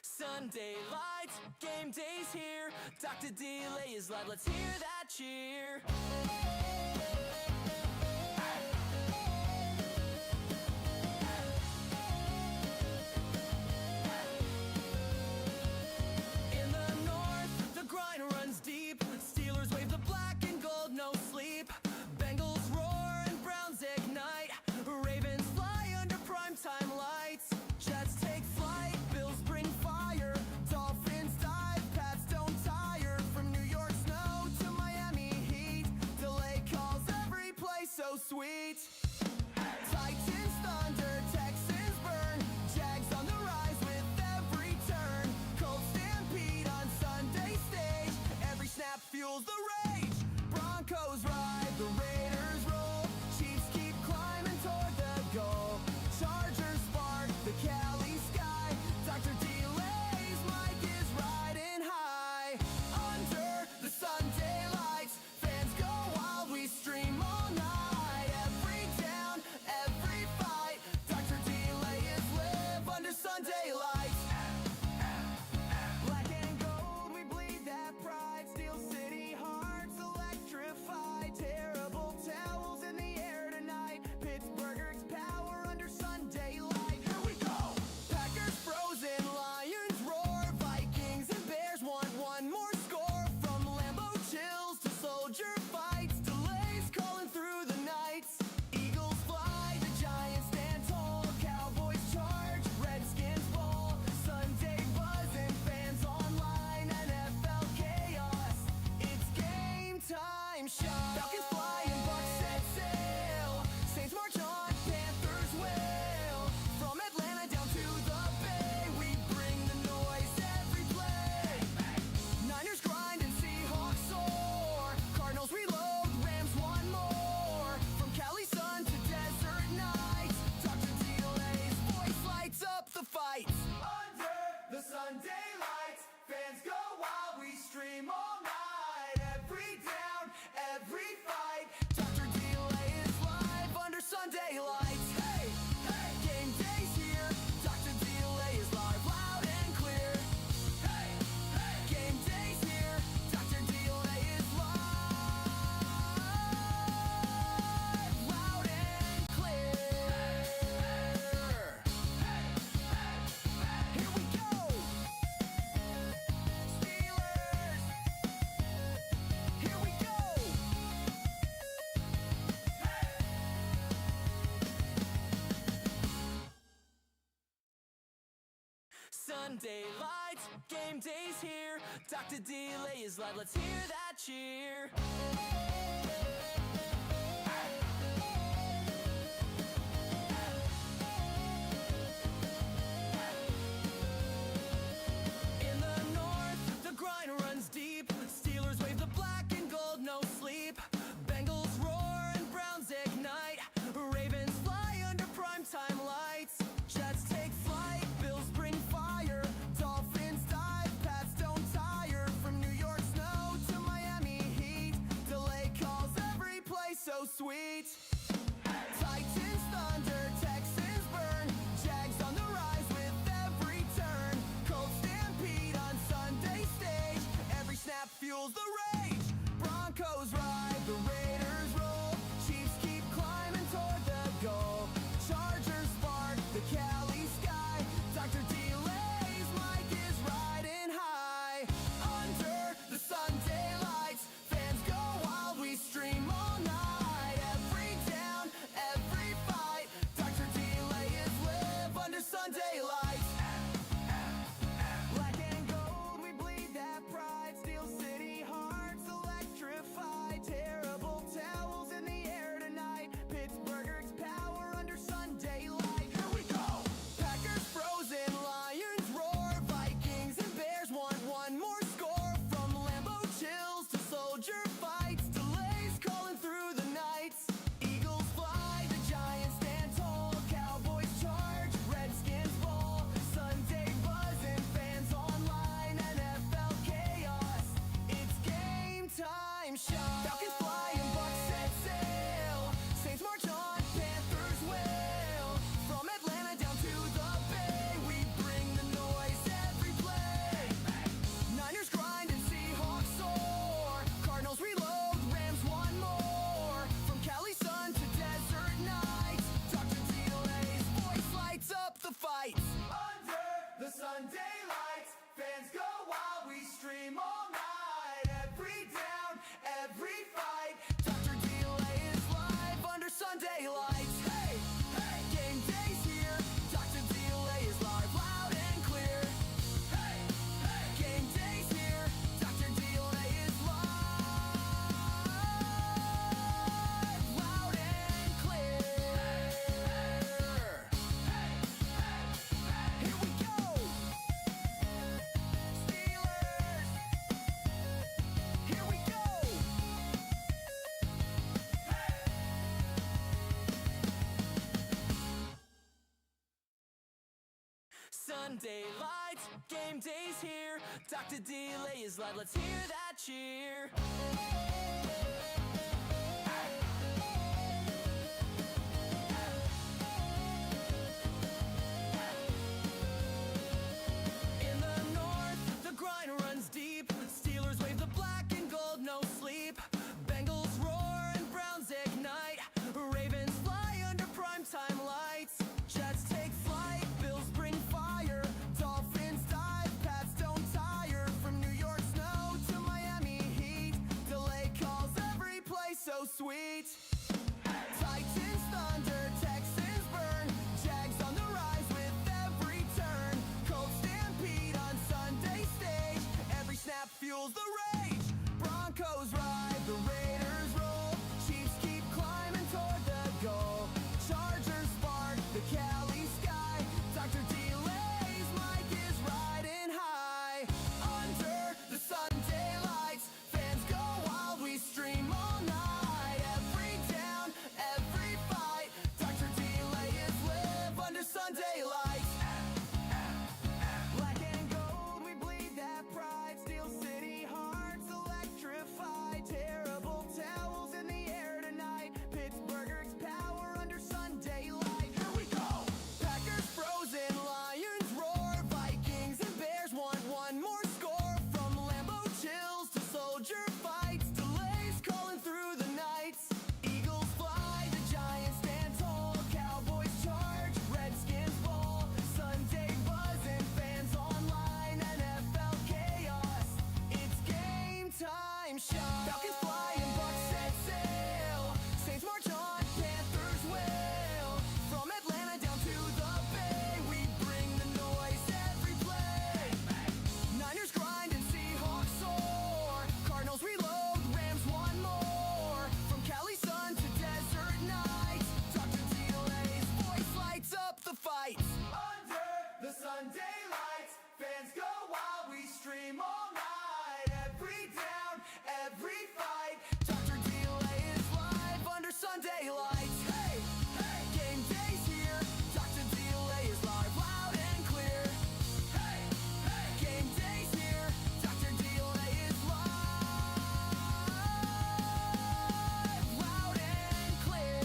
Sunday lights, game day's here. Dr. Delay is live, let's hear that cheer. In the north, the grind runs deep. Steelers wave the black and gold, no sleep. Bengals roar and Browns ignite. Ravens fly under primetime lights. Jets take flight, Bills bring fire. Dolphins dive, Pats don't tire. From New York snow to Miami heat, delay calls every play so sweet. Titans thunder, Texans burn. Jags on the rise with every turn. Colts stampede on Sunday stage. Every snap fuels the rage. Broncos ride, the Raiders roll. Chiefs keep climbing toward the goal. Chargers spark the Cali sky. Dr. Delay's mic is riding high. Under the Sunday lights, fans go wild, we stream all night. Every down, every fight, Dr. Delay is live under Sunday lights. Black and gold, we bleed that pride. Steel City hearts electrified. Terrible towels in the air tonight. Pittsburgh's power under Sunday light. Here we go! Packers frozen, Lions roar. Vikings and Bears want one more score. From Lambeau chills to soldier fights. Delays calling through the nights. Eagles fly, the Giants stand tall. Cowboys charge, Redskins fall. Sunday buzzing, fans online. NFL chaos, it's game time. Falcons fly and Bucks set sail. Saints march on, Panthers wail. From Atlanta down to the Bay, we bring the noise every play. Niners grind and Seahawks soar. Cardinals reload, Rams one more. From Cali sun to desert nights, Dr. Delay's voice lights up the fights. Under the Sunday lights, fans go wild, we stream all night. Every down, every fight, Dr. Delay is live under Sunday lights. Hey, hey, game day's here. Dr. Delay is live, loud and clear. Hey, hey, game day's here. Dr. Delay is live, loud and clear. Here we go. Steelers. Here we go. Sunday lights, game day's here. Dr. Delay is live, let's hear that cheer. In the north, the grind runs deep. Steelers wave the black and gold, no sleep. Bengals roar and Browns ignite. Ravens fly under primetime lights. Jets take flight, Bills bring fire. Dolphins dive, Pats don't tire. From New York snow to Miami heat, delay Sunday lights, game day's here. Dr. Delay is live, let's hear that cheer. In the north, the grind runs deep. Steelers wave the black and gold, no sleep. Bengals roar and Browns ignite. Ravens fly under primetime lights. Jets take flight, Bills bring fire. Dolphins dive, Pats don't tire. From New York snow to Miami heat, delay calls every play so sweet. Titans thunder, Texans burn. Jags on the rise with every turn. Colts stampede on Sunday stage. Every snap fuels the rage. Broncos ride, the Raiders roll. Chiefs keep climbing toward the goal. Chargers spark the Cali sky. Dr. Delay's mic is riding high. Under the Sunday lights, fans go wild, we stream all night. Every down, every fight, Dr. Delay is live under Sunday lights. Black and gold, we bleed that pride. Steel City hearts electrified. Terrible towels in the air tonight. Pittsburgh's power under Sunday light. Here we go! Packers frozen, Lions roar. Vikings and Bears want one more score. From Lambeau chills to soldier fights. Delays crawling through the nights. Eagles fly, the Giants stand tall. Cowboys charge, Redskins fall. Sunday buzzing, fans online. NFL chaos, it's game time. Shot. Falcons fly and Bucks set sail. Saints march on, Panthers wail. From Atlanta down to the Bay, we bring the noise every play. Niners grind and Seahawks soar. Cardinals reload, Rams one more. From Cali sun to desert nights, Dr. Delay's voice lights up the fights. Under the Sunday lights, fans go wild, we stream all night. Every down, every fight, Dr. Delay is live under Sunday lights. Hey, hey, game day's here. Dr. Delay is live, loud and clear. Hey, hey, game day's here. Dr. Delay is live, loud and clear.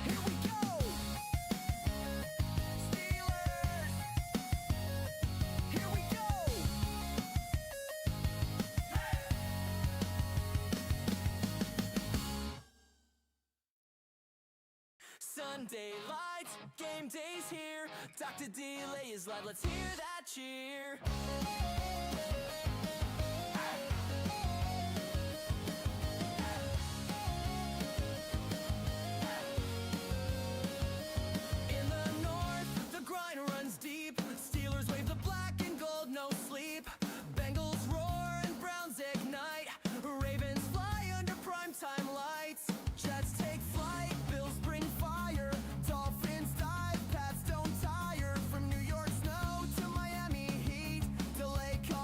Here we go. Steelers. Here we go. Sunday lights, game day's here. Dr. Delay is live, let's hear that cheer. In the north, the grind runs deep. Steelers wave the black and gold, no sleep. Bengals roar and Browns ignite. Ravens fly under primetime lights. Jets take flight, Bills bring fire. Dolphins dive, Pats don't tire. From New York snow to Miami heat, delay calls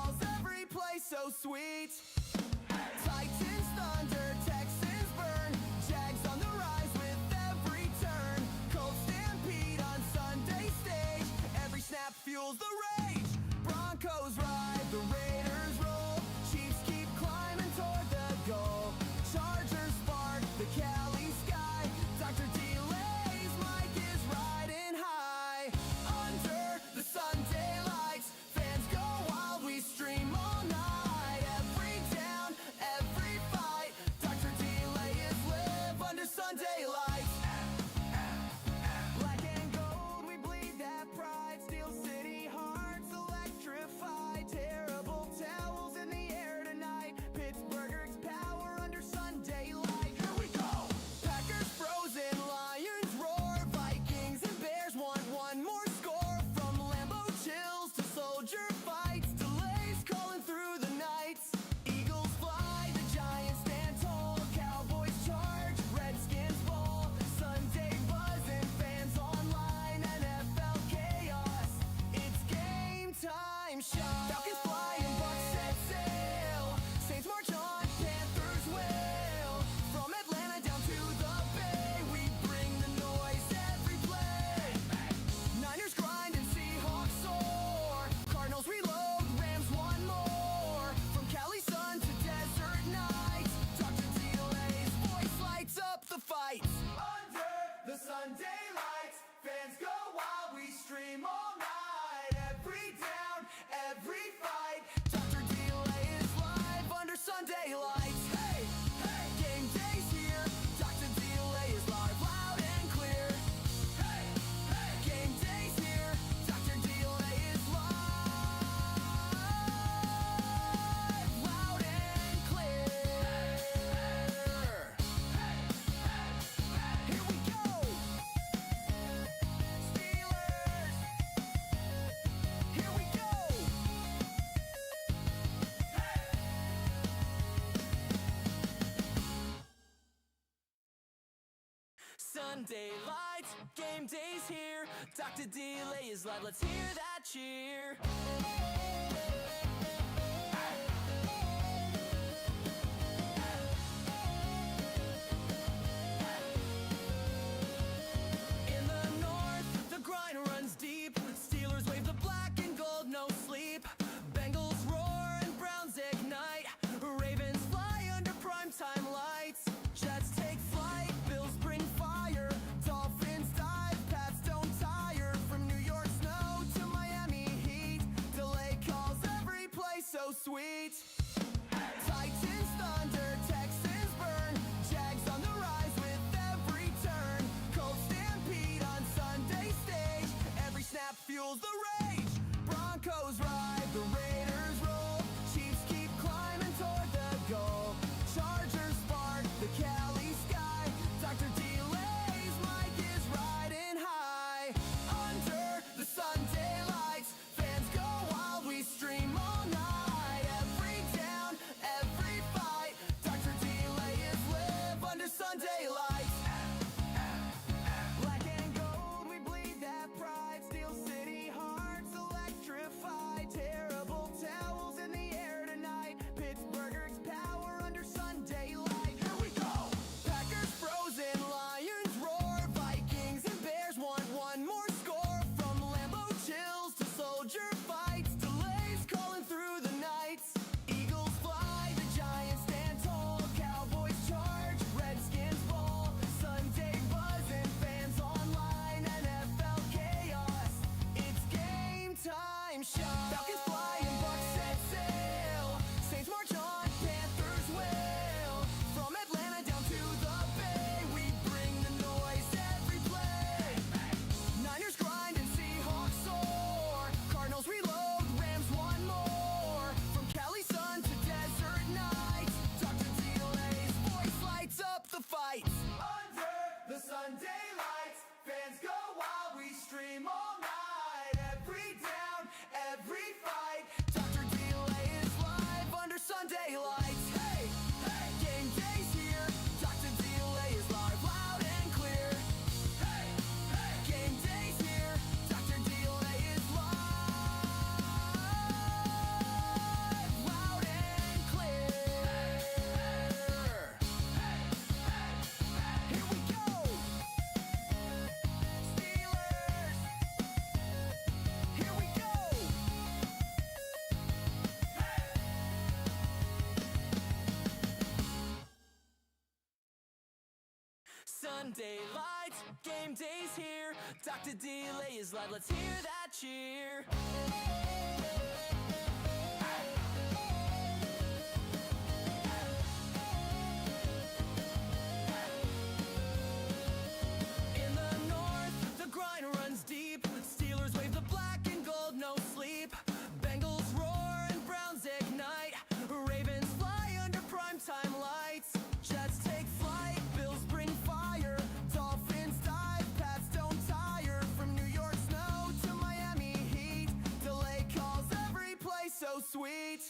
Sunday lights, fans go wild, we stream all night. Every down, every fight, Dr. Delay is live under Sunday lights. Hey, hey, game day's here, Dr. Delay is live, loud and clear. Hey, hey, game day's here, Dr. Delay is live, loud and clear. Here we go, Steelers. Here we go. Sunday lights, game day's here. Dr. Delay is live, let's hear that cheer. In the north, the grind runs deep. Steelers wave the black and gold, no sleep. Bengals roar and Browns ignite. Ravens fly under primetime lights. Jets take flight, Bills bring fire. Dolphins dive, Pats don't tire. From New York snow to Miami heat, delay calls every play so sweet. Titans thunder, Texans burn. Jags on the rise with every turn. Colts stampede on Sunday stage. Every snap fuels the rage. Broncos ride, the Raiders roll. Chiefs keep climbing toward the goal. Chargers spark the Cali sky. Dr. Delay's mic is riding high. Under the Sunday lights, fans go wild, we stream all night. Every down, every fight, Dr. Delay is live under Sunday lights. Black and gold, we bleed that pride. Steel City hearts electrified. Terrible towels in the air tonight. Pittsburgh's power under Sunday light. Here we go. Packers frozen, Lions roar. Vikings and Bears want one more score. From Lambeau chills to soldier fights. Delays calling through the nights. Eagles fly, the Giants stand tall. Cowboys charge, Redskins ball. Sunday buzzing, fans online. NFL chaos, it's game time. Falcons fly and Bucks set sail. Saints march on, Panthers wail. From Atlanta down to the Bay, we bring the noise every play. Niners grind and Seahawks soar. Cardinals reload, Rams one more. From Cali sun to desert nights, Dr. Delay's voice lights up the fights. Under the Sunday lights, fans go wild, we stream all night. Every down, every fight, Dr. Delay is live under Sunday lights. Hey, hey, game day's here, Dr. Delay is live, loud and clear. Hey, hey, game day's here, Dr. Delay is live, loud and clear. Here we go, Steelers. Here we go. Sunday lights, game day's here. Dr. Delay is live, let's hear that cheer. In the north, the grind runs deep. Steelers wave the black and gold, no sleep. Bengals roar and Browns ignite. Ravens fly under primetime lights. Jets take flight, Bills bring fire. Dolphins dive, Pats don't tire. From New York snow to Miami heat, delay calls every play so sweet.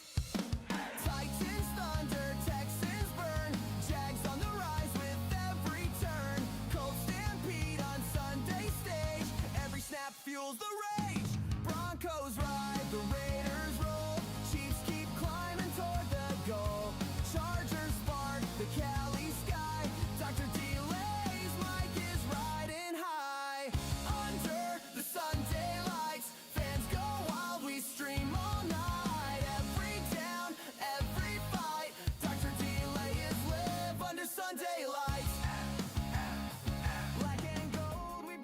Titans thunder, Texans burn. Jags on the rise with every turn. Colts stampede on Sunday stage. Every snap fuels the rage. Broncos ride, the Raiders roll. Chiefs keep climbing toward the goal. Chargers spark the Cali sky. Dr. Delay's mic is riding high. Under the Sunday lights, fans go wild, we stream all night. Every down, every fight, Dr. Delay is live under Sunday lights. Black and gold, we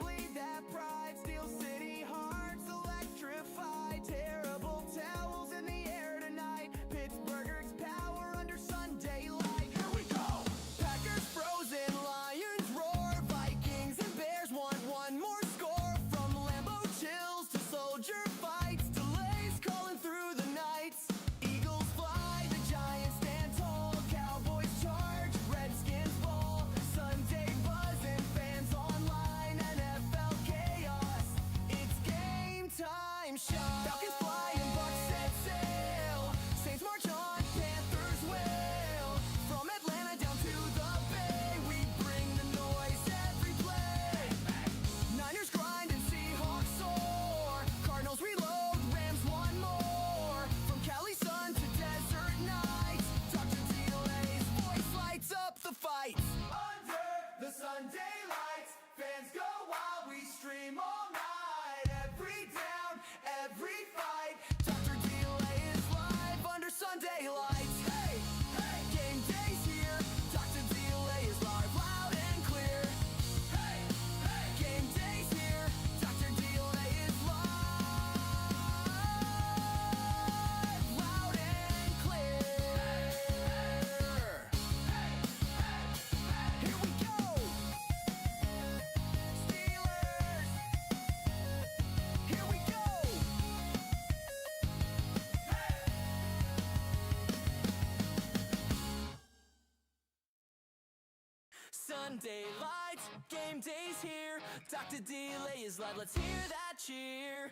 Sunday lights, game day's here. Dr. Delay is live, let's hear that cheer.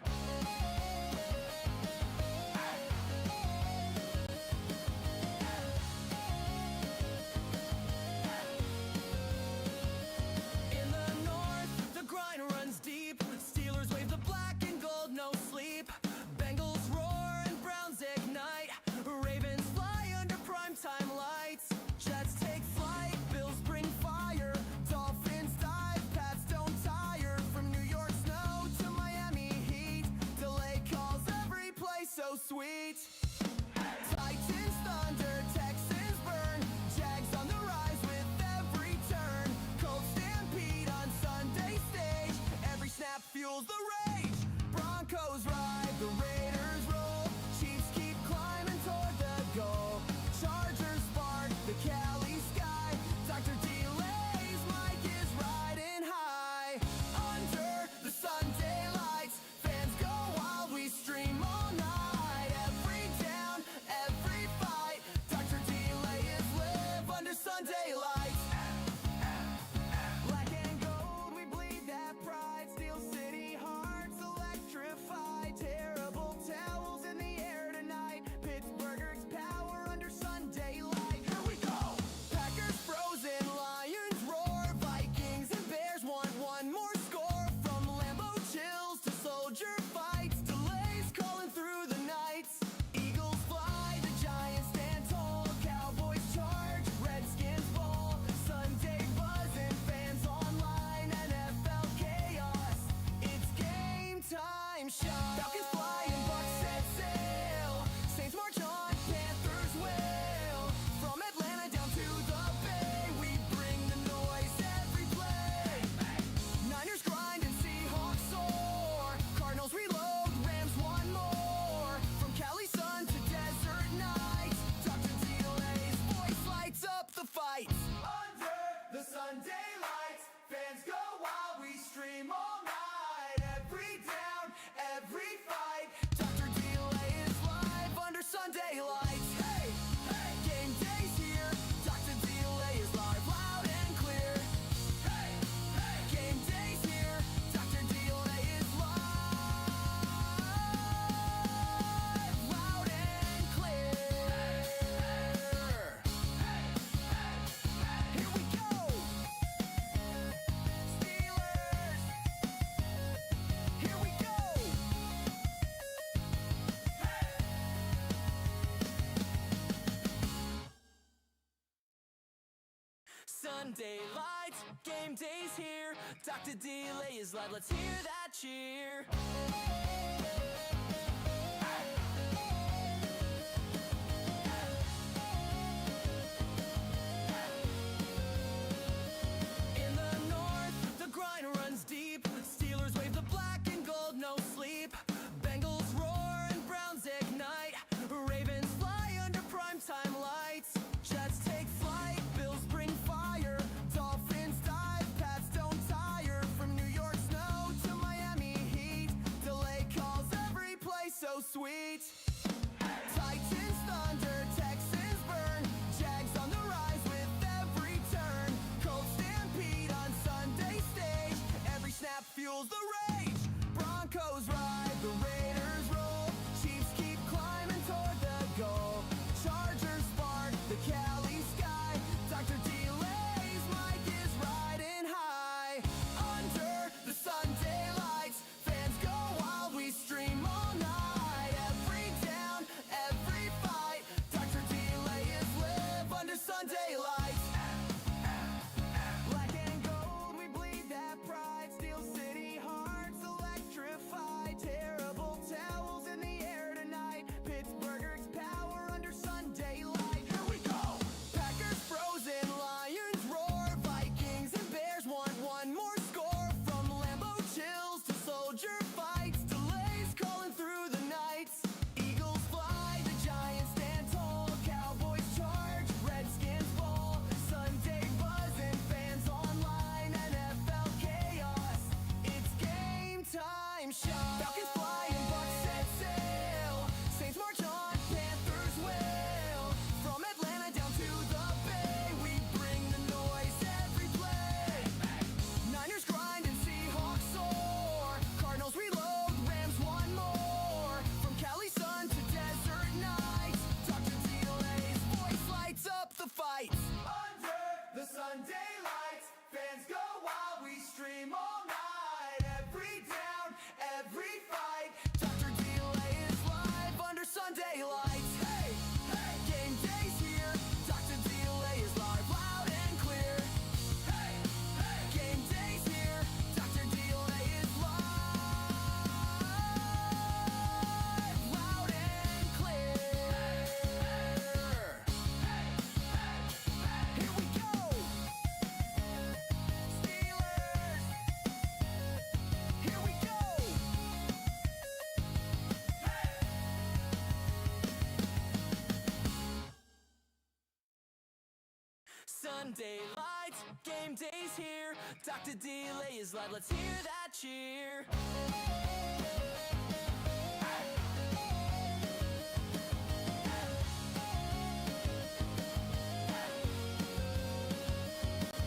In the north, the grind runs deep. Steelers wave the black and gold, no sleep. Bengals roar and Browns ignite. Ravens fly under primetime lights. Jets take flight, Bills bring fire. Dolphins dive, Pats don't tire. From New York snow to Miami heat, delay calls every play so sweet. Titans thunder, Texans burn. Jags on the rise with every turn. Colts stampede on Sunday stage. Every snap fuels the rage. Broncos ride, the Raiders roll. Chiefs keep climbing toward the goal. Chargers spark the Cali sky. Dr. Delay's mic is riding high. Under the Sunday lights, fans go wild, we stream all night. Every down, every fight, Dr. Delay is live under Sunday lights. Black and gold, we bleed that pride. Steel City hearts electrified. Terrible towels in the air tonight. Pittsburgh's power under Sunday light. Here we go! Packers frozen, Lions roar. Vikings and Bears want one more score. From Lambeau chills to soldier fights. Delays calling through the nights. Eagles fly, the Giants stand tall. Cowboys charge, Redskins fall. Sunday buzzing, fans online. NFL chaos, it's game time. Falcons fly and Bucks set sail. Saints march on, Panthers wail. From Atlanta down to the Bay, we bring the noise every play. Niners grind and Seahawks soar. Cardinals reload, Rams one more. From Cali sun to desert nights, Dr. Delay's voice lights up the fights. Under the Sunday lights, fans go wild, we stream all night. Every down, every fight, Dr. Delay is live under Sunday lights. Hey, hey, game day's here. Dr. Delay is live, loud and clear. Hey, hey, game day's here. Dr. Delay is live, loud and clear. Here we go. Steelers. Here we go. Sunday lights, game day's here. Dr. Delay is live, let's hear that cheer. In the north, the grind runs deep. Steelers wave the black and gold, no sleep. Bengals roar and Browns ignite. Ravens fly under primetime lights. Jets take flight, Bills bring fire. Dolphins dive, Pats don't tire. From New York snow to Miami heat, delay calls every play so sweet. Titans thunder, Texans burn. Jags on the rise with every turn. Colts stampede on Sunday stage. Every snap fuels the rage. Broncos ride, the Raiders roll. Chiefs keep climbing toward the goal. Chargers spark the Cali sky. Dr. Delay's mic is riding high. Under the Sunday lights, fans go wild, we stream all night. Every down, every fight, Dr. Delay is live under Sunday lights. Black and gold, we bleed that pride. Steel City hearts electrified. Terrible towels in the air tonight. Pittsburgh's power under Sunday light. Here we go. Packers frozen, Lions roar. Vikings and Bears want one more score. From Lambeau chills to soldier fights. Delays calling through the nights. Eagles fly, the Giants stand tall. Cowboys charge, Redskins fall. Sunday buzzing, fans online. NFL chaos, it's game time. Falcons fly and Bucks set sail. Saints march on, Panthers wail. From Atlanta down to the Bay, we bring the noise every play. every fight. Dr. Delay is live under Sunday lights. Hey, hey, game day's here. Dr. Delay is live, loud and clear. Hey, hey, game day's here. Dr. Delay is live, loud and clear. Here we go. Steelers. Here we go. Sunday lights, game day's here. Dr. Delay is live, let's hear that cheer.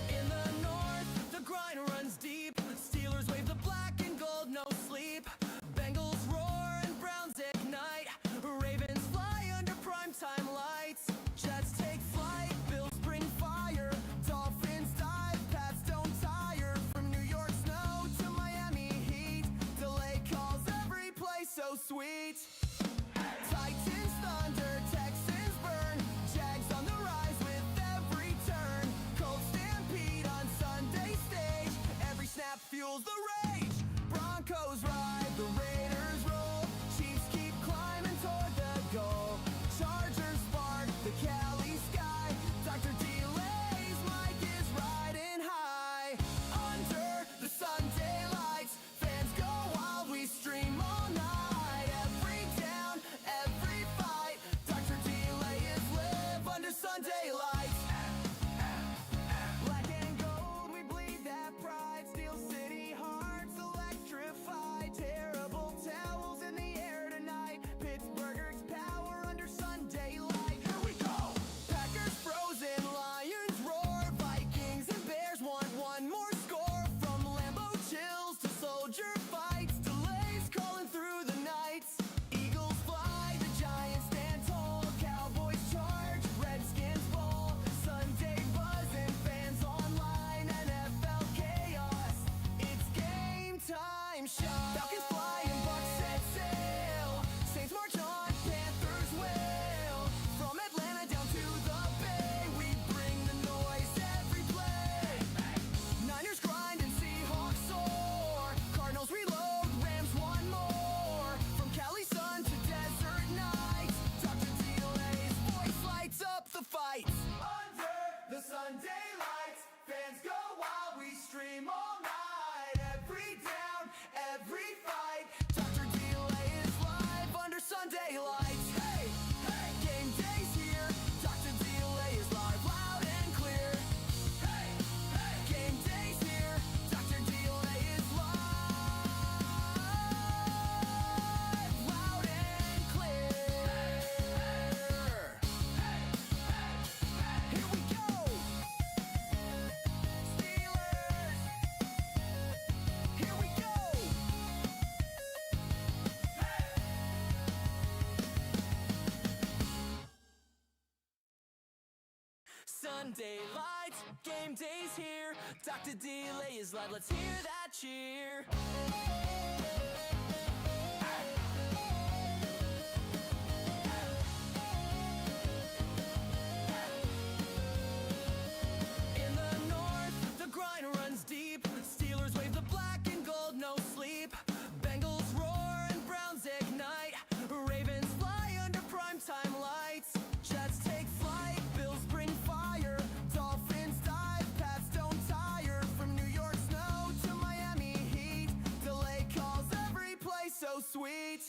In the north, the grind runs deep. Steelers wave the black and gold, no sleep. Bengals roar and Browns ignite. Ravens fly under primetime lights. Jets take flight, Bills bring fire. Dolphins dive, Pats don't tire. From New York snow to Miami heat, delay calls every play so sweet. Titans thunder, Texans burn. Jags on the rise with every turn. Colts stampede on Sunday stage. Every snap fuels the rage. Broncos ride, the Raiders roll. Chiefs keep climbing toward the goal. Chargers spark the Cali sky. Dr. Delay's mic is riding high. Under the Sunday lights, fans go wild, we stream all night. Every down, every fight. Dr. Delay is live under Sunday lights. Black and gold, we bleed that pride. Steel City hearts electrified. Terrible towels in the air tonight. Pittsburgh's power under Sunday light. Here we go. Packers frozen, Lions roar. Vikings and Bears want one more score. From Lambeau chills to soldier fights. Delays calling through the nights. Eagles fly, the Giants stand tall. Cowboys charge, Redskins fall. Sunday buzzing, fans online. NFL chaos, it's game time. Shot. Falcons fly and Bucks set sail. Saints march on, Panthers wail. From Atlanta down to the Bay, we bring the noise every play. Niners grind and Seahawks soar. Cardinals reload, Rams one more. From Cali sun to desert nights, Dr. Delay's voice lights up the fights. Under the Sunday lights, fans go wild, we stream all night. Every down, every fight. Dr. Delay is live under Sunday lights. Hey, hey, game day's here. Dr. Delay is live, loud and clear. Hey, hey, game day's here. Dr. Delay is live, loud and clear. Here we go. Steelers. Here we go. Sunday lights, game day's here. Dr. Delay is live, let's hear that cheer. In the north, the grind runs deep. Steelers wave the black and gold, no sleep. Bengals roar and Browns ignite. Ravens fly under primetime lights. Jets take flight, Bills bring fire. Dolphins dive, Pats don't tire. From New York snow to Miami heat, delay calls every play so sweet.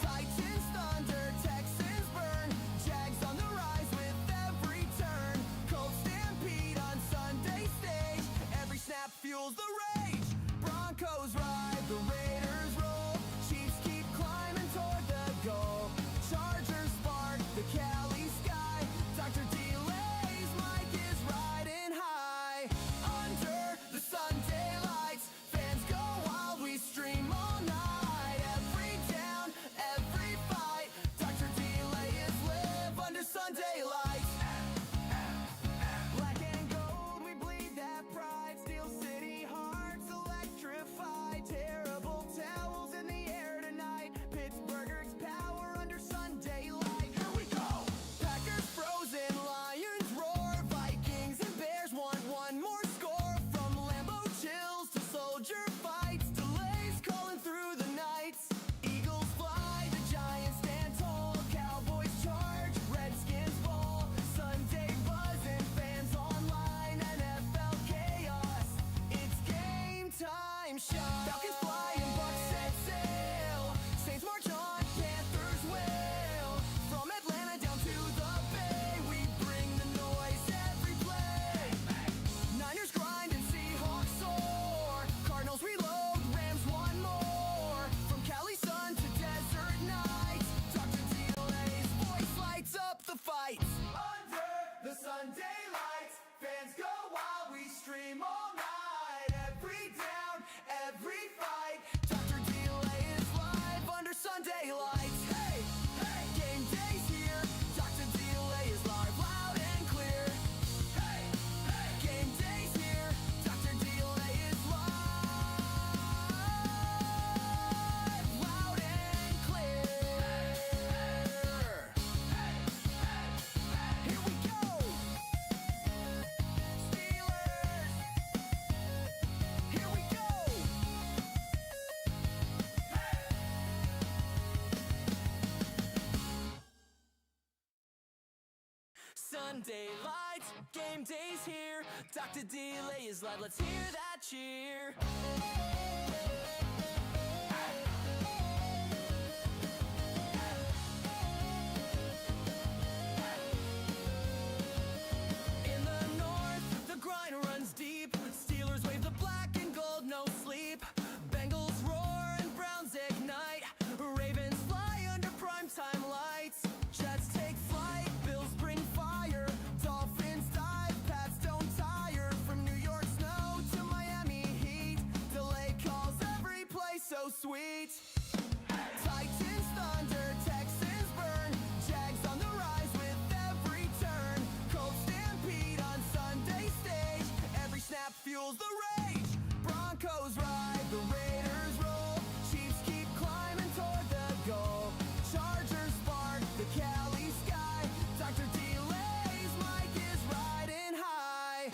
Titans thunder, Texans burn. Jags on the rise with every turn. Colts stampede on Sunday stage. Every snap fuels the rage. Broncos ride, the Raiders roll. Chiefs keep climbing toward the goal. Chargers spark the Cali sky. Dr. Delay's mic is riding high. Under the Sunday lights, fans go wild, we stream all night. Every Sunday lights, game day's here. Dr. Delay is live, let's hear that cheer. In the north, the grind runs deep. Steelers wave the black and gold, no sleep. Bengals roar and Browns ignite. Ravens fly under primetime lights. Jets take flight, Bills bring fire. Dolphins dive, Pats don't tire. From New York snow to Miami heat, delay calls every play so sweet. Titans thunder, Texans burn. Jags on the rise with every turn. Colts stampede on Sunday stage. Every snap fuels the rage. Broncos ride, the Raiders roll. Chiefs keep climbing toward the goal. Chargers spark the Cali sky. Dr. Delay's mic is riding high.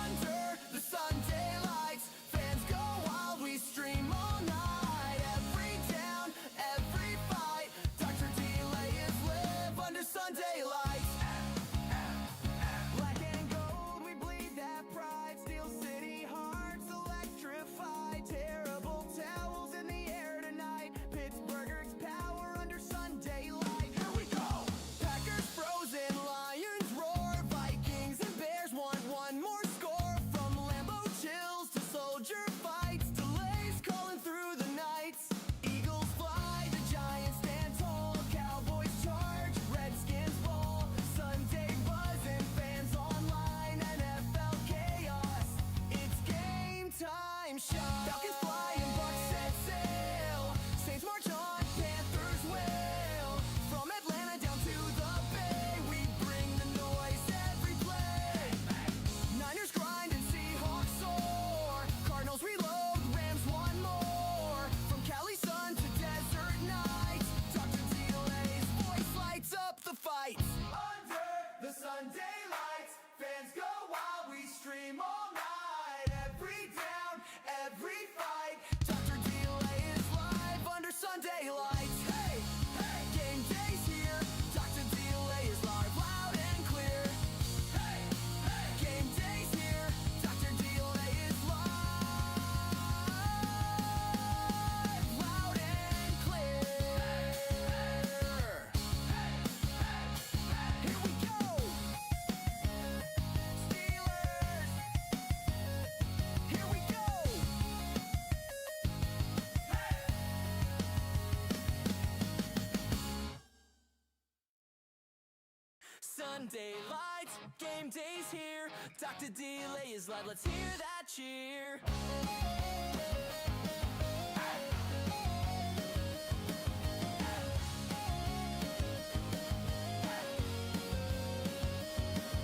Under the Sunday lights, fans go wild, we stream all night. Every down, every fight, Dr. Delay is live under Sunday lights. Black and gold, we bleed that pride. Steel City hearts electrified. Terrible towels in the air tonight. Pittsburgh's power under Sunday light. Here we go! Packers frozen, Lions roar. Vikings and Bears want one more score. From Lambeau chills to soldier fights. Delays calling through the nights. Eagles fly, the Giants stand tall. Cowboys charge, Redskins fall. Sunday buzzing, fans online. NFL chaos, it's game time. Shot. Falcons fly and Bucks set sail. Saints march on, Panthers wail. From Atlanta down to the Bay, we bring the noise every play. Niners grind and Seahawks soar. Cardinals reload, Rams one more. From Cali sun to desert nights, Dr. Delay's voice lights up the fights. Under the Sunday lights, fans go wild, we stream all night. Every down, every fight, Dr. Delay is live under Sunday lights. Hey, hey, game day's here. Dr. Delay is live, loud and clear. Hey, hey, game day's here. Dr. Delay is live, loud and clear. Here we go. Steelers. Here we go. Sunday lights, game day's here. Dr. Delay is live, let's hear that cheer.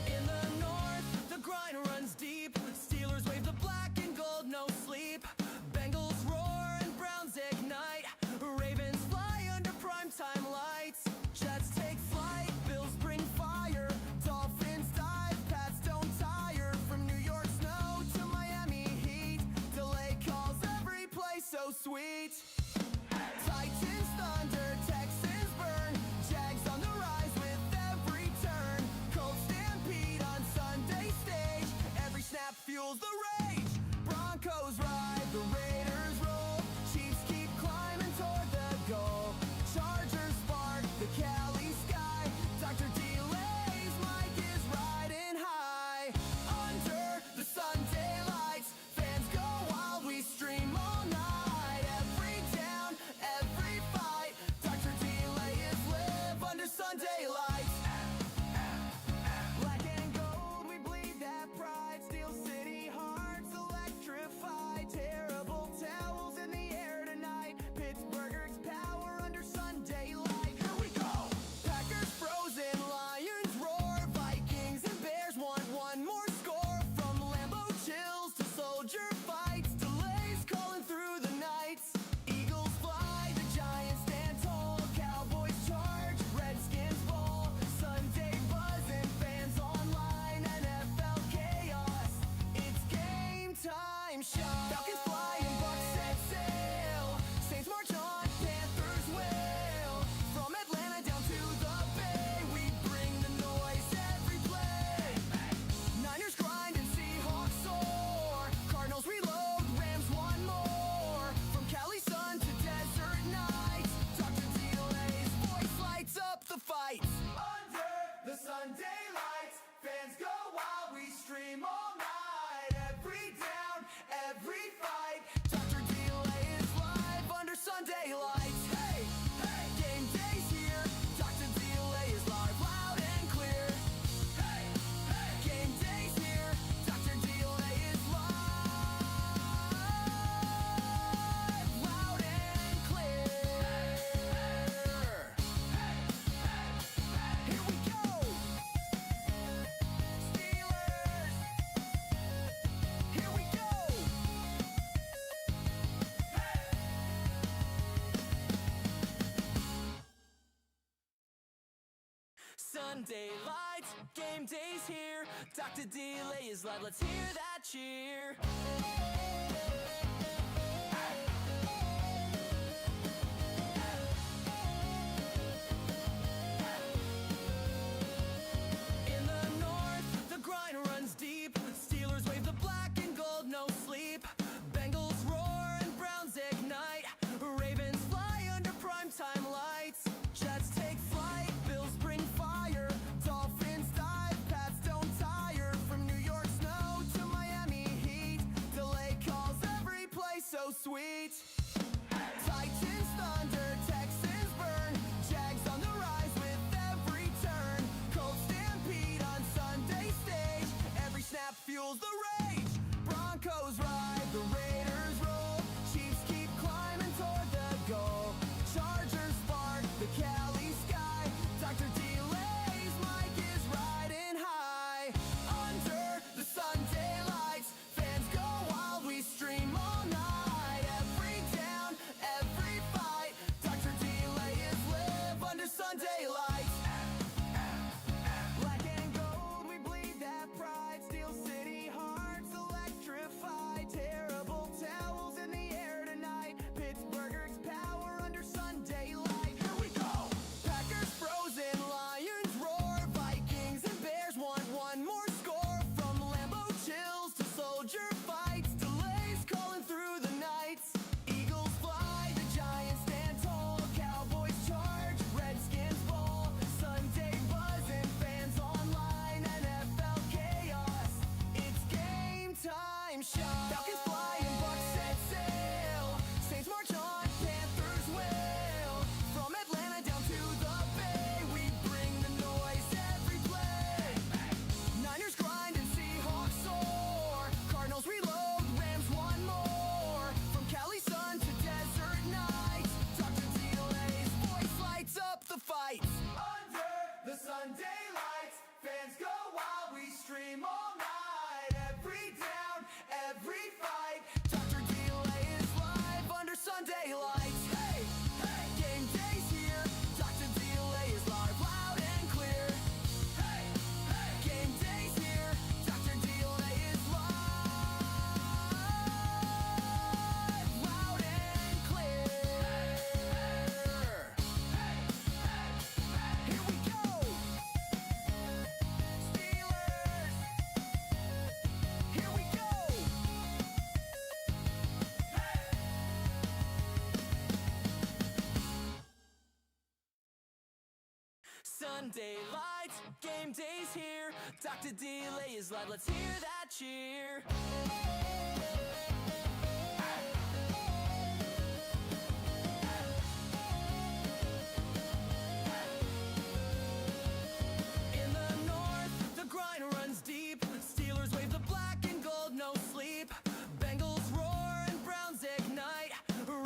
In the north, the grind runs deep. Steelers wave the black and gold, no sleep. Bengals roar and Browns ignite. Ravens fly under primetime lights. Jets take flight, Bills bring fire. Dolphins dive, Pats don't tire. From New York snow to Miami heat, delay calls every play so sweet. Titans thunder, Texans burn. Jags on the rise with every turn. Colts stampede on Sunday stage. Every snap fuels the rage. Broncos ride, the Raiders roll. Chiefs keep climbing toward the goal. Chargers spark the Cali sky. Dr. Delay's mic is riding high. Under the Sunday lights, fans go wild, we stream all night. Every down, every fight, Sunday lights, game day's here. Dr. Delay is live, let's hear that cheer. In the north, the grind runs deep. Steelers wave the black and gold, no sleep. Bengals roar and Browns ignite. Ravens fly under primetime lights. Jets take flight, Bills bring fire. Dolphins dive, Pats don't tire. From New York snow to Miami heat, delay calls every play so sweet. Titans thunder, Texans burn. Jags on the rise with every turn. Colts stampede on Sunday stage. Every snap fuels the rage. Broncos ride, the Raiders roll. Chiefs keep climbing toward the goal. Chargers spark the Cali sky. Dr. Delay's mic is riding high. Under the Sunday lights, fans go wild, we stream all night. Every down, every fight, Dr. Delay is live under Sunday lights. Black and gold, we bleed that pride. Steel City hearts electrified. Terrible towels in the air tonight. Pittsburgh's power under Sunday light. Here we go! Packers frozen, Lions roar. Vikings and Bears want one more score. From Lambeau chills to soldier fights. Delays calling through the nights. Eagles fly, the Giants stand tall. Cowboys charge, Redskins ball. Sunday buzzing, fans online. NFL chaos, it's game time. Falcons fly and Bucks set sail. Saints march on, Panthers wail. From Atlanta down to the Bay, we bring the noise every play. Niners grind and Seahawks soar. Cardinals reload, Rams one more. From Cali sun to desert nights, Dr. Delay's voice lights up the fights. Under the Sunday lights, fans go wild, we stream all night. Every down, every fight, Dr. Delay is live under Sunday lights. Hey, hey, game day's here. Dr. Delay is live, loud and clear. Hey, hey, game day's here. Dr. Delay is live, loud and clear. Here we go. Steelers. Here we go. Sunday lights, game day's here. Dr. Delay is live, let's hear that cheer. In the north, the grind runs deep. Steelers wave the black and gold, no sleep. Bengals roar and Browns ignite.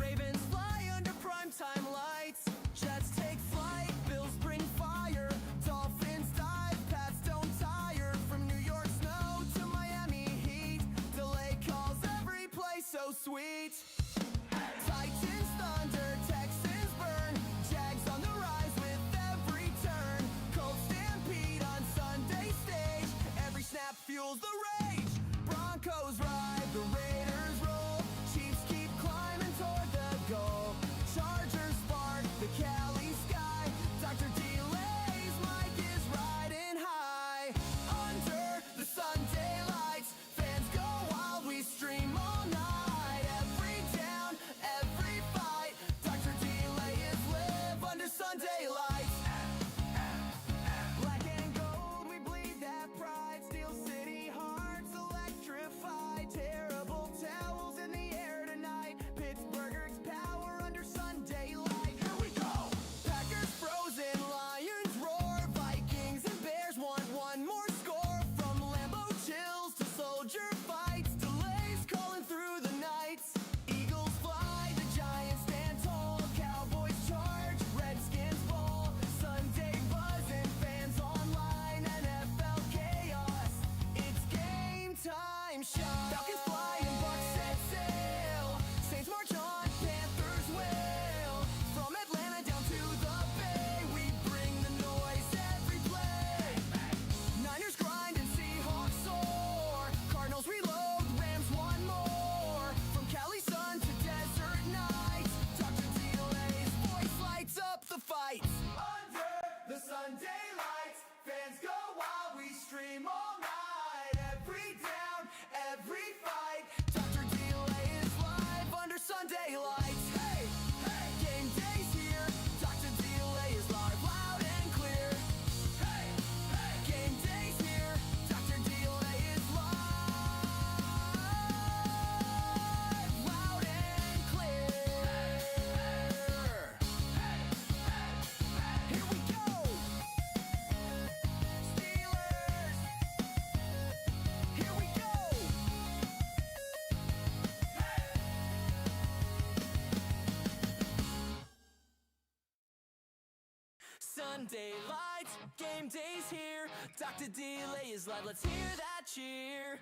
Ravens fly under primetime lights. Jets take flight, Bills bring fire. Dolphins dive, Pats don't tire. From New York snow to Miami heat, delay Sunday lights, game day's here. Dr. Delay is live, let's hear that cheer.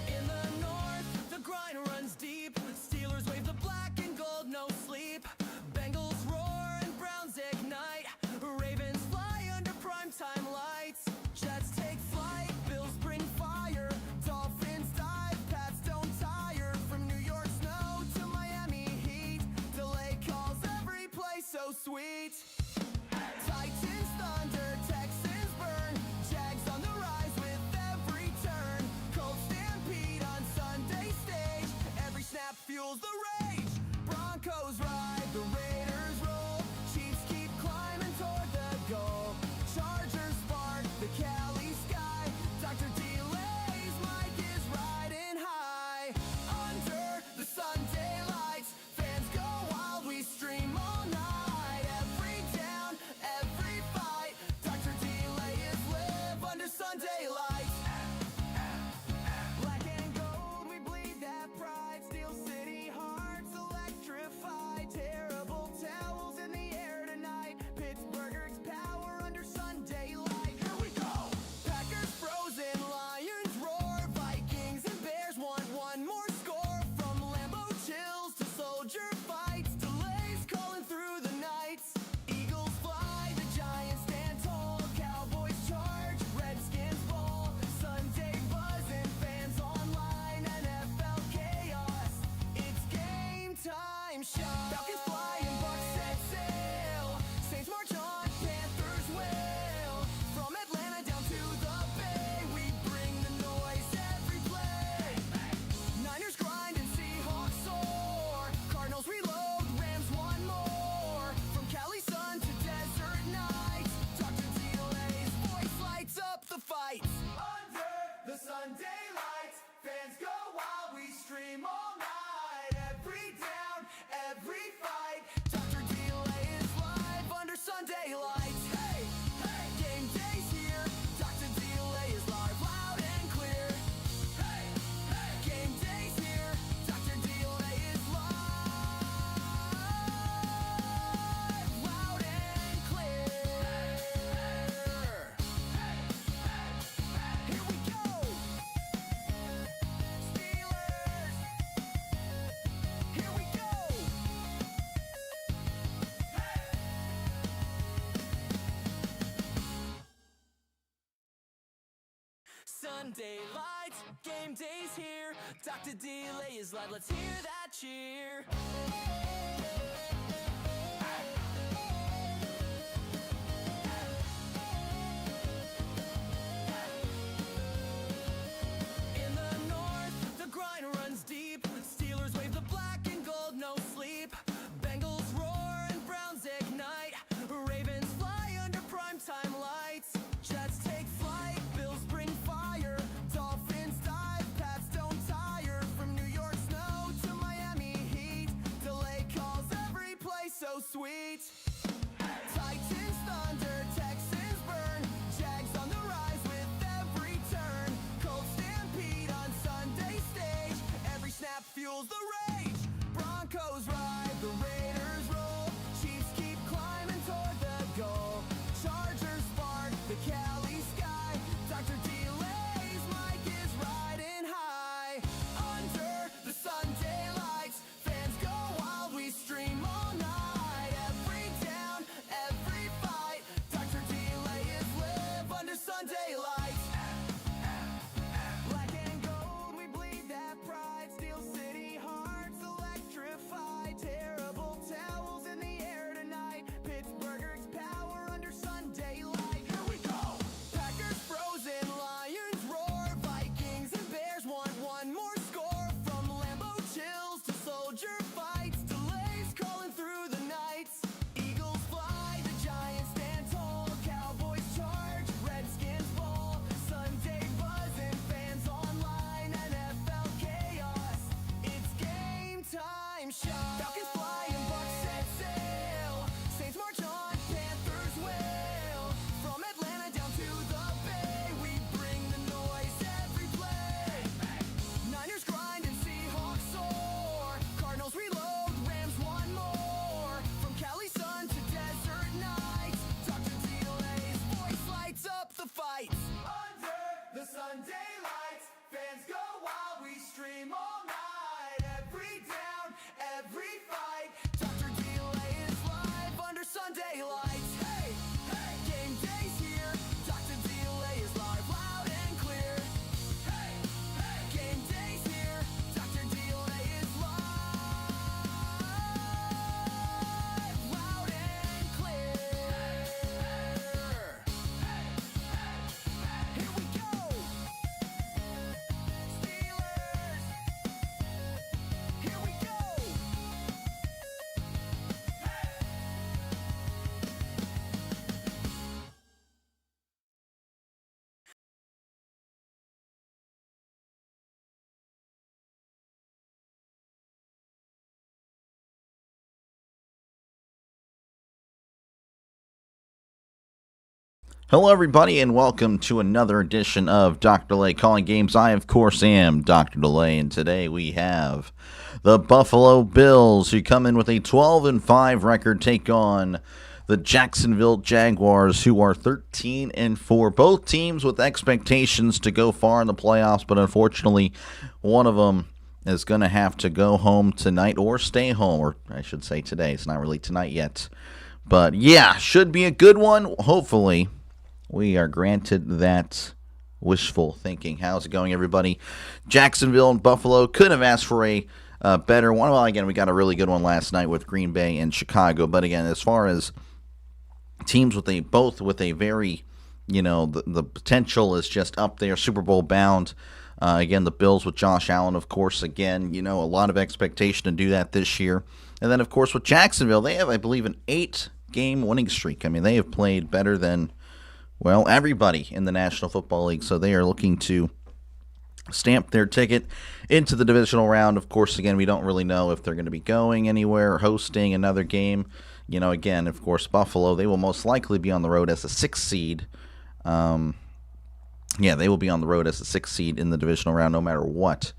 In the north, the grind runs deep. Steelers wave the black and gold, no sleep. Bengals roar and Browns ignite. Ravens fly under primetime lights. Jets take flight, Bills bring fire. Dolphins dive, Pats don't tire. From New York snow to Miami heat, delay calls every play so sweet. Titans thunder, Texans burn. Jags on the rise with every turn. Colts stampede on Sunday stage. Every snap fuels the rage. Broncos ride, the Raiders roll. Chiefs keep climbing toward the goal. Chargers spark the Cali sky. Dr. Delay's mic is riding high. Under the Sunday lights, fans go wild, we stream all night. Every down, every fight, Dr. Delay is live under Sunday lights. Black and gold, we bleed that pride. Steel City hearts electrified. Terrible towels in the air tonight. Pittsburgh's power under Sunday light. Here we go! Packers frozen, Lions roar. Vikings and Bears want one more score. From Lambeau chills to soldier fights. Delays calling through the nights. Eagles fly, the Giants stand tall. Cowboys charge, Redskins fall. Sunday buzzing, fans online. NFL chaos, it's game time. Falcons fly and Bucks set sail. Saints march on, Panthers wail. From Atlanta down to the Bay, we bring the noise every play. Niners grind and Seahawks soar. Cardinals reload, Rams one more. From Cali sun to desert nights, Dr. Delay's voice lights up the fights. Under the Sunday lights, fans go wild, we stream all night. Every down, every fight, Dr. Delay is live under Sunday lights. Hey, hey, game day's here. Dr. Delay is live, loud and clear. Hey, hey, game day's here. Dr. Delay is live, loud and clear. Here we go. Steelers. Here we go. Sunday lights, game day's here. Dr. Delay is live, let's hear that cheer. In the north, the grind runs deep. Steelers wave the black and gold, no sleep. Bengals roar and Browns ignite. Ravens fly under primetime lights. Jets take flight, Bills bring fire. Dolphins dive, Pats don't tire. From New York snow to Miami heat, delay calls every play so sweet. Titans thunder, Texans burn. Jags on the rise with every turn. Colts stampede on Sunday stage. Every snap fuels the rage. Broncos ride, the Raiders roll. Chiefs keep climbing toward the goal. Chargers spark the Cali sky. Dr. Delay's mic is riding high. Under the Sunday lights, fans go wild, we stream all night. Every down, every fight, Dr. Sunday lights, fans go wild, we stream all night. Every down, every fight, Dr. Delay is live under Sunday lights. Hey, hey, game day's here, Dr. Delay is live, loud and clear. Hey, hey, game day's here, Dr. Delay is live, loud and clear. Here we go. Steelers. Here we go. Hello, everybody, and welcome to another edition of Dr. Delay Calling Games. I, of course, am Dr. Delay, and today we have the Buffalo Bills, who come in with a 12-5 record, take on the Jacksonville Jaguars, who are 13-4. Both teams with expectations to go far in the playoffs, but unfortunately, one of them is going to have to go home tonight or stay home, or I should say today. It's not really tonight yet. But, yeah, should be a good one, hopefully. We are granted that wishful thinking. How's it going, everybody? Jacksonville and Buffalo could have asked for a better one. Well, again, we got a really good one last night with Green Bay and Chicago. But again, as far as teams with both with a very, the potential is just up there, Super Bowl bound. Again, the Bills with Josh Allen, of course, again, a lot of expectation to do that this year. And then, of course, with Jacksonville, they have, I believe, an 8-game winning streak. I mean, they have played better than, well, everybody in the National Football League, so they are looking to stamp their ticket into the divisional round. Of course, again, we don't really know if they're going to be going anywhere or hosting another game. Again, of course, Buffalo, they will most likely be on the road as a 6th seed. They will be on the road as a 6th seed in the divisional round no matter what.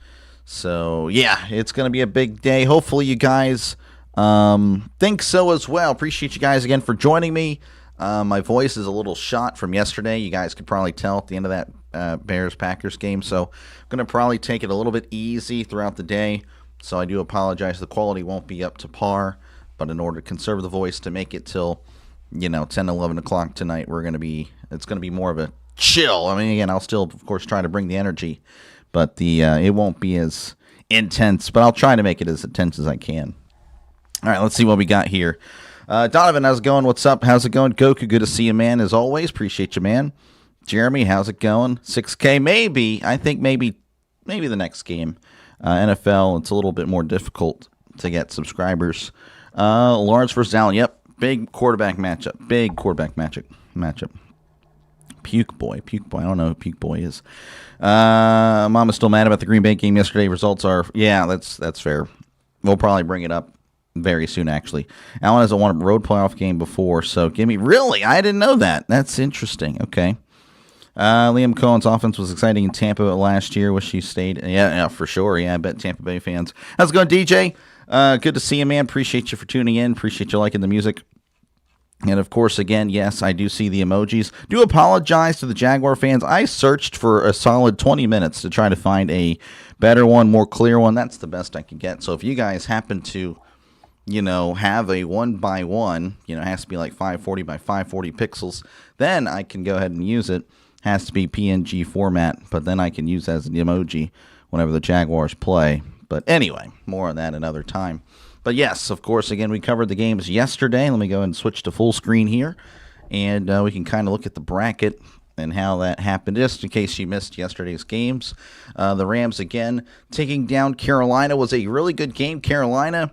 So, yeah, it's going to be a big day. Hopefully you guys think so as well. Appreciate you guys again for joining me. My voice is a little shot from yesterday. You guys could probably tell at the end of that Bears-Packers game. So I'm going to probably take it a little bit easy throughout the day. So I do apologize. The quality won't be up to par. But in order to conserve the voice to make it till, 10, 11 o'clock tonight, it's going to be more of a chill. I mean, again, I'll still, of course, try to bring the energy. But it won't be as intense. But I'll try to make it as intense as I can. All right, let's see what we got here. Donovan, how's it going? What's up? How's it going? Goku, good to see you, man, as always. Appreciate you, man. Jeremy, how's it going? 6K, maybe. I think maybe the next game. NFL, it's a little bit more difficult to get subscribers. Lawrence versus Allen, yep. Big quarterback matchup. Puke Boy. I don't know who Puke Boy is. Mama's still mad about the Green Bay game yesterday. Results are, yeah, that's fair. We'll probably bring it up very soon, actually. Allen hasn't won a road playoff game before, so really? I didn't know that. That's interesting. Okay. Liam Cohen's offense was exciting in Tampa last year. Wish he stayed. Yeah, for sure. Yeah, I bet Tampa Bay fans. How's it going, DJ? Good to see you, man. Appreciate you for tuning in. Appreciate you liking the music. And, of course, again, yes, I do see the emojis. Do apologize to the Jaguar fans. I searched for a solid 20 minutes to try to find a better one, more clear one. That's the best I could get. So if you guys happen to have a 1x1, it has to be like 540 by 540 pixels, then I can go ahead and use it. Has to be PNG format, but then I can use as an emoji whenever the Jaguars play. But anyway, more on that another time. But yes, of course, again, we covered the games yesterday. Let me go ahead and switch to full screen here, and we can kind of look at the bracket and how that happened, just in case you missed yesterday's games. The Rams, again, taking down Carolina was a really good game. Carolina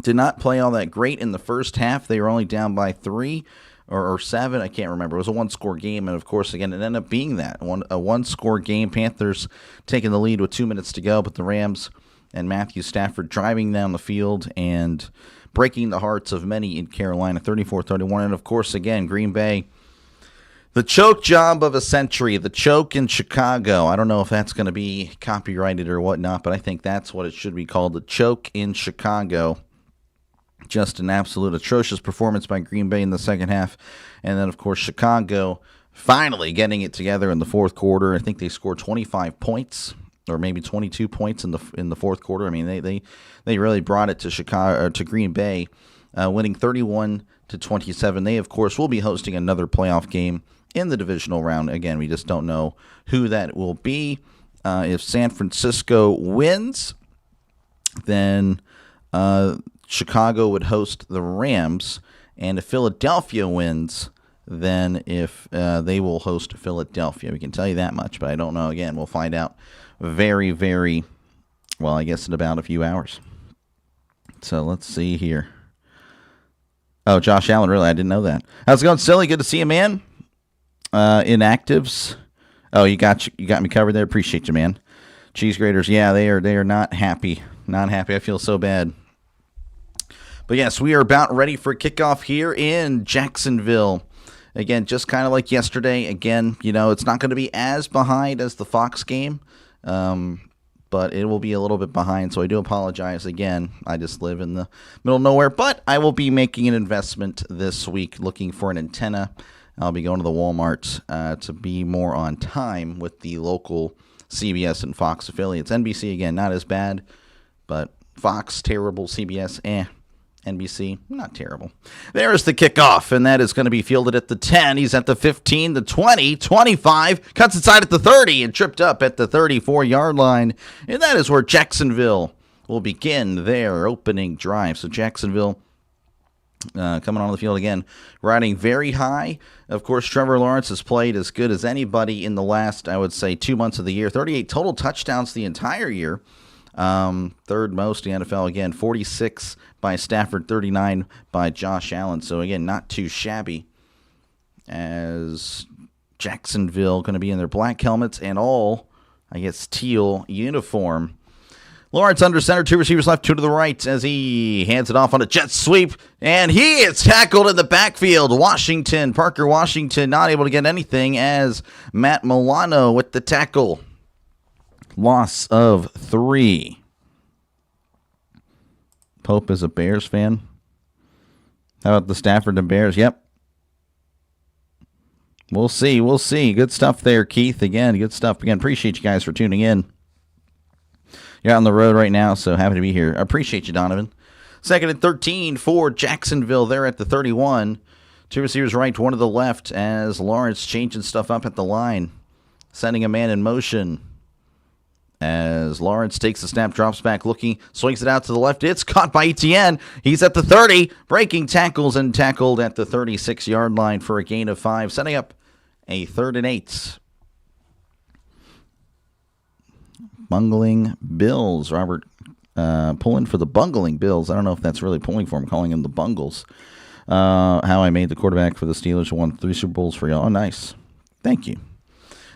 did not play all that great in the first half. They were only down by 3 or 7. I can't remember. It was a one-score game, and, of course, again, it ended up being that, a one-score game. Panthers taking the lead with 2 minutes to go, but the Rams and Matthew Stafford driving down the field and breaking the hearts of many in Carolina, 34-31. And, of course, again, Green Bay, the choke job of a century, the choke in Chicago. I don't know if that's going to be copyrighted or whatnot, but I think that's what it should be called, the choke in Chicago. Just an absolute atrocious performance by Green Bay in the second half. And then, of course, Chicago finally getting it together in the fourth quarter. I think they scored 25 points or maybe 22 points in the fourth quarter. I mean, they really brought it to Chicago, to Green Bay, winning 31-27. They, of course, will be hosting another playoff game in the divisional round. Again, we just don't know who that will be. If San Francisco wins, then Chicago would host the Rams. And if Philadelphia wins, then if they will host Philadelphia. We can tell you that much, but I don't know. Again, we'll find out very, very, well, I guess in about a few hours. So let's see here. Oh, Josh Allen, really? I didn't know that. How's it going, Silly? Good to see you, man. Inactives. Oh, you got me covered there. Appreciate you, man. Cheese graters, yeah, they are not happy. Not happy. I feel so bad. But yes, we are about ready for kickoff here in Jacksonville. Again, just kind of like yesterday. Again, it's not going to be as behind as the Fox game, but it will be a little bit behind. So I do apologize again. I just live in the middle of nowhere, but I will be making an investment this week, looking for an antenna. I'll be going to the Walmart to be more on time with the local CBS and Fox affiliates. NBC, again, not as bad, but Fox, terrible. CBS, NBC, not terrible. There's the kickoff, and that is going to be fielded at the 10. He's at the 15, the 20, 25, cuts inside at the 30, and tripped up at the 34-yard line. And that is where Jacksonville will begin their opening drive. So Jacksonville coming on the field again, riding very high. Of course, Trevor Lawrence has played as good as anybody in the last, I would say, 2 months of the year. 38 total touchdowns the entire year. Third most in the NFL. Again, 46 by Stafford, 39 by Josh Allen. So, again, not too shabby. As Jacksonville going to be in their black helmets and all, I guess, teal uniform. Lawrence under center, 2 receivers left, 2 to the right as he hands it off on a jet sweep, and he is tackled in the backfield. Parker Washington, not able to get anything as Matt Milano with the tackle. Loss of 3. Pope is a Bears fan. How about the Stafford and Bears? Yep. We'll see. Good stuff there, Keith. Again, good stuff. Again, appreciate you guys for tuning in. You're on the road right now, so happy to be here. I appreciate you, Donovan. 2nd and 13 for Jacksonville. They're at the 31. 2 receivers right, 1 to the left as Lawrence changing stuff up at the line. Sending a man in motion. As Lawrence takes the snap, drops back, looking, swings it out to the left. It's caught by Etienne. He's at the 30, breaking tackles and tackled at the 36-yard line for a gain of 5, setting up a 3rd and 8. Bungling Bills. Robert pulling for the Bungling Bills. I don't know if that's really pulling for him, calling him the Bungles. How I made the quarterback for the Steelers who won 3 Super Bowls for y'all. Oh, nice. Thank you.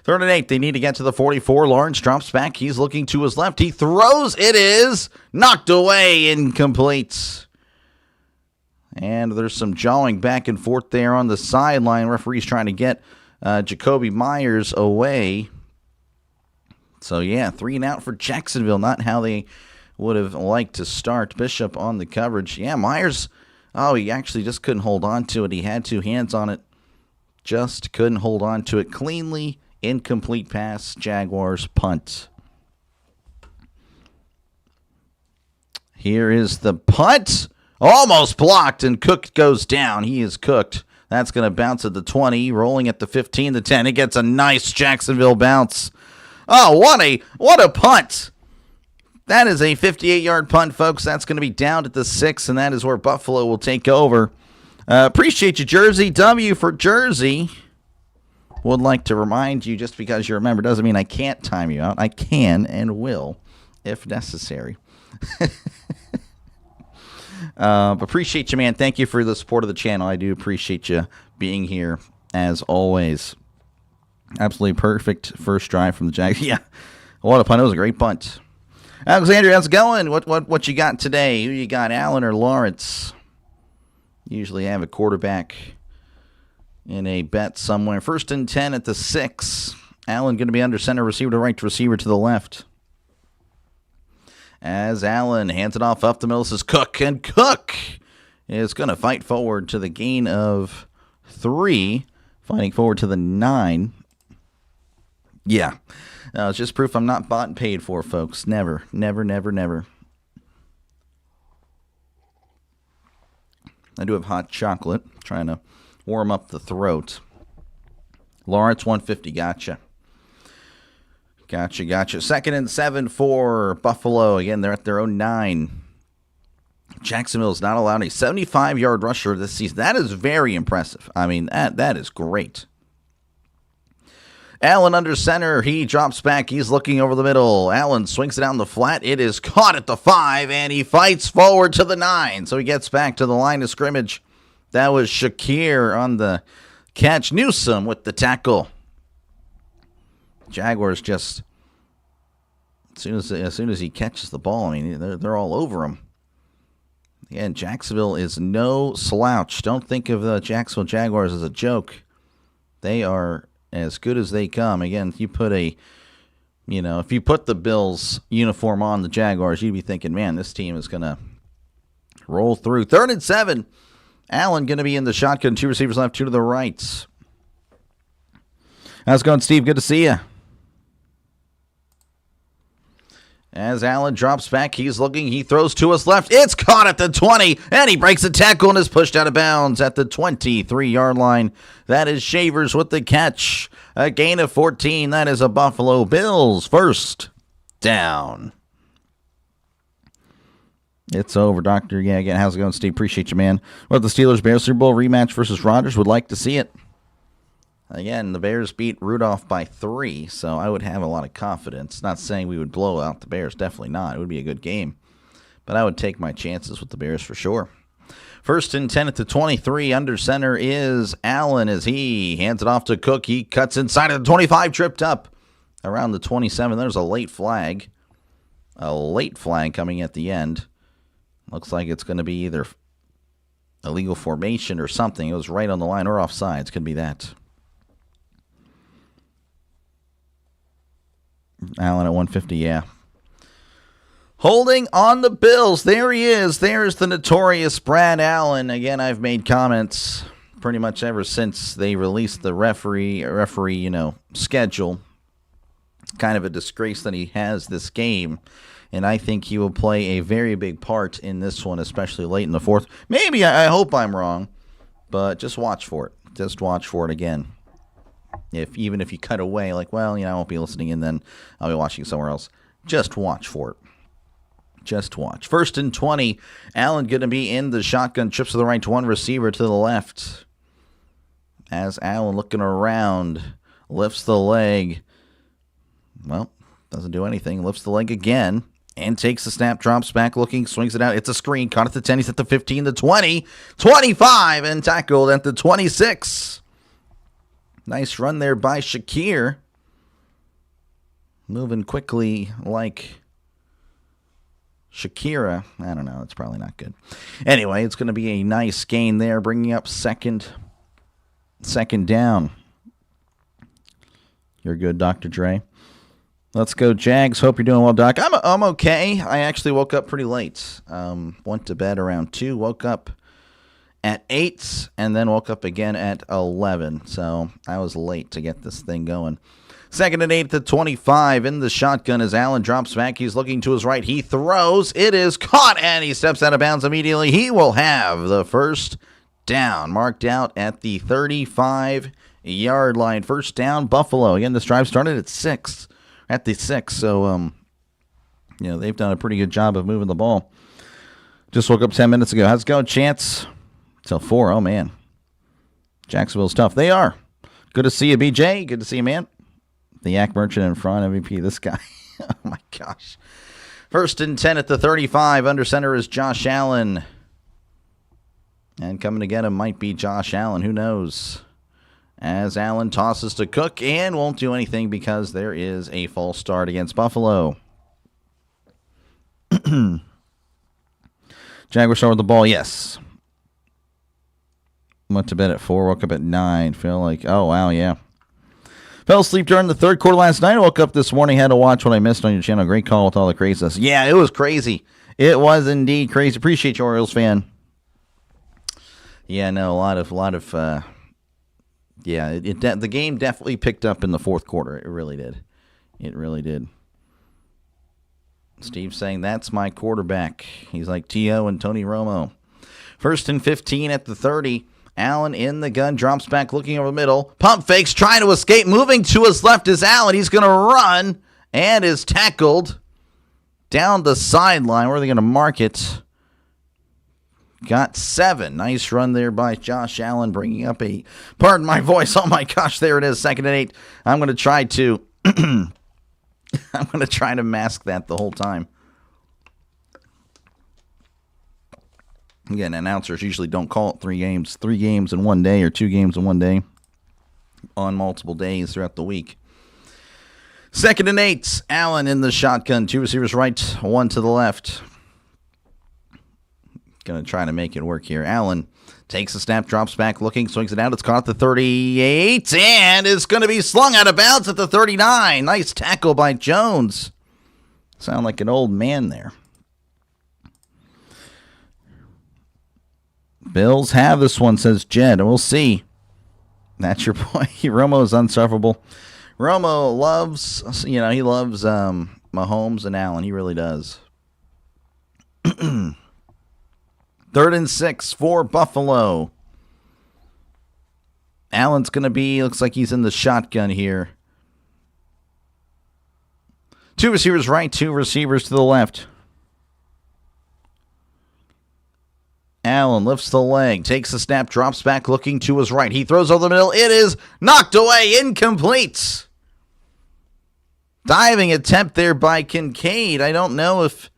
3rd and 8. They need to get to the 44. Lawrence drops back. He's looking to his left. He throws. It is knocked away. Incomplete. And there's some jawing back and forth there on the sideline. Referee's trying to get Jacoby Myers away. So, yeah, 3 and out for Jacksonville. Not how they would have liked to start. Bishop on the coverage. Yeah, Myers, he actually just couldn't hold on to it. He had 2 hands on it. Just couldn't hold on to it cleanly. Incomplete pass. Jaguars punt. Here is the punt. Almost blocked, and Cook goes down. He is cooked. That's going to bounce at the 20, rolling at the 15, the 10. It gets a nice Jacksonville bounce. Oh, what a punt. That is a 58-yard punt, folks. That's going to be down at the 6, and that is where Buffalo will take over. Appreciate you, Jersey. W for Jersey. Would like to remind you, just because you remember doesn't mean I can't time you out. I can and will if necessary. Appreciate you, man. Thank you for the support of the channel. I do appreciate you being here, as always. Absolutely perfect first drive from the Jags. Yeah, what a punt. It was a great punt. Alexander, how's it going? What you got today? Who you got, Allen or Lawrence? Usually have a quarterback in a bet somewhere. 1st and 10 at the 6. Allen going to be under center, receiver to right, receiver to the left. As Allen hands it off up the middle, this is Cook, and Cook is going to fight forward to the gain of 3 Fighting forward to the 9. Yeah. It's just proof I'm not bought and paid for, folks. Never, never, never, never. I do have hot chocolate. Trying to warm up the throat. Lawrence, 150. Gotcha. Gotcha. 2nd and 7 for Buffalo. Again, they're at their own 9. Jacksonville is not allowed a 75-yard rusher this season. That is very impressive. I mean, that is great. Allen under center. He drops back. He's looking over the middle. Allen swings it down the flat. It is caught at the 5, and he fights forward to the 9. So he gets back to the line of scrimmage. That was Shakir on the catch. Newsome with the tackle. Jaguars just, as soon as he catches the ball, I mean, they're all over him. Again, Jacksonville is no slouch. Don't think of the Jacksonville Jaguars as a joke. They are as good as they come. Again, if you put the Bills uniform on the Jaguars, you'd be thinking, man, this team is going to roll through. 3rd and 7. Allen going to be in the shotgun. 2 receivers left, 2 to the right. How's it going, Steve? Good to see you. As Allen drops back, he's looking, he throws to his left. It's caught at the 20, and he breaks a tackle and is pushed out of bounds at the 23-yard line. That is Shavers with the catch. A gain of 14. That is a Buffalo Bills first down. It's over, Doctor. Yeah, again, how's it going, Steve? Appreciate you, man. What the Steelers-Bears Super Bowl rematch versus Rodgers? Would like to see it. Again, the Bears beat Rudolph by 3, so I would have a lot of confidence. Not saying we would blow out the Bears, definitely not. It would be a good game. But I would take my chances with the Bears for sure. 1st and 10 at the 23. Under center is Allen as he hands it off to Cook. He cuts inside of the 25, tripped up around the 27. There's a late flag. A late flag coming at the end. Looks like it's going to be either illegal formation or something. It was right on the line or offsides. Could be that. Allen at 150, yeah. Holding on the Bills. There he is. There's the notorious Brad Allen. Again, I've made comments pretty much ever since they released the referee, schedule. Kind of a disgrace that he has this game. And I think he will play a very big part in this one, especially late in the 4th. Maybe, I hope I'm wrong. But just watch for it. Just watch for it again. Even if you cut away, like, well, I won't be listening and then I'll be watching somewhere else. Just watch for it. Just watch. 1st and 20. Allen going to be in the shotgun. Trips to the right to one receiver to the left. As Allen looking around. Lifts the leg. Well, doesn't do anything. Lifts the leg again. And takes the snap. Drops back looking. Swings it out. It's a screen. Caught at the 10. He's at the 15. The 20. 25. And tackled at the 26. Nice run there by Shakir. Moving quickly like Shakira. I don't know. It's probably not good. Anyway, it's going to be a nice gain there, bringing up second down. You're good, Dr. Dre. Let's go, Jags. Hope you're doing well, Doc. I'm okay. I actually woke up pretty late. Went to bed around 2. Woke up at 8, and then woke up again at 11. So I was late to get this thing going. 2nd and 8 to 25 in the shotgun as Allen drops back. He's looking to his right. He throws. It is caught, and he steps out of bounds immediately. He will have the first down, marked out at the 35-yard line. First down, Buffalo. Again, this drive started at 6. At the 6, so they've done a pretty good job of moving the ball. Just woke up 10 minutes ago. How's it going, Chance? Till 4. Oh, man. Jacksonville's tough. They are. Good to see you, BJ. Good to see you, man. The Yak Merchant in front, MVP. This guy. Oh, my gosh. 1st and 10 at the 35. Under center is Josh Allen. And coming to get him might be Josh Allen. Who knows? As Allen tosses to Cook and won't do anything because there is a false start against Buffalo. Jaguars start with the ball, yes. Went to bed at 4, woke up at 9. Feel like, oh, wow, yeah. Fell asleep during the 3rd quarter last night. Woke up this morning, had to watch what I missed on your channel. Great call with all the craziness. Yeah, it was crazy. It was indeed crazy. Appreciate you, Orioles fan. Yeah, no, a lot of Yeah, the game definitely picked up in the fourth quarter. It really did. It really did. Steve saying, that's my quarterback. He's like T.O. and Tony Romo. 1st and 15 at the 30. Allen in the gun, drops back, looking over the middle. Pump fakes, trying to escape. Moving to his left is Allen. He's going to run and is tackled down the sideline. Where are they going to mark it? Got 7. Nice run there by Josh Allen, bringing up a, pardon my voice, oh my gosh, there it is, 2nd and 8. I'm going to try to, I'm going to try to mask that the whole time. Again, announcers usually don't call it 3 games in one day, or 2 games in one day, on multiple days throughout the week. 2nd and 8, Allen in the shotgun, 2 receivers right, 1 to the left. Going to try to make it work here. Allen takes a snap, drops back, looking, swings it out. It's caught at the 38, and it's going to be slung out of bounds at the 39. Nice tackle by Jones. Sound like an old man there. Bills have this one, says Jed. We'll see. That's your point. Romo is unsufferable. Romo loves, he loves Mahomes and Allen. He really does. 3rd and 6 for Buffalo. Allen's going to be, looks like he's in the shotgun here. 2 receivers right, 2 receivers to the left. Allen lifts the leg, takes the snap, drops back, looking to his right. He throws over the middle. It is knocked away, incomplete. Diving attempt there by Kincaid. I don't know if,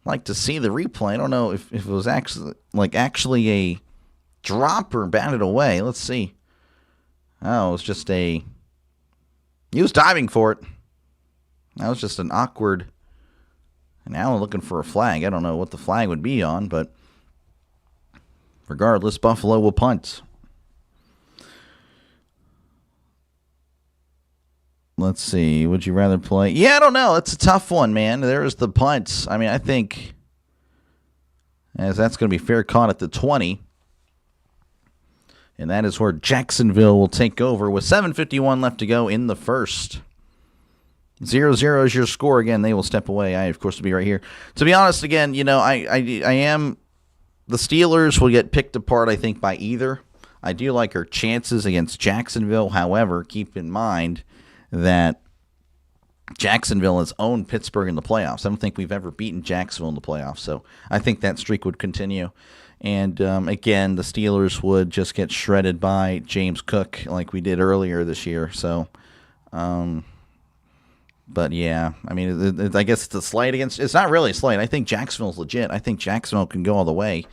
like to see the replay. I don't know if it was actually a drop or batted away. Let's see. Oh, it was just he was diving for it. That was just an awkward, and Allen looking for a flag. I don't know what the flag would be on, but regardless, Buffalo will punt. Let's see. Would you rather play? Yeah, I don't know. It's a tough one, man. There's the punts. I mean, I think as that's going to be fair caught at the 20. And that is where Jacksonville will take over with 7:51 left to go in the first. 0-0 is your score. Again, they will step away. I, of course, will be right here. To be honest, again, I am. The Steelers will get picked apart, I think, by either. I do like our chances against Jacksonville. However, keep in mind that Jacksonville has owned Pittsburgh in the playoffs. I don't think we've ever beaten Jacksonville in the playoffs, so I think that streak would continue. And, again, the Steelers would just get shredded by James Cook like we did earlier this year. So, but, yeah, I mean, I guess it's a slight against – it's not really a slight. I think Jacksonville's legit. I think Jacksonville can go all the way.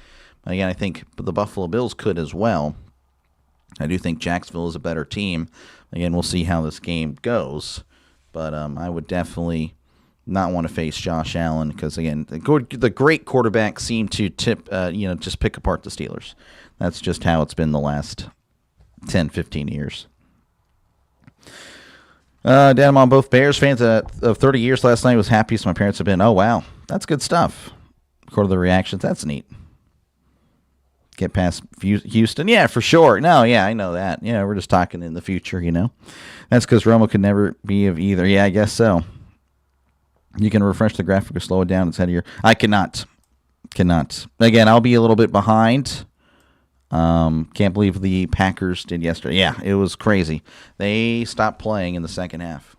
But, again, I think the Buffalo Bills could as well. I do think Jacksonville is a better team. Again, we'll see how this game goes. But I would definitely not want to face Josh Allen because, again, the great quarterbacks seem to just pick apart the Steelers. That's just how it's been the last 10, 15 years. Dad and Mom, both Bears fans of 30 years last night. Was happiest my parents have been. Oh, wow. That's good stuff. According to the reactions, that's neat. Get past Houston. Yeah, for sure. No, yeah, I know that. Yeah, we're just talking in the future, That's because Romo could never be of either. Yeah, I guess so. You can refresh the graphic or slow it down. It's headier. I cannot. Again, I'll be a little bit behind. Can't believe the Packers did yesterday. Yeah, it was crazy. They stopped playing in the second half.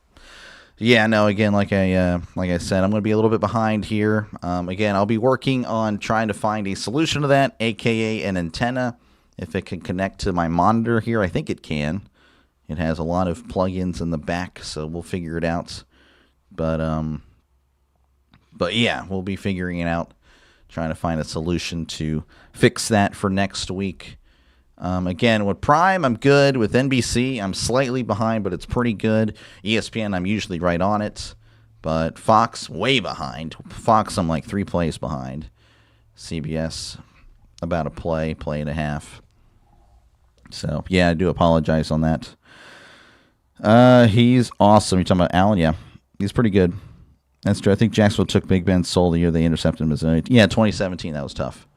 Yeah, no, again, like I said, I'm going to be a little bit behind here. Again, I'll be working on trying to find a solution to that, a.k.a. an antenna, if it can connect to my monitor here. I think it can. It has a lot of plugins in the back, so we'll figure it out. But yeah, we'll be figuring it out, trying to find a solution to fix that for next week. Again, with Prime, I'm good. With NBC, I'm slightly behind, but it's pretty good. ESPN, I'm usually right on it. But Fox, way behind. Fox, I'm like 3 plays behind. CBS, about a play and a half. So, yeah, I do apologize on that. He's awesome. You're talking about Allen? Yeah, he's pretty good. That's true. I think Jacksonville took Big Ben's soul the year they intercepted him. Yeah, 2017, that was tough.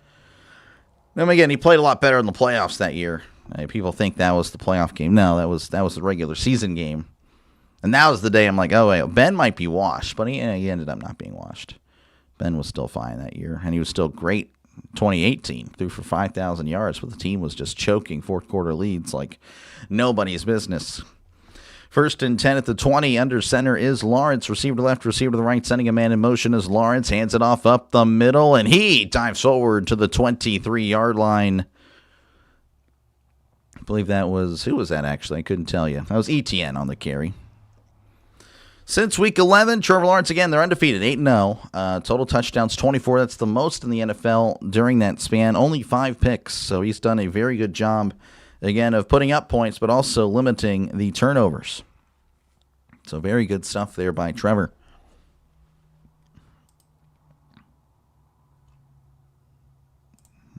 Then again, he played a lot better in the playoffs that year. People think that was the playoff game. No, that was the regular season game. And that was the day I'm like, oh, wait, Ben might be washed. But he ended up not being washed. Ben was still fine that year. And he was still great. 2018, threw for 5,000 yards, but the team was just choking fourth quarter leads like nobody's business. 1st and 10 at the 20. Under center is Lawrence. Receiver to left, receiver to the right. Sending a man in motion as Lawrence hands it off up the middle. And he dives forward to the 23-yard line. I believe that was, who was that actually? I couldn't tell you. That was ETN on the carry. Since week 11, Trevor Lawrence, again, they're undefeated, 8-0. Total touchdowns, 24. That's the most in the NFL during that span. Only 5 picks, so he's done a very good job, again, of putting up points, but also limiting the turnovers. So very good stuff there by Trevor.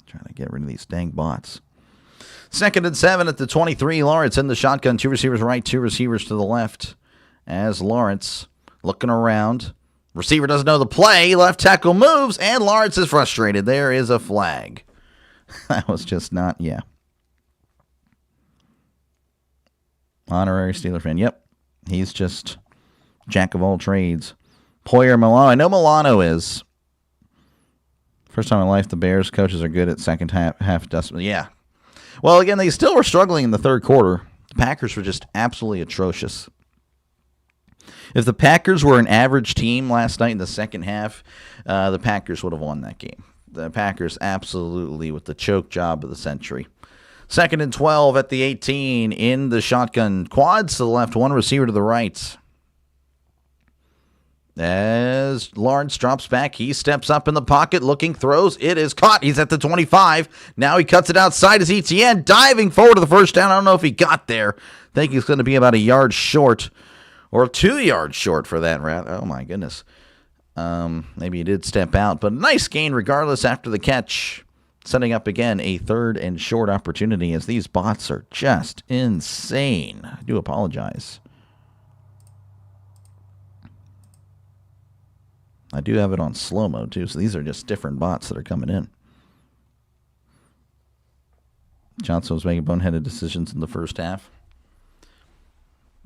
Trying to get rid of these dang bots. 2nd and 7 at the 23. Lawrence in the shotgun. 2 receivers right, 2 receivers to the left. As Lawrence looking around. Receiver doesn't know the play. Left tackle moves, and Lawrence is frustrated. There is a flag. That was just not, yeah. Honorary Steeler fan. Yep. He's just jack of all trades. Poyer Milano. I know Milano is. First time in life the Bears coaches are good at second half adjustment. Yeah. Well, again, they still were struggling in the third quarter. The Packers were just absolutely atrocious. If the Packers were an average team last night in the second half, the Packers would have won that game. The Packers absolutely with the choke job of the century. 2nd and 12 at the 18 in the shotgun. Quads to the left, 1 receiver to the right. As Lawrence drops back, he steps up in the pocket, looking, throws. It is caught. He's at the 25. Now he cuts it outside as ETN diving forward to the first down. I don't know if he got there. I think he's going to be about a yard short. Or 2 yards short for that, oh my goodness. Maybe he did step out, but nice gain regardless after the catch. Setting up again a 3rd and short opportunity as these bots are just insane. I do apologize. I do have it on slow-mo too, so these are just different bots that are coming in. Johnson was making boneheaded decisions in the first half.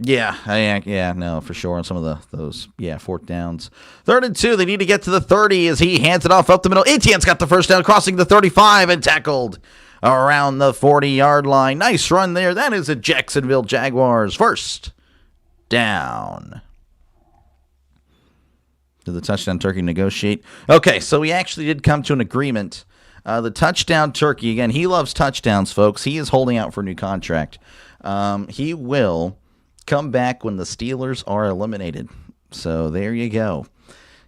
Yeah, no, for sure on some of those 4th downs. 3rd and 2, they need to get to the 30 as he hands it off up the middle. Etienne's got the first down, crossing the 35 and tackled around the 40-yard line. Nice run there. That is a Jacksonville Jaguars first down. Did the touchdown turkey negotiate? Okay, so we actually did come to an agreement. The touchdown turkey, again, he loves touchdowns, folks. He is holding out for a new contract. He will come back when the Steelers are eliminated. So there you go.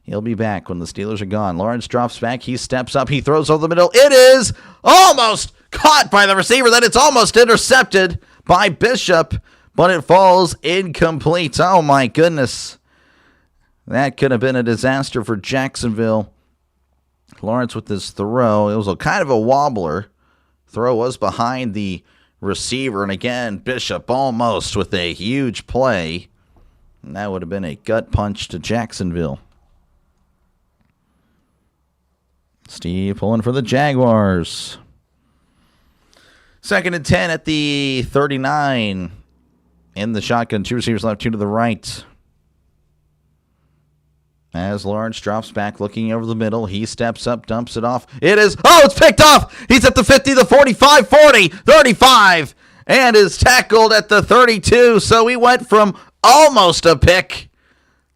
He'll be back when the Steelers are gone. Lawrence drops back. He steps up. He throws over the middle. It is almost caught by the receiver. Then it's almost intercepted by Bishop, but it falls incomplete. Oh, my goodness. That could have been a disaster for Jacksonville. Lawrence with his throw. It was a kind of a wobbler. Throw was behind the receiver. And again, Bishop almost with a huge play. And that would have been a gut punch to Jacksonville. Steve pulling for the Jaguars. 2nd and 10 at the 39. In the shotgun. 2 receivers left, 2 to the right. As Lawrence drops back, looking over the middle, he steps up, dumps it off. It's picked off. He's at the 50, the 45, 40, 35, and is tackled at the 32. So we went from almost a pick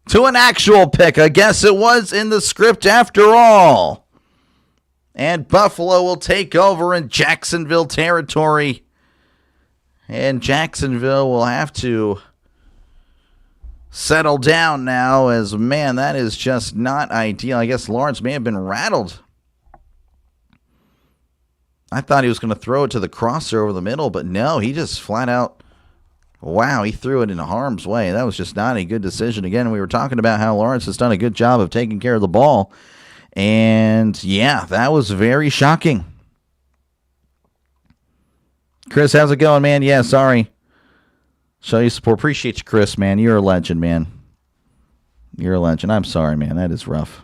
to an actual pick. I guess it was in the script after all. And Buffalo will take over in Jacksonville territory. And Jacksonville will have to settle down now as, man, that is just not ideal. I guess Lawrence may have been rattled. I thought he was going to throw it to the crosser over the middle, but no, he just flat out, wow, he threw it in harm's way. That was just not a good decision. Again, we were talking about how Lawrence has done a good job of taking care of the ball. And, yeah, that was very shocking. Chris, how's it going, man? Yeah, sorry. Show you support. Appreciate you, Chris, man. You're a legend, man. You're a legend. I'm sorry, man. That is rough.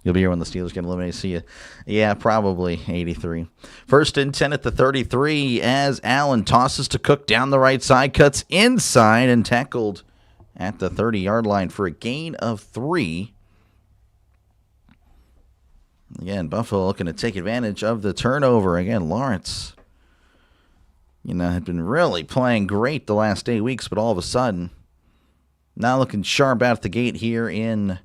You'll be here when the Steelers get eliminated. See you. Yeah, probably 83. 1st and 10 at the 33 as Allen tosses to Cook down the right side, cuts inside and tackled at the 30-yard line for a gain of 3. Again, Buffalo looking to take advantage of the turnover. Again, Lawrence, had been really playing great the last 8 weeks, but all of a sudden, now looking sharp out the gate here in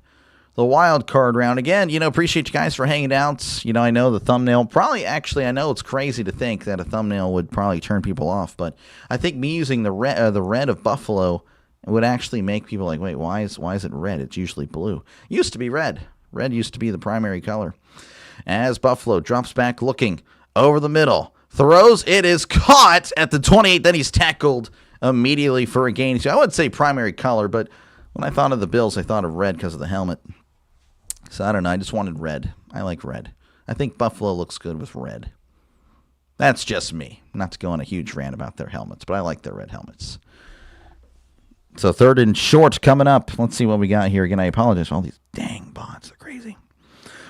the wild card round. Again, appreciate you guys for hanging out. I know the thumbnail I know it's crazy to think that a thumbnail would probably turn people off, but I think me using the red of Buffalo would actually make people like, wait, why is it red? It's usually blue. It used to be red. Red used to be the primary color. As Buffalo drops back looking over the middle, throws, it is caught at the 28, then he's tackled immediately for a gain. So I would say primary color, but when I thought of the Bills, I thought of red because of the helmet. So I don't know, I just wanted red. I like red. I think Buffalo looks good with red. That's just me. Not to go on a huge rant about their helmets, but I like their red helmets. So 3rd and short coming up. Let's see what we got here. Again, I apologize for all these dang bots. They're crazy.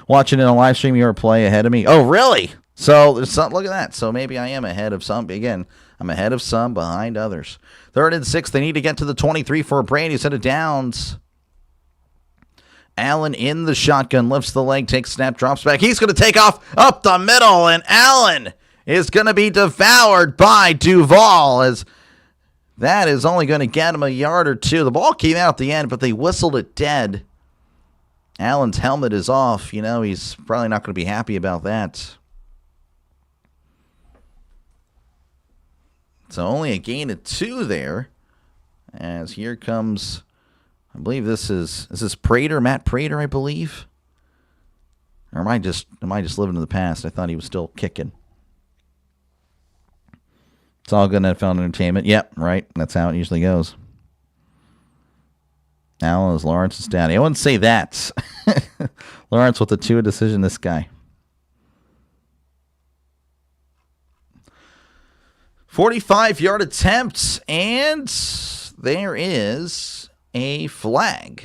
Watching in a live stream, you're a play ahead of me. Oh, really? So there's something. Look at that. So maybe I am ahead of some. Again, I'm ahead of some, behind others. 3rd and 6. They need to get to the 23 for a Brady set of downs. Allen in the shotgun, lifts the leg, takes snap, drops back. He's going to take off up the middle, and Allen is going to be devoured by Duval, as that is only going to get him a yard or two. The ball came out at the end, but they whistled it dead. Allen's helmet is off. He's probably not going to be happy about that. So only a gain of 2 there. As here comes, I believe this is Prater, Matt Prater, I believe. Or am I just living in the past? I thought he was still kicking. It's all good NFL entertainment. Yep, right. That's how it usually goes. Allen is Lawrence's daddy. I wouldn't say that. Lawrence with the 2 decision, this guy. 45-yard attempts, and there is a flag.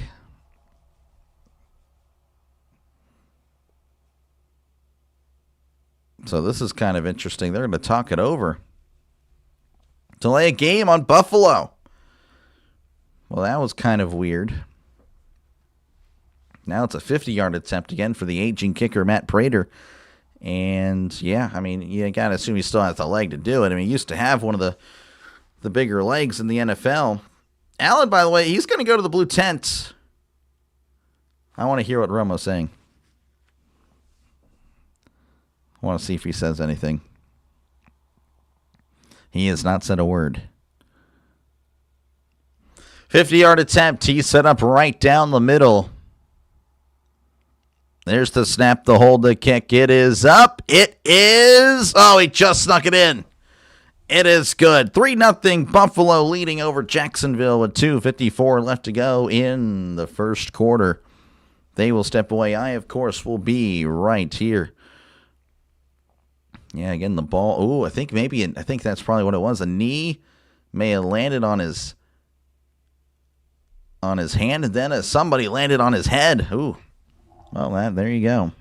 So this is kind of interesting. They're going to talk it over. Delay a game on Buffalo. Well, that was kind of weird. Now it's a 50-yard attempt again for the aging kicker, Matt Prater. And, yeah, I mean, you got to assume he still has the leg to do it. I mean, he used to have one of the bigger legs in the NFL. Allen, by the way, he's going to go to the blue tent. I want to hear what Romo's saying. I want to see if he says anything. He has not said a word. 50-yard attempt. He set up right down the middle. There's the snap, the hold, the kick. It is up. It is. Oh, he just snuck it in. It is good. 3-0 Buffalo leading over Jacksonville with 2:54 left to go in the first quarter. They will step away. I, of course, will be right here. Yeah, again, the ball. Ooh, I think that's probably what it was. A knee may have landed on his hand, and then somebody landed on his head. Ooh. Well, there you go.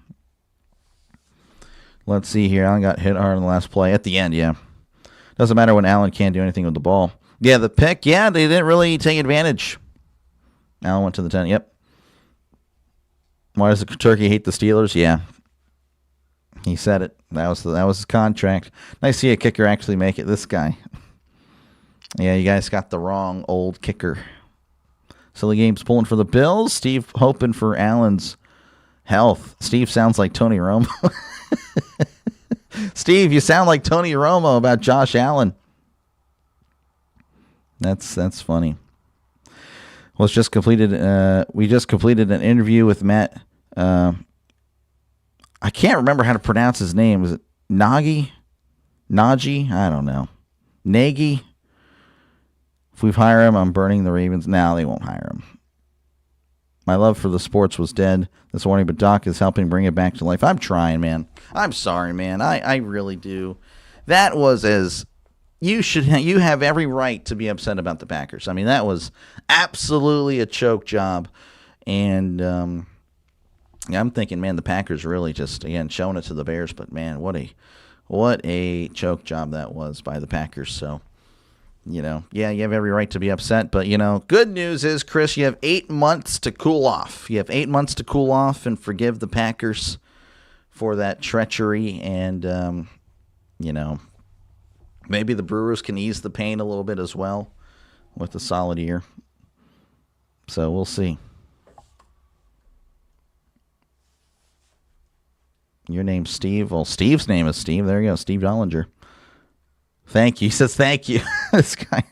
Let's see here. Allen got hit hard on the last play. At the end, yeah. Doesn't matter when Allen can't do anything with the ball. Yeah, the pick, yeah, they didn't really take advantage. Allen went to the 10, yep. Why does the turkey hate the Steelers? Yeah. He said it. That was his contract. Nice to see a kicker actually make it. This guy. Yeah, you guys got the wrong old kicker. Silly Games pulling for the Bills. Steve hoping for Allen's health. Steve sounds like Tony Romo. Steve, you sound like Tony Romo about Josh Allen. That's funny. We just completed an interview with Matt. I can't remember how to pronounce his name. Was it Nagy? Najee? I don't know. Nagy? If we hire him, I'm burning the Ravens. No, they won't hire him. My love for the sports was dead this morning, but Doc is helping bring it back to life. I'm trying, man. I'm sorry, man. I really do. That was you have every right to be upset about the Packers. I mean, that was absolutely a choke job. And Yeah, I'm thinking, man, the Packers really just, again, showing it to the Bears. But, man, what a choke job that was by the Packers. So, you have every right to be upset. But, good news is, Chris, you have 8 months to cool off. You have 8 months to cool off and forgive the Packers for that treachery. And, maybe the Brewers can ease the pain a little bit as well with a solid year. So we'll see. Your name's Steve. Well, Steve's name is Steve. There you go, Steve Dollinger. Thank you. He says thank you. This guy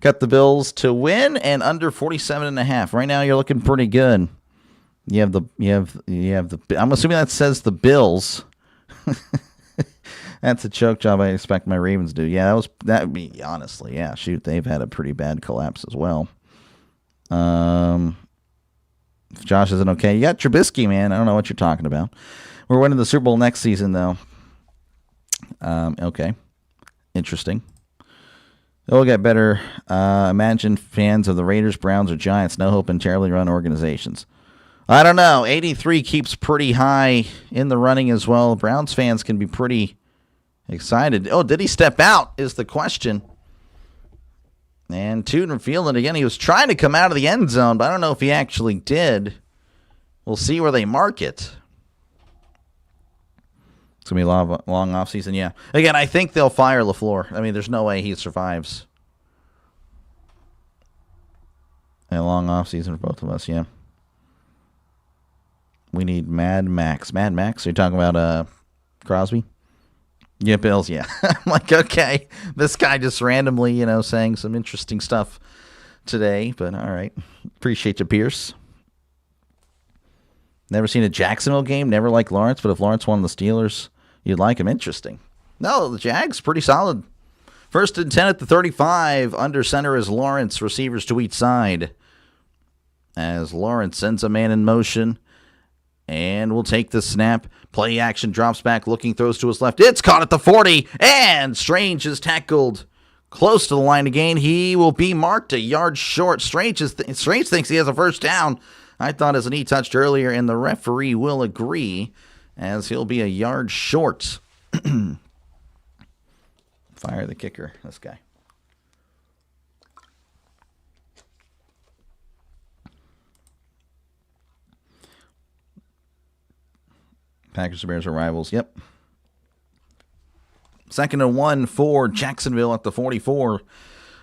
got the Bills to win and under 47.5. Right now, you're looking pretty good. You have the. I'm assuming that says the Bills. That's a choke job I expect my Ravens do. Yeah, that would be, honestly, yeah, shoot, they've had a pretty bad collapse as well. If Josh isn't okay, you got Trubisky, man. I don't know what you're talking about. We're winning the Super Bowl next season, though. Okay. Interesting. It'll get better. Imagine fans of the Raiders, Browns, or Giants. No hope in terribly run organizations. I don't know. 83 keeps pretty high in the running as well. Browns fans can be pretty excited. Oh, did he step out is the question. And Tootin feeling it again. He was trying to come out of the end zone, but I don't know if he actually did. We'll see where they mark it. It's going to be a long offseason, yeah. Again, I think they'll fire LaFleur. I mean, there's no way he survives a long offseason for both of us, yeah. We need Mad Max. Mad Max? Are you talking about Crosby? Yeah, Bills, yeah. I'm like, okay. This guy just randomly, saying some interesting stuff today, but all right. Appreciate you, Pierce. Never seen a Jacksonville game. Never liked Lawrence, but if Lawrence won the Steelers, you'd like him. Interesting. No, the Jags, pretty solid. 1st and 10 at the 35. Under center is Lawrence. Receivers to each side. As Lawrence sends a man in motion. And will take the snap. Play action, drops back, looking, throws to his left. It's caught at the 40. And Strange is tackled close to the line of gain. He will be marked a yard short. Strange thinks he has a first down. I thought as an he touched earlier, and the referee will agree as he'll be a yard short. Fire the kicker, this guy. Packers and Bears are rivals. Yep. 2nd and 1 for Jacksonville at the 44.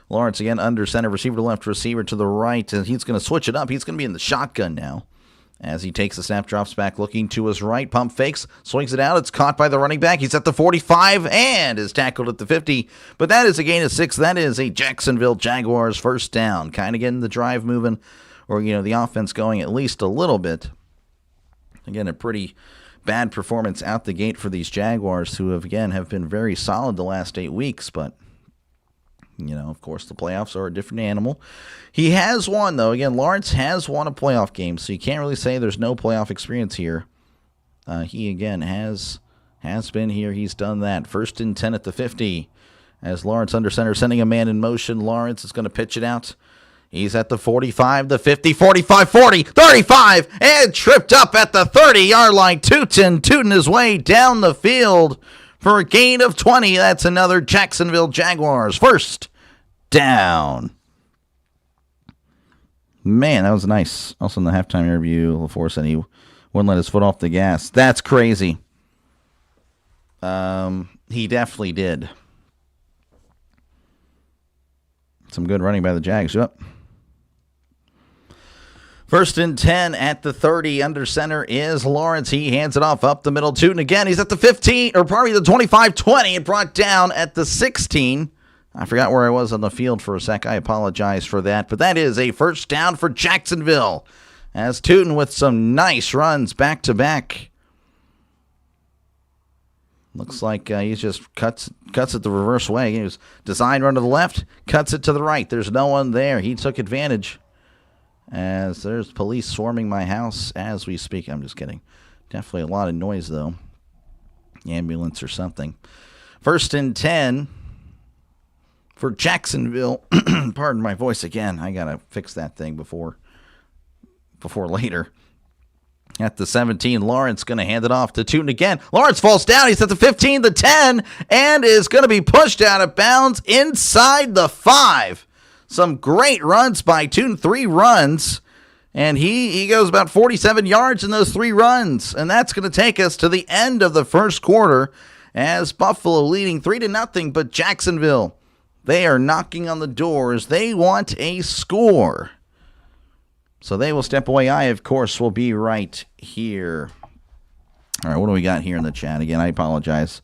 Lawrence again under center, receiver to left, receiver to the right, and he's going to switch it up. He's going to be in the shotgun now. As he takes the snap, drops back, looking to his right, pump fakes, swings it out. It's caught by the running back. He's at the 45 and is tackled at the 50. But that is a gain of 6. That is a Jacksonville Jaguars first down. Kind of getting the drive moving, or the offense going at least a little bit. Again, a pretty bad performance out the gate for these Jaguars, who have been very solid the last 8 weeks, but of course the playoffs are a different animal. He has won, though. Again, Lawrence has won a playoff game, so you can't really say there's no playoff experience here. He again has been here. He's done that. 1st and 10 at the 50 as Lawrence under center, sending a man in motion. Lawrence is going to pitch it out. He's at the 45, the 50, 45, 40, 35, and tripped up at the 30-yard line. Tootin his way down the field for a gain of 20. That's another Jacksonville Jaguars first down. Man, that was nice. Also in the halftime interview, LaFleur said he wouldn't let his foot off the gas. That's crazy. He definitely did. Some good running by the Jags. Yep. 1st and 10 at the 30. Under center is Lawrence. He hands it off up the middle. Tootin again. He's at the 15, or probably the 25-20, and brought down at the 16. I forgot where I was on the field for a sec. I apologize for that. But that is a first down for Jacksonville, as Tootin with some nice runs back-to-back. Looks like he just cuts it the reverse way. He was designed run to the left, cuts it to the right. There's no one there. He took advantage. As there's police swarming my house as we speak. I'm just kidding. Definitely a lot of noise, though. Ambulance or something. 1st and 10 for Jacksonville. Pardon my voice again. I got to fix that thing before later. At the 17, Lawrence going to hand it off to Tootin again. Lawrence falls down. He's at the 15, the 10, and is going to be pushed out of bounds inside the 5. Some great runs by Tootin, 3 runs, and he goes about 47 yards in those 3 runs, and that's going to take us to the end of the first quarter as Buffalo leading 3-0, but Jacksonville, they are knocking on the doors. They want a score. So they will step away. I, of course, will be right here. All right, what do we got here in the chat? Again, I apologize.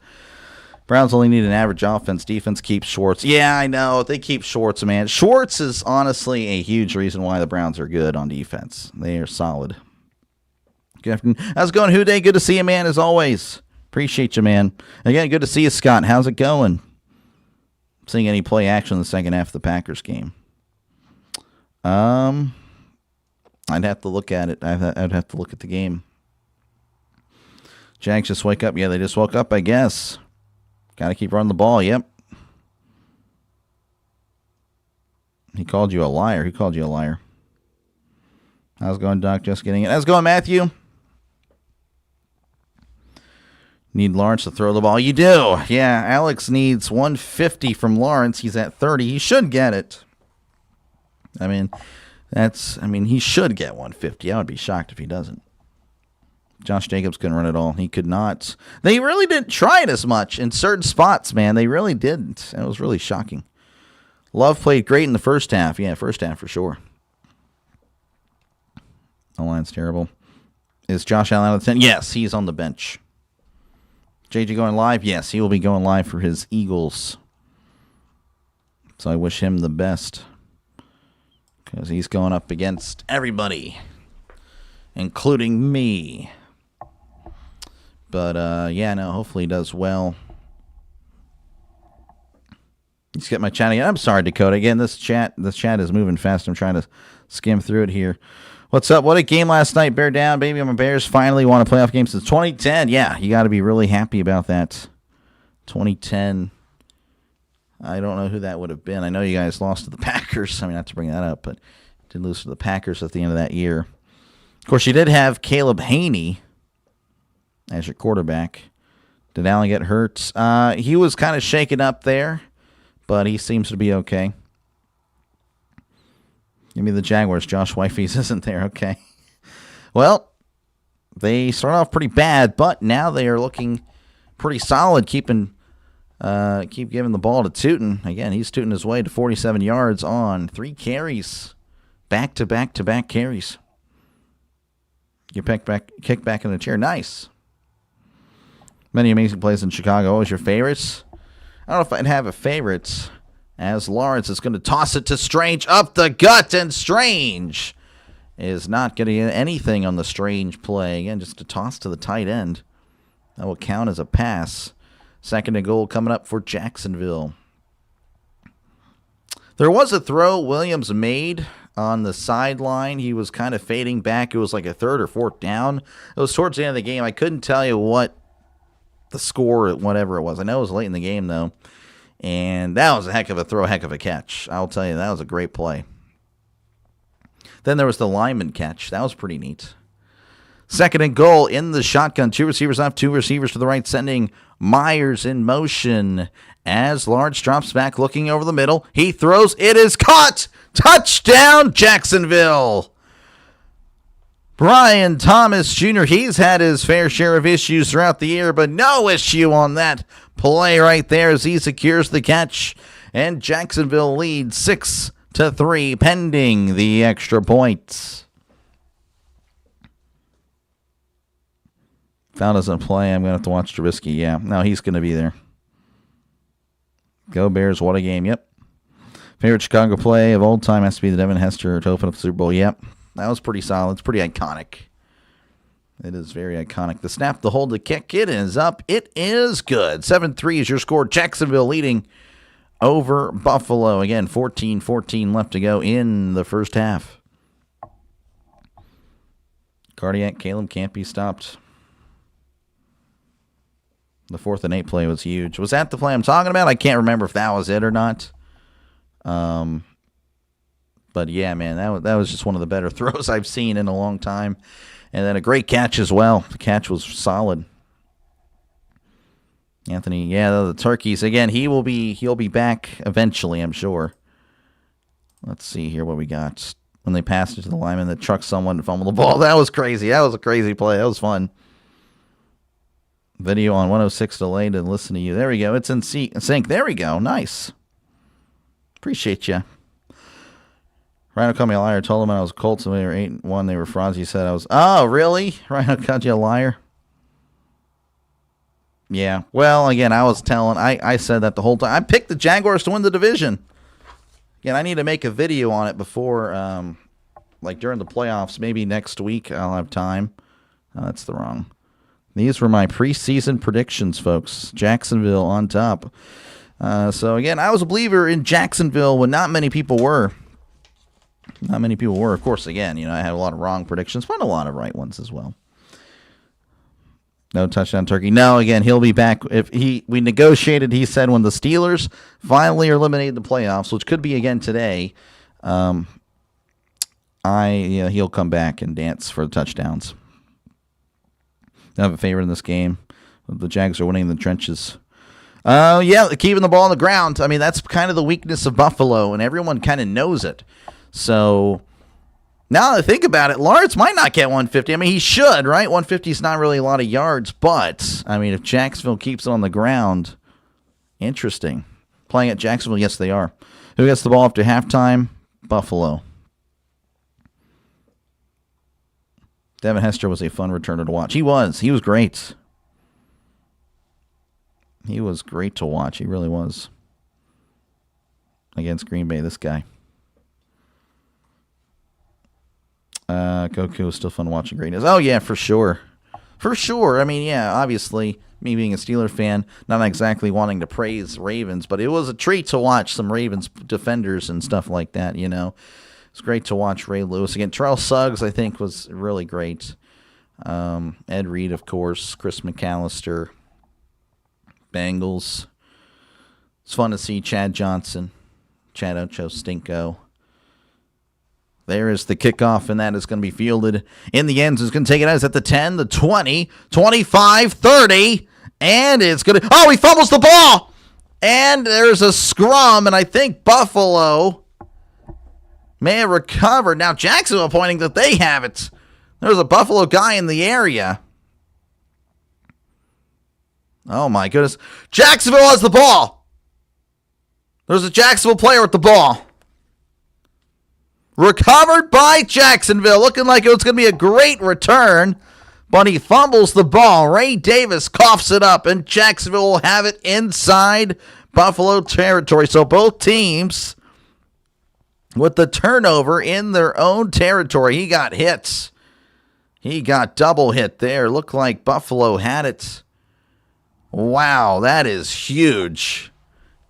Browns only need an average offense. Defense keeps Schwartz. Yeah, I know. They keep Schwartz, man. Schwartz is honestly a huge reason why the Browns are good on defense. They are solid. Good afternoon. How's it going, Houday? Good to see you, man, as always. Appreciate you, man. Again, good to see you, Scott. How's it going? Seeing any play action in the second half of the Packers game? I'd have to look at it. I'd have to look at the game. Jags just wake up. Yeah, they just woke up, I guess. Got to keep running the ball. Yep. He called you a liar. Who called you a liar? How's it going, Doc? Just getting it. How's it going, Matthew? Need Lawrence to throw the ball. You do. Yeah, Alex needs 150 from Lawrence. He's at 30. He should get it. I mean, he should get 150. I would be shocked if he doesn't. Josh Jacobs couldn't run it all. He could not. They really didn't try it as much in certain spots, man. They really didn't. It was really shocking. Love played great in the first half. Yeah, first half for sure. The line's terrible. Is Josh Allen out of 10? Yes, he's on the bench. JJ going live? Yes, he will be going live for his Eagles. So I wish him the best. Because he's going up against everybody, including me. But, yeah, no, hopefully he does well. Let's get my chat again. I'm sorry, Dakota. Again, this chat is moving fast. I'm trying to skim through it here. What's up? What a game last night. Bear down, baby. I'm a Bears. Finally won a playoff game since 2010. Yeah, you got to be really happy about that. 2010. I don't know who that would have been. I know you guys lost to the Packers. I mean, not to bring that up, but did lose to the Packers at the end of that year. Of course, you did have Caleb Haney as your quarterback. Did Allen get hurt? He was kind of shaken up there, but he seems to be okay. Give me the Jaguars. Josh Wifeys isn't there. Okay. Well, they start off pretty bad, but now they are looking pretty solid, keep giving the ball to Tootin. Again, he's tooting his way to 47 yards on 3 carries. Back-to-back carries. You kick back in the chair. Nice. Many amazing plays in Chicago. What was your favorites? I don't know if I'd have a favorite, as Lawrence is going to toss it to Strange up the gut, and Strange is not getting anything on the Strange play. Again, just a toss to the tight end. That will count as a pass. 2nd and goal coming up for Jacksonville. There was a throw Williams made on the sideline. He was kind of fading back. It was like a 3rd or 4th down. It was towards the end of the game. I couldn't tell you what the score, whatever it was. I know it was late in the game, though. And that was a heck of a throw, heck of a catch. I'll tell you, that was a great play. Then there was the lineman catch. That was pretty neat. 2nd and goal in the shotgun. 2 receivers left, 2 receivers to the right, sending Myers in motion as Lawrence drops back, looking over the middle. He throws. It is caught. Touchdown, Jacksonville. Brian Thomas Jr., he's had his fair share of issues throughout the year, but no issue on that play right there as he secures the catch. And Jacksonville leads 6-3, pending the extra points. If Al doesn't play, I'm going to have to watch Trubisky. Yeah, no, he's going to be there. Go Bears, what a game. Yep. Favorite Chicago play of all time has to be the Devin Hester to open up the Super Bowl. Yep. That was pretty solid. It's pretty iconic. It is very iconic. The snap, the hold, the kick. It is up. It is good. 7-3 is your score. Jacksonville leading over Buffalo. Again, 14-14 left to go in the first half. Cardiac Caleb can't be stopped. The 4th and 8 play was huge. Was that the play I'm talking about? I can't remember if that was it or not. But yeah, man, that was just one of the better throws I've seen in a long time. And then a great catch as well. The catch was solid. Anthony, yeah, the turkeys again. He'll be back eventually, I'm sure. Let's see here what we got. When they passed it to the lineman that trucked someone to fumble the ball. That was crazy. That was a crazy play. That was fun. Video on 106 delayed to listen to you. There we go. It's in sync. There we go. Nice. Appreciate you. Rhino called me a liar. Told him I was Colts and we were 8-1. They were frauds. He said I was. Oh, really? Rhino called you a liar? Yeah. Well, again, I was telling. I said that the whole time. I picked the Jaguars to win the division. Again, I need to make a video on it before, like during the playoffs. Maybe next week I'll have time. Oh, that's the wrong. These were my preseason predictions, folks. Jacksonville on top. So, again, I was a believer in Jacksonville when not many people were. Not many people were. Of course, again, I had a lot of wrong predictions, but a lot of right ones as well. No touchdown turkey. No, again, he'll be back. We negotiated, he said, when the Steelers finally eliminated the playoffs, which could be again today, he'll come back and dance for the touchdowns. I have a favorite in this game. The Jags are winning in the trenches. Yeah, keeping the ball on the ground. I mean, that's kind of the weakness of Buffalo, and everyone kind of knows it. So now that I think about it, Lawrence might not get 150. I mean, he should, right? 150 is not really a lot of yards, but, I mean, if Jacksonville keeps it on the ground, interesting. Playing at Jacksonville, yes, they are. Who gets the ball after halftime? Buffalo. Devin Hester was a fun returner to watch. He was. He was great. He was great to watch. He really was. Against Green Bay, this guy. Goku was still fun watching greatness. Oh, yeah, for sure. For sure. I mean, yeah, obviously, me being a Steeler fan, not exactly wanting to praise Ravens, but it was a treat to watch some Ravens defenders and stuff like that, It's great to watch Ray Lewis. Again, Charles Suggs, I think, was really great. Ed Reed, of course. Chris McAllister. Bengals. It's fun to see Chad Johnson. Chad Ocho-Stinko. There is the kickoff, and that is going to be fielded in the end. It's going to take it out. It's at the 10, the 20, 25, 30, and it's going to... Oh, he fumbles the ball! And there's a scrum, and I think Buffalo may have recovered. Now, Jacksonville pointing that they have it. There's a Buffalo guy in the area. Oh, my goodness. Jacksonville has the ball. There's a Jacksonville player with the ball. Recovered by Jacksonville. Looking like it was going to be a great return. But he fumbles the ball. Ray Davis coughs it up. And Jacksonville will have it inside Buffalo territory. So both teams with the turnover in their own territory. He got hits. He got double hit there. Looked like Buffalo had it. Wow, that is huge.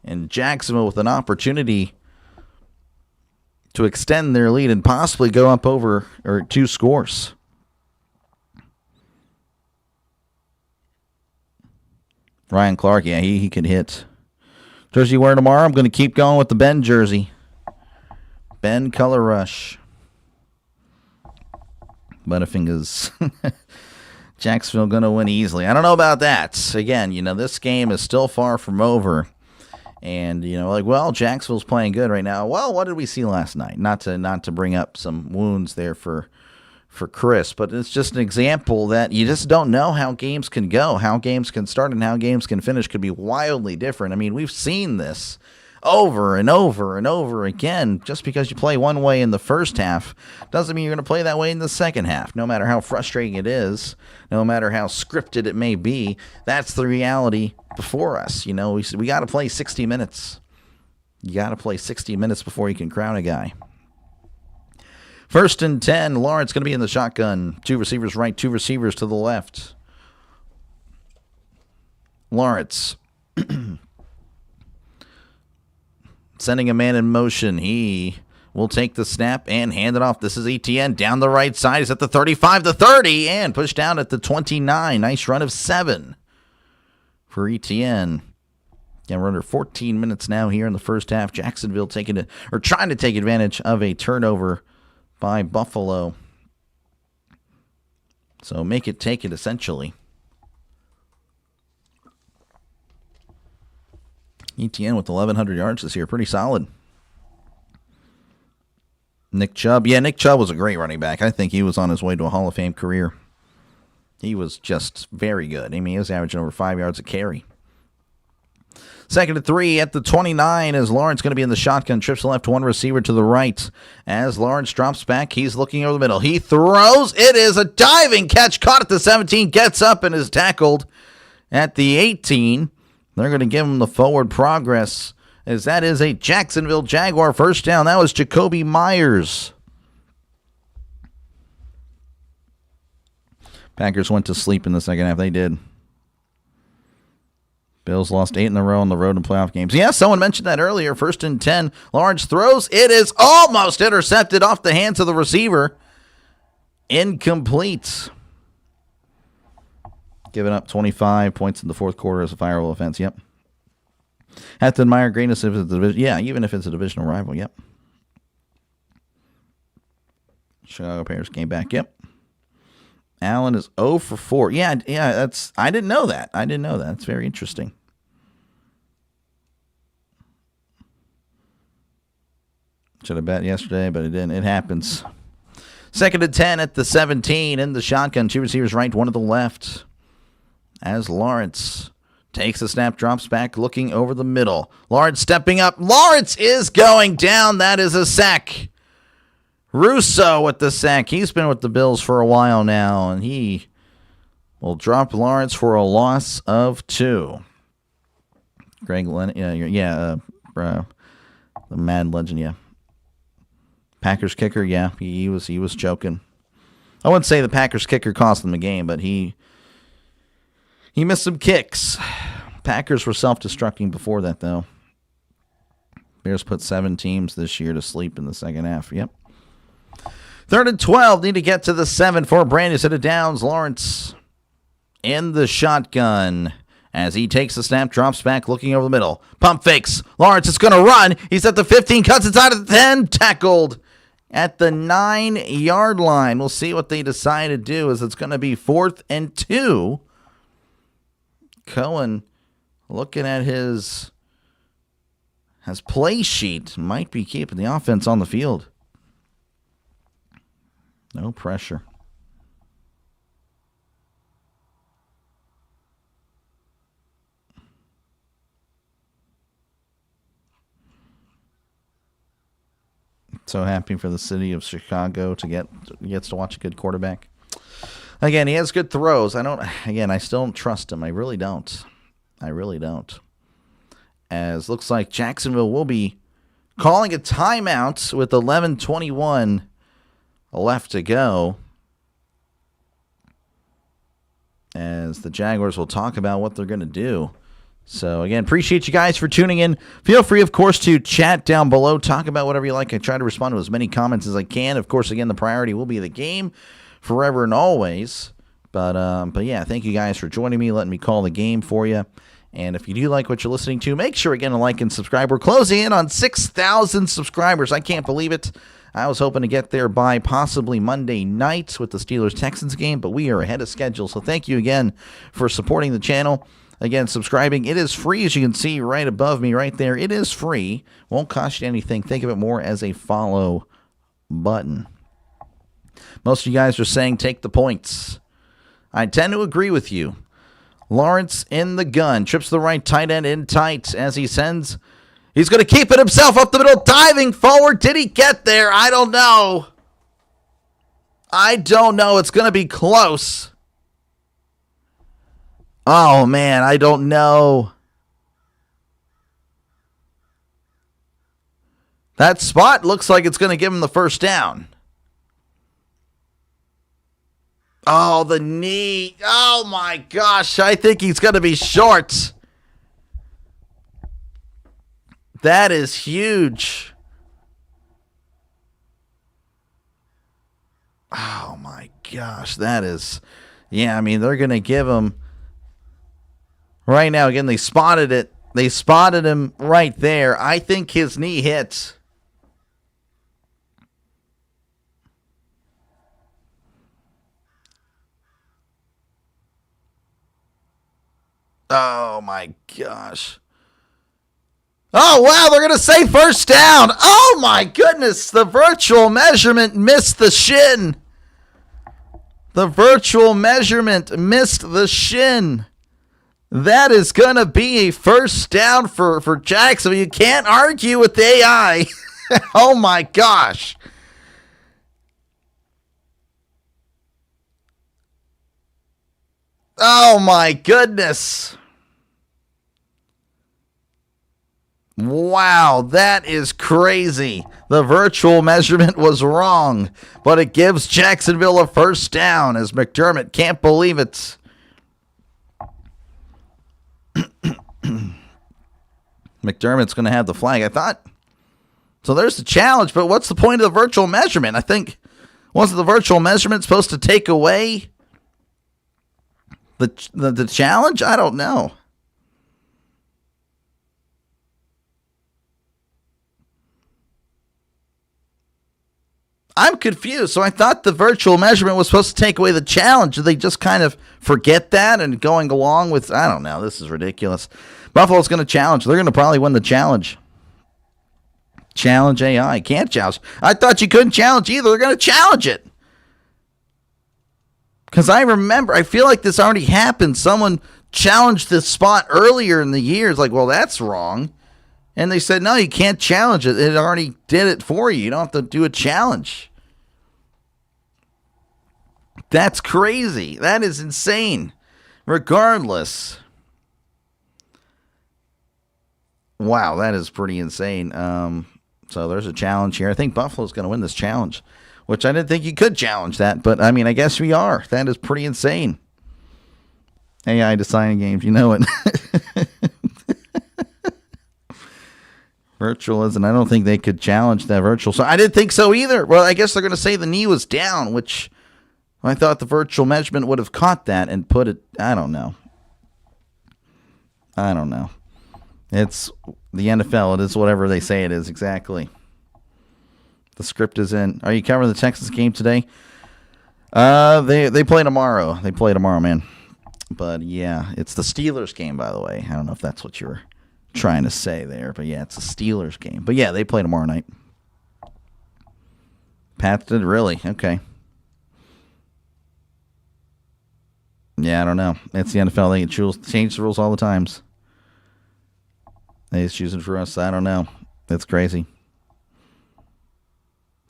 And Jacksonville with an opportunity to extend their lead and possibly go up over or 2 scores. Ryan Clark, yeah, he could hit. Jersey wear tomorrow. I'm going to keep going with the Ben jersey. Ben Color Rush. Butterfingers. Jacksonville going to win easily. I don't know about that. Again, this game is still far from over. And, Jacksonville's playing good right now. Well, what did we see last night? Not to bring up some wounds there for Chris, but it's just an example that you just don't know how games can go, how games can start, and how games can finish could be wildly different. I mean, we've seen this over and over and over again. Just because you play one way in the first half doesn't mean you're going to play that way in the second half, no matter how frustrating it is, no matter how scripted it may be. That's the reality before us. We got to play 60 minutes. You got to play 60 minutes before you can crown a guy. 1st and 10. Lawrence going to be in the shotgun. 2 receivers right, 2 receivers to the left. Lawrence sending a man in motion. He will take the snap and hand it off. This is ETN down the right side. He's at the 35, the 30, and pushed down at the 29. Nice run of 7 for ETN. We're under 14 minutes now here in the first half. Jacksonville trying to take advantage of a turnover by Buffalo. So make it take it, essentially. ETN with 1,100 yards this year. Pretty solid. Nick Chubb. Yeah, Nick Chubb was a great running back. I think he was on his way to a Hall of Fame career. He was just very good. I mean, he was averaging over 5 yards a carry. 2nd and 3 at the 29 as Lawrence going to be in the shotgun. Trips left, one receiver to the right. As Lawrence drops back, he's looking over the middle. He throws. It is a diving catch. Caught at the 17. Gets up and is tackled at the 18. They're going to give him the forward progress as that is a Jacksonville Jaguar first down. That was Jacoby Myers. Packers went to sleep in the second half. They did. Bills lost 8 in a row on the road in playoff games. Yeah, someone mentioned that earlier. 1st and 10. Lawrence throws. It is almost intercepted off the hands of the receiver. Incomplete. Giving up 25 points in the fourth quarter as a fireable offense. Yep. Have to admire greatness if it's a division. Yeah, even if it's a divisional rival. Yep. Chicago Bears came back. Yep. Allen is 0 for 4. Yeah, that's. I didn't know that. It's very interesting. Should have bet yesterday, but it didn't. It happens. 2nd and 10 at the 17 in the shotgun. 2 receivers right, 1 to the left. As Lawrence takes the snap, drops back, looking over the middle. Lawrence stepping up. Lawrence is going down. That is a sack. Russo with the sack. He's been with the Bills for a while now, and he will drop Lawrence for a loss of 2. Greg Lennon, the Mad Legend, yeah. Packers kicker, yeah, he was choking. I wouldn't say the Packers kicker cost them the game, but he missed some kicks. Packers were self-destructing before that, though. Bears put 7 teams this year to sleep in the second half. Yep. 3rd and 12. Need to get to the 7 for Brandon. Set it downs. Lawrence in the shotgun as he takes the snap, drops back, looking over the middle. Pump fakes. Lawrence is going to run. He's at the 15, cuts inside of the 10, tackled at the 9-yard line. We'll see what they decide to do as it's going to be 4th and 2. Cohen looking at his play sheet. Might be keeping the offense on the field. No pressure. So happy for the city of Chicago gets to watch a good quarterback. Again, he has good throws. I still don't trust him. I really don't. As looks like Jacksonville will be calling a timeout with 11:21 left to go. As the Jaguars will talk about what they're going to do. So, again, appreciate you guys for tuning in. Feel free, of course, to chat down below. Talk about whatever you like. I try to respond to as many comments as I can. Of course, again, the priority will be the game forever and always. But yeah, thank you guys for joining me, letting me call the game for you. And if you do like what you're listening to, make sure, again, to like and subscribe. We're closing in on 6,000 subscribers. I can't believe it. I was hoping to get there by possibly Monday night with the Steelers-Texans game, but we are ahead of schedule. So thank you again for supporting the channel. Again, subscribing, it is free, as you can see right above me right there. It is free. Won't cost you anything. Think of it more as a follow button. Most of you guys are saying take the points. I tend to agree with you. Lawrence in the gun. Trips the right tight end in tight as he sends. He's going to keep it himself up the middle, diving forward. Did he get there? I don't know. It's going to be close. Oh, man, I don't know. That spot looks like it's going to give him the first down. Oh, the knee. Oh, my gosh. I think he's going to be short. That is huge. Oh, my gosh. That is... Yeah, I mean, they're going to give him... Right now, again, they spotted it They spotted him right there. I think his knee hits. Oh, my gosh. Oh, wow, they're going to say first down. Oh, my goodness. The virtual measurement missed the shin. The virtual measurement missed the shin. That is going to be a first down for Jacksonville. You can't argue with the AI. Oh, my gosh. Oh, my goodness. Wow, that is crazy. The virtual measurement was wrong, but it gives Jacksonville a first down as McDermott can't believe it. McDermott's going to have the flag, I thought. So there's the challenge, but what's the point of the virtual measurement? I think, wasn't the virtual measurement supposed to take away the challenge? I don't know. I'm confused. So I thought the virtual measurement was supposed to take away the challenge. Did they just kind of forget that and going along with, I don't know. This is ridiculous. Buffalo's going to challenge. They're going to probably win the challenge. Challenge AI. Can't challenge. I thought you couldn't challenge either. They're going to challenge it. Because I remember, I feel like this already happened. Someone challenged this spot earlier in the year. It's like, well, that's wrong. And they said, no, you can't challenge it. It already did it for you. You don't have to do a challenge. That's crazy. That is insane. Regardless. Wow, that is pretty insane. So there's a challenge here. I think Buffalo's going to win this challenge, which I didn't think you could challenge that. But, I mean, I guess we are. That is pretty insane. AI designing games, you know it. Virtual isn't. I don't think they could challenge that virtual. So I didn't think so either. Well, I guess they're going to say the knee was down, which I thought the virtual measurement would have caught that and put it. I don't know. It's the NFL. It is whatever they say it is. Exactly. The script is in. Are you covering the Texas game today? They play tomorrow. They play tomorrow, man. But yeah, it's the Steelers game, by the way. I don't know if that's what you were trying to say there, but yeah, it's a Steelers game. But yeah, they play tomorrow night. Pats did, really? Okay. Yeah, I don't know. It's the NFL. They can change the rules all the times. They just choose it for us. I don't know. That's crazy.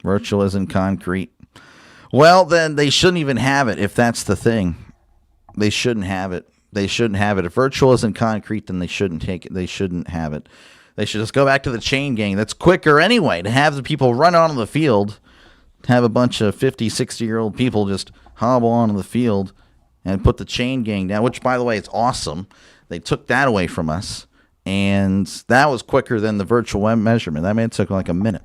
Virtual isn't concrete. Well, then they shouldn't even have it if that's the thing. They shouldn't have it. They shouldn't have it. If virtual isn't concrete, then they shouldn't take it. They shouldn't have it. They should just go back to the chain gang. That's quicker anyway, to have the people run onto the field, have a bunch of 50, 60-year-old people just hobble onto the field and put the chain gang down, which, by the way, it's awesome. They took that away from us, and that was quicker than the virtual measurement. That man took like a minute.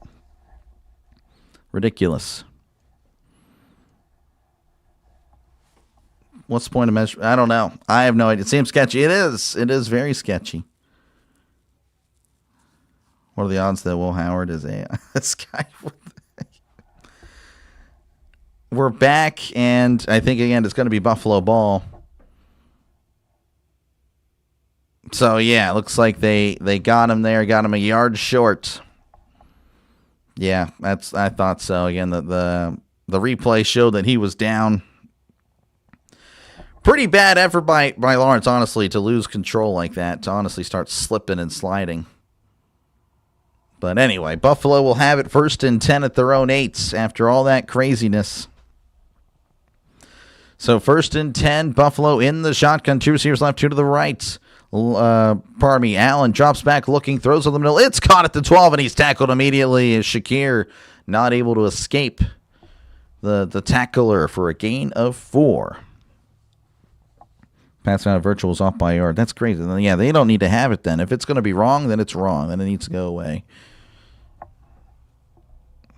Ridiculous. What's the point of measure? I don't know. I have no idea. It seems sketchy. It is. It is very sketchy. What are the odds that Will Howard is this guy? We're back, and I think, again, it's going to be Buffalo ball. So, yeah, it looks like they got him there, got him a yard short. Yeah, I thought so. Again, the replay showed that he was down. Pretty bad effort by Lawrence, honestly, to lose control like that, to honestly start slipping and sliding. But anyway, Buffalo will have it 1st and 10 at their own 8s after all that craziness. So 1st and 10, Buffalo in the shotgun. 2 receivers left, 2 to the right. Allen drops back looking, throws on the middle. It's caught at the 12, and he's tackled immediately as Shakir not able to escape the tackler for a gain of 4. Pass out of virtual is off by a yard. That's crazy. Yeah, they don't need to have it then. If it's going to be wrong, then it's wrong. Then it needs to go away.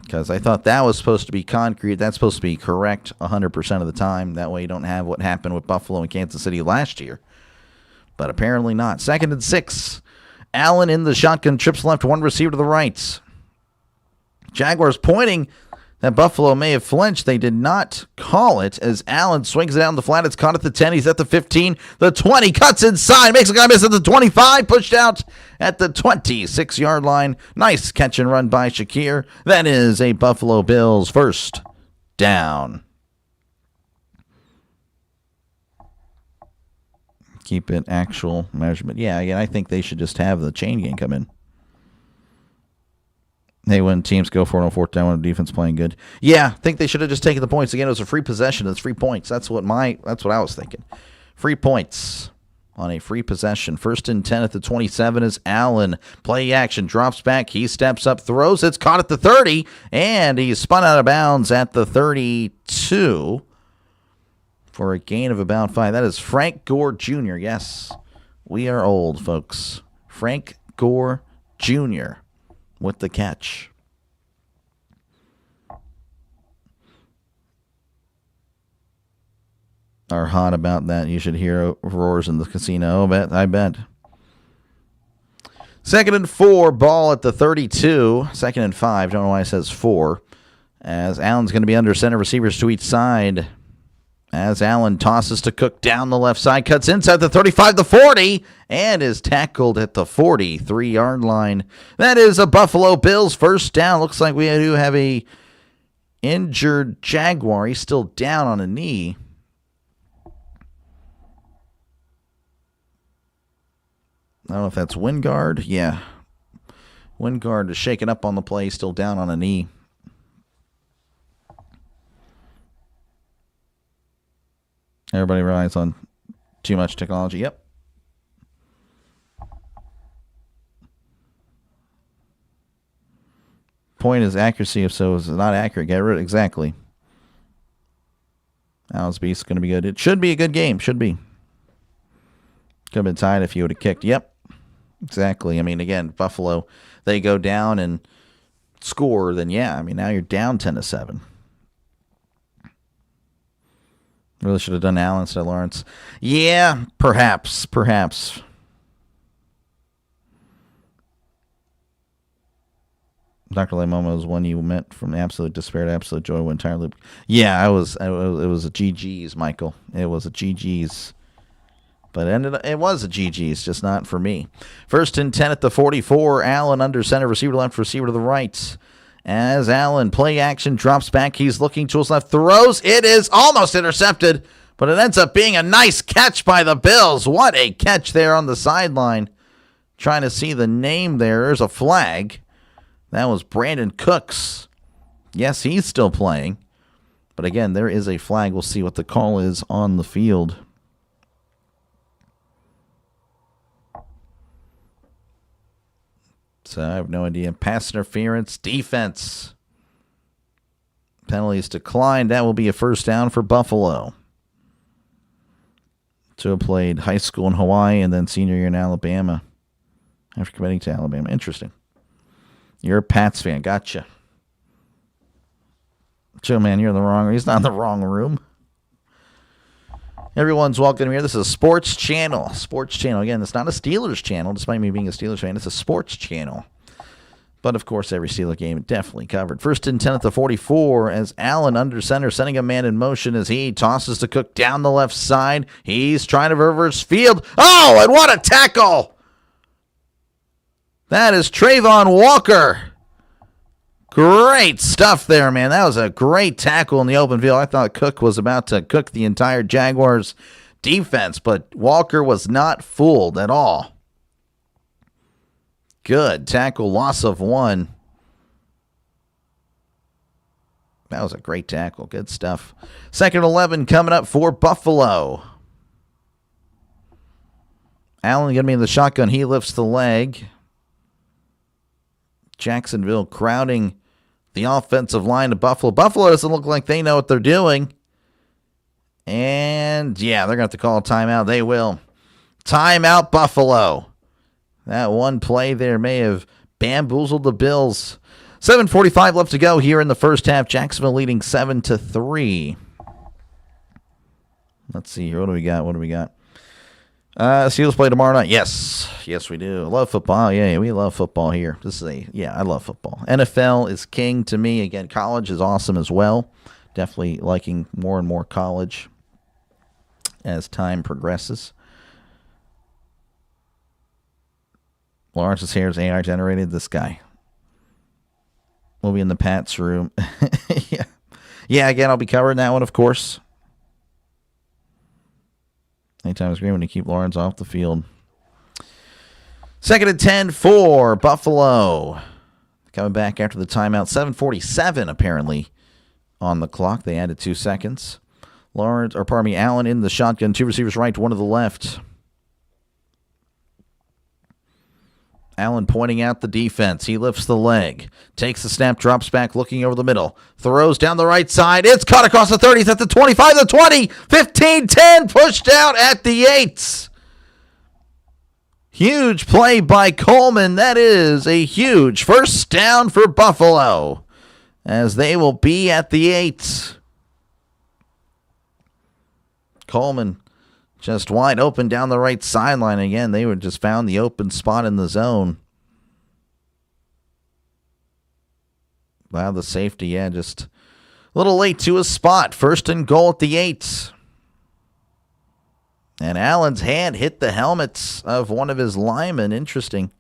Because I thought that was supposed to be concrete. That's supposed to be correct 100% of the time. That way you don't have what happened with Buffalo and Kansas City last year. But apparently not. 2nd and 6 Allen in the shotgun, trips left, one receiver to the right. Jaguars pointing that Buffalo may have flinched. They did not call it as Allen swings it down the flat. It's caught at the 10. He's at the 15, the 20, cuts inside, makes a guy miss at the 25, pushed out at the 26-yard line. Nice catch and run by Shakir. That is a Buffalo Bills first down. Keep it actual measurement. Yeah, again, I think they should just have the chain gang come in. Hey, when teams go for it on fourth down, when the defense playing good. Yeah, I think they should have just taken the points. Again, it was a free possession. It's free points. That's what I was thinking. Free points on a free possession. First and 10 at the 27 is Allen. Play action, drops back. He steps up, throws. It's caught at the 30, and he's spun out of bounds at the 32 for a gain of about 5. That is Frank Gore Jr. Yes, we are old, folks. Frank Gore Jr. with the catch. Are hot about that. You should hear roars in the casino. I bet. 2nd and 4, ball at the 32. 2nd and 5. Don't know why it says 4. As Allen's going to be under center, receivers to each side. As Allen tosses to Cook down the left side, cuts inside the 35, the 40, and is tackled at the 43-yard line. That is a Buffalo Bills first down. Looks like we do have a injured Jaguar. He's still down on a knee. I don't know if that's Wingard. Yeah. Wingard is shaken up on the play, still down on a knee. Everybody relies on too much technology. Yep. Point is accuracy, if so is not accurate. Get rid. Exactly. Allen's Beast is going to be good. It should be a good game. Should be. Could have been tied if you would have kicked. Yep. Exactly. I mean, again, Buffalo, they go down and score, then yeah. I mean, now you're down 10-7. Really should have done Allen instead of Lawrence. Yeah, perhaps. Dr. Lemomo is one you met from absolute despair to absolute joy when entire loop. Yeah, it was a GG's, Michael. It was a GG's. But it was a GG's, just not for me. 1st and 10 at the 44. Allen under center, receiver to left, receiver to the right. As Allen, play action, drops back. He's looking to his left, throws. It is almost intercepted, but it ends up being a nice catch by the Bills. What a catch there on the sideline. Trying to see the name there. There's a flag. That was Brandon Cooks. Yes, he's still playing. But again, there is a flag. We'll see what the call is on the field. So I have no idea. Pass interference, defense. Penalties declined. That will be a first down for Buffalo. Tua played high school in Hawaii and then senior year in Alabama after committing to Alabama. Interesting. You're a Pats fan. Gotcha. Joe, man, you're in the wrong room. He's not in the wrong room. Everyone's welcome here. This is a sports channel. Sports channel. Again, it's not a Steelers channel, despite me being a Steelers fan. It's a sports channel. But, of course, every Steeler game definitely covered. 1st and 10 at the 44 as Allen under center, sending a man in motion as he tosses to Cook down the left side. He's trying to reverse field. Oh, and what a tackle! That is Trayvon Walker. Great stuff there, man. That was a great tackle in the open field. I thought Cook was about to cook the entire Jaguars defense, but Walker was not fooled at all. Good tackle, loss of 1. That was a great tackle. Good stuff. 2nd and 11 coming up for Buffalo. Allen going to be in the shotgun. He lifts the leg. Jacksonville crowding the offensive line of Buffalo. Buffalo doesn't look like they know what they're doing. And, yeah, they're going to have to call a timeout. They will. Timeout, Buffalo. That one play there may have bamboozled the Bills. 7:45 left to go here in the first half. Jacksonville leading 7-3. Let's see here. What do we got? Steelers play tomorrow night. Yes, we do. Love football. Yeah, we love football here. I love football. NFL is king to me. Again, college is awesome as well. Definitely liking more and more college as time progresses. Lawrence's hair is AI generated. This guy. We'll be in the Pats room. Yeah, again, I'll be covering that one, of course. Anytime it's green when you keep Lawrence off the field. 2nd and 10 for Buffalo. Coming back after the timeout. 7:47 apparently on the clock. They added 2 seconds. Allen in the shotgun. 2 receivers right, 1 to the left. Allen pointing out the defense. He lifts the leg. Takes the snap, drops back, looking over the middle. Throws down the right side. It's caught across the 30s at the 25, the 20, 15, 10. Pushed out at the 8. Huge play by Coleman. That is a huge first down for Buffalo, as they will be at the 8. Coleman just wide open down the right sideline again. They were just found the open spot in the zone. Wow, the safety, just a little late to his spot. 1st and goal at the 8. And Allen's hand hit the helmets of one of his linemen. Interesting.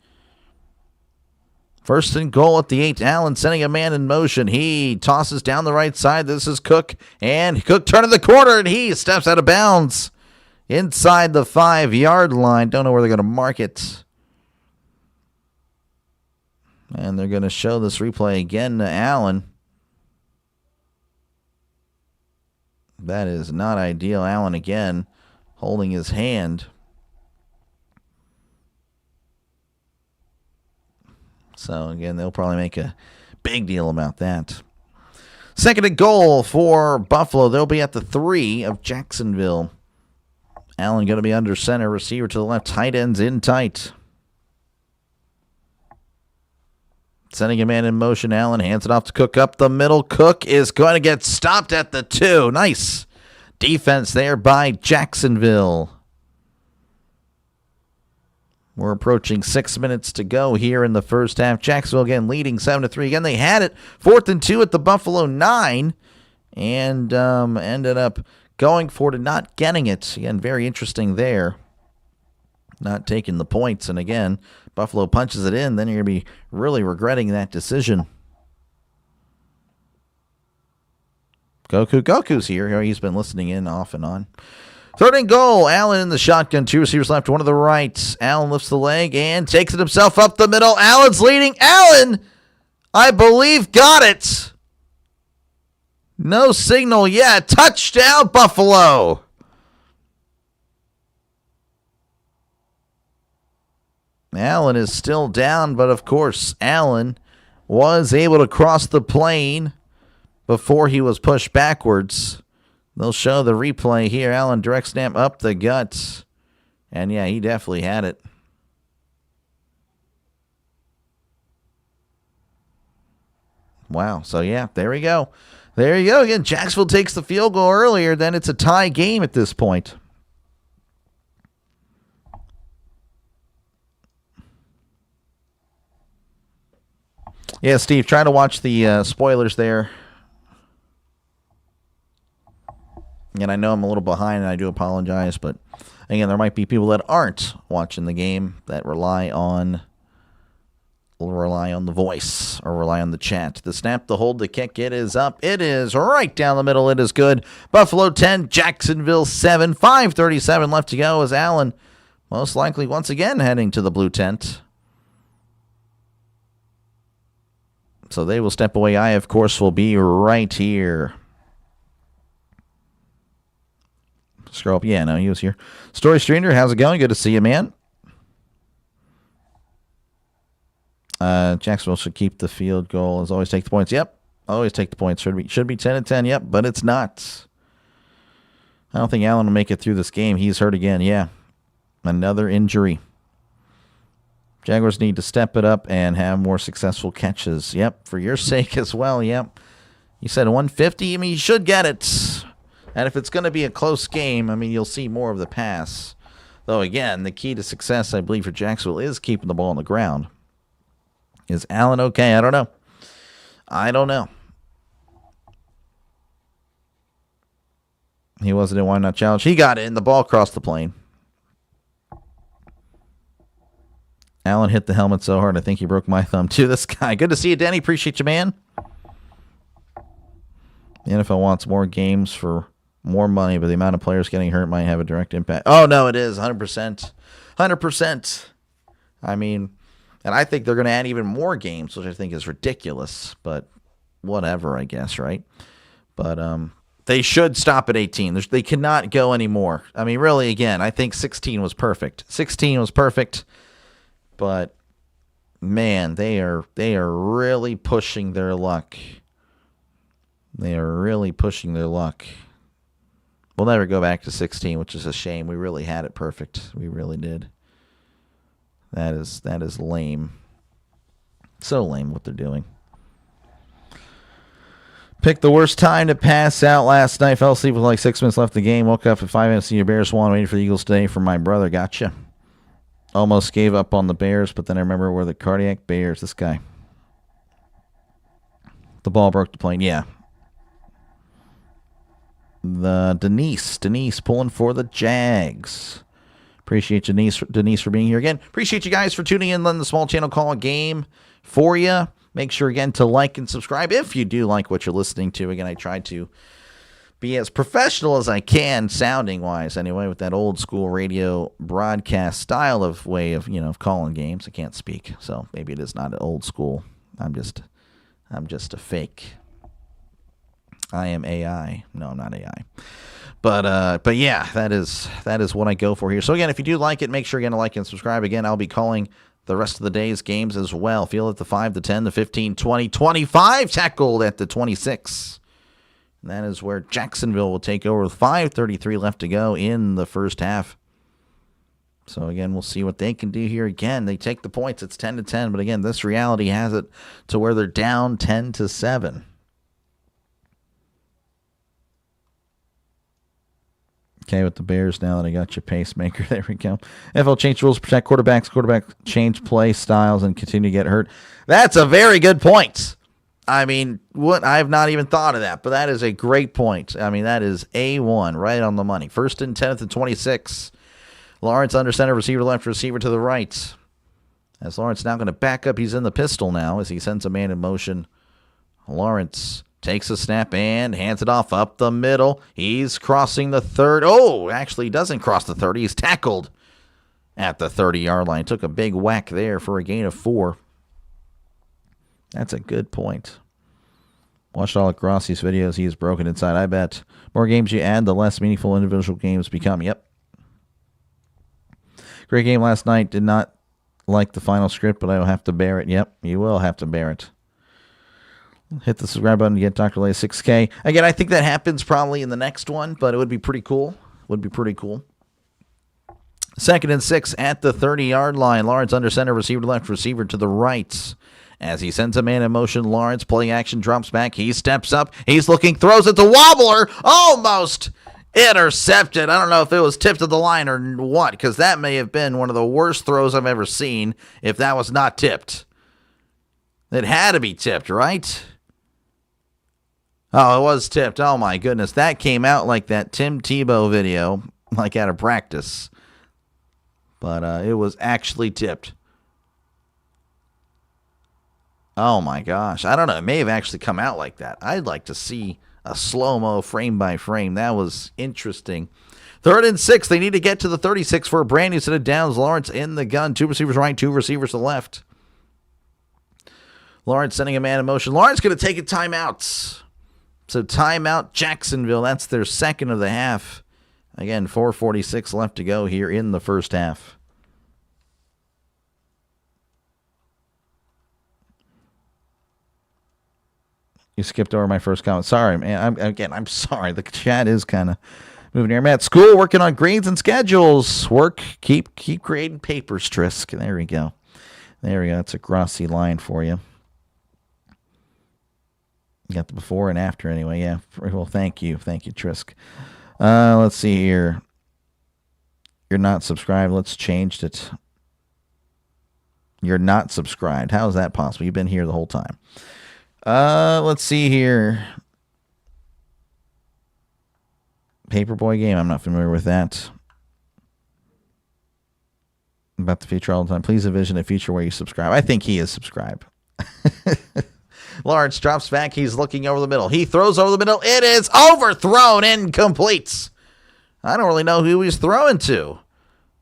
1st and goal at the 8. Allen sending a man in motion. He tosses down the right side. This is Cook. And Cook turning the corner, and he steps out of bounds inside the 5-yard line. Don't know where they're going to mark it. And they're going to show this replay again to Allen. That is not ideal. Allen again holding his hand. So again, they'll probably make a big deal about that. 2nd and goal for Buffalo. They'll be at the 3 of Jacksonville. Allen going to be under center. Receiver to the left. Tight ends in tight. Sending a man in motion. Allen hands it off to Cook up the middle. Cook is going to get stopped at the 2. Nice defense there by Jacksonville. We're approaching 6 minutes to go here in the first half. Jacksonville again leading 7-3. Again, they had it 4th and 2 at the Buffalo 9 and ended up going for it and not getting it. Again, very interesting there. Not taking the points. And again, Buffalo punches it in. Then you're going to be really regretting that decision. Goku's here. He's been listening in off and on. 3rd and goal. Allen in the shotgun. 2 receivers left, 1 to the right. Allen lifts the leg and takes it himself up the middle. Allen's leading. Allen, I believe, got it. No signal yet. Touchdown, Buffalo. Allen is still down, but of course, Allen was able to cross the plane before he was pushed backwards. They'll show the replay here. Allen direct snap up the gut. And yeah, he definitely had it. Wow. So yeah, there we go. There you go. Again, Jacksonville takes the field goal earlier. Then it's a tie game at this point. Yeah, Steve, try to watch the spoilers there. And I know I'm a little behind, and I do apologize. But, again, there might be people that aren't watching the game that rely on the voice or rely on the chat. The snap, the hold, the kick, it is up. It is right down the middle. It is good. Buffalo 10, Jacksonville 7. 5:37 left to go as Allen most likely once again heading to the blue tent. So they will step away. I, of course, will be right here. Scroll up. Yeah, no, he was here. Story Streamer, how's it going? Good to see you, man. Jacksonville should keep the field goal. As always, take the points. Yep, always take the points. Should be 10-10. Yep, but it's not. I don't think Allen will make it through this game. He's hurt again. Yeah, another injury. Jaguars need to step it up and have more successful catches. Yep, for your sake as well. Yep. You said 150. I mean, you should get it. And if it's going to be a close game, I mean, you'll see more of the pass. Though, again, the key to success, I believe, for Jacksonville is keeping the ball on the ground. Is Allen okay? I don't know. He wasn't in Why Not Challenge. He got in. The ball crossed the plane. Allen hit the helmet so hard, I think he broke my thumb, too. This guy. Good to see you, Danny. Appreciate you, man. The NFL wants more games for more money, but the amount of players getting hurt might have a direct impact. Oh, no, it is. 100%. 100%. I mean, and I think they're going to add even more games, which I think is ridiculous, but whatever, I guess, right? But they should stop at 18. They cannot go anymore. I mean, really, again, I think 16 was perfect. 16 was perfect, but man, they are really pushing their luck. They are really pushing their luck. We'll never go back to 16, which is a shame. We really had it perfect. We really did. That is lame. So lame what they're doing. Picked the worst time to pass out last night. Fell asleep with like 6 minutes left in the game. Woke up at 5 minutes. Senior Bears won. Waiting for the Eagles today for my brother. Gotcha. Almost gave up on the Bears, but then I remember we're the cardiac Bears. This guy. The ball broke the plane. Yeah. The Denise pulling for the Jags. Appreciate you, Denise, for being here again. Appreciate you guys for tuning in on the small channel call a game for you. Make sure, again, to like and subscribe if you do like what you're listening to. Again, I try to be as professional as I can, sounding-wise, anyway, with that old-school radio broadcast style of way of, of calling games. I can't speak, so maybe it is not old school. I'm just a fake. I am AI. No, I'm not AI. But yeah, that is what I go for here. So again, if you do like it, make sure again to like and subscribe. Again, I'll be calling the rest of the day's games as well. Field at the 5, the 10, the 15, 20, 25, tackled at the 26. And that is where Jacksonville will take over with 5:33 left to go in the first half. So again, we'll see what they can do here. Again, they take the points. It's 10-10, but again, this reality has it to where they're down 10-7. Okay, with the Bears now that I got your pacemaker. There we go. NFL change rules, protect quarterbacks. Quarterback change play styles and continue to get hurt. That's a very good point. I mean, I've not even thought of that, but that is a great point. I mean, that is A1, right on the money. 1st and 10th and 26. Lawrence under center, receiver left, receiver to the right. As Lawrence now going to back up, he's in the pistol now as he sends a man in motion. Lawrence takes a snap and hands it off up the middle. He's crossing the 30. Oh, actually, he doesn't cross the 30. He's tackled at the 30-yard line. Took a big whack there for a gain of 4. That's a good point. Watched all of Grossi's videos. He is broken inside. I bet more games you add, the less meaningful individual games become. Yep. Great game last night. Did not like the final script, but I will have to bear it. Yep, you will have to bear it. Hit the subscribe button to get Dr. Lay 6K. Again, I think that happens probably in the next one, but it would be pretty cool. 2nd and 6 at the 30-yard line. Lawrence under center, receiver to left, receiver to the right. As he sends a man in motion, Lawrence, play action, drops back. He steps up. He's looking, throws it to Wobbler. Almost intercepted. I don't know if it was tipped to the line or what, because that may have been one of the worst throws I've ever seen if that was not tipped. It had to be tipped, right? Oh, it was tipped. Oh, my goodness. That came out like that Tim Tebow video, like out of practice. But it was actually tipped. Oh, my gosh. I don't know. It may have actually come out like that. I'd like to see a slow-mo frame by frame. That was interesting. 3rd and 6. They need to get to the 36 for a brand new set of downs. Lawrence in the gun. 2 receivers right, 2 receivers to the left. Lawrence sending a man in motion. Lawrence going to take a timeout. So timeout Jacksonville. That's their second of the half. Again, 4:46 left to go here in the first half. You skipped over my first comment. Sorry, man. I'm sorry. The chat is kind of moving here. I'm at school working on grades and schedules. Keep grading papers, Trisk. There we go. That's a Grossi line for you. You got the before and after anyway. Yeah. Well, thank you, Trisk. Let's see here. You're not subscribed. Let's change it. You're not subscribed. How is that possible? You've been here the whole time. Let's see here. Paperboy game. I'm not familiar with that. About the feature all the time. Please envision a feature where you subscribe. I think he is subscribed. Lawrence drops back. He's looking over the middle. He throws over the middle. It is overthrown. Incomplete. I don't really know who he's throwing to.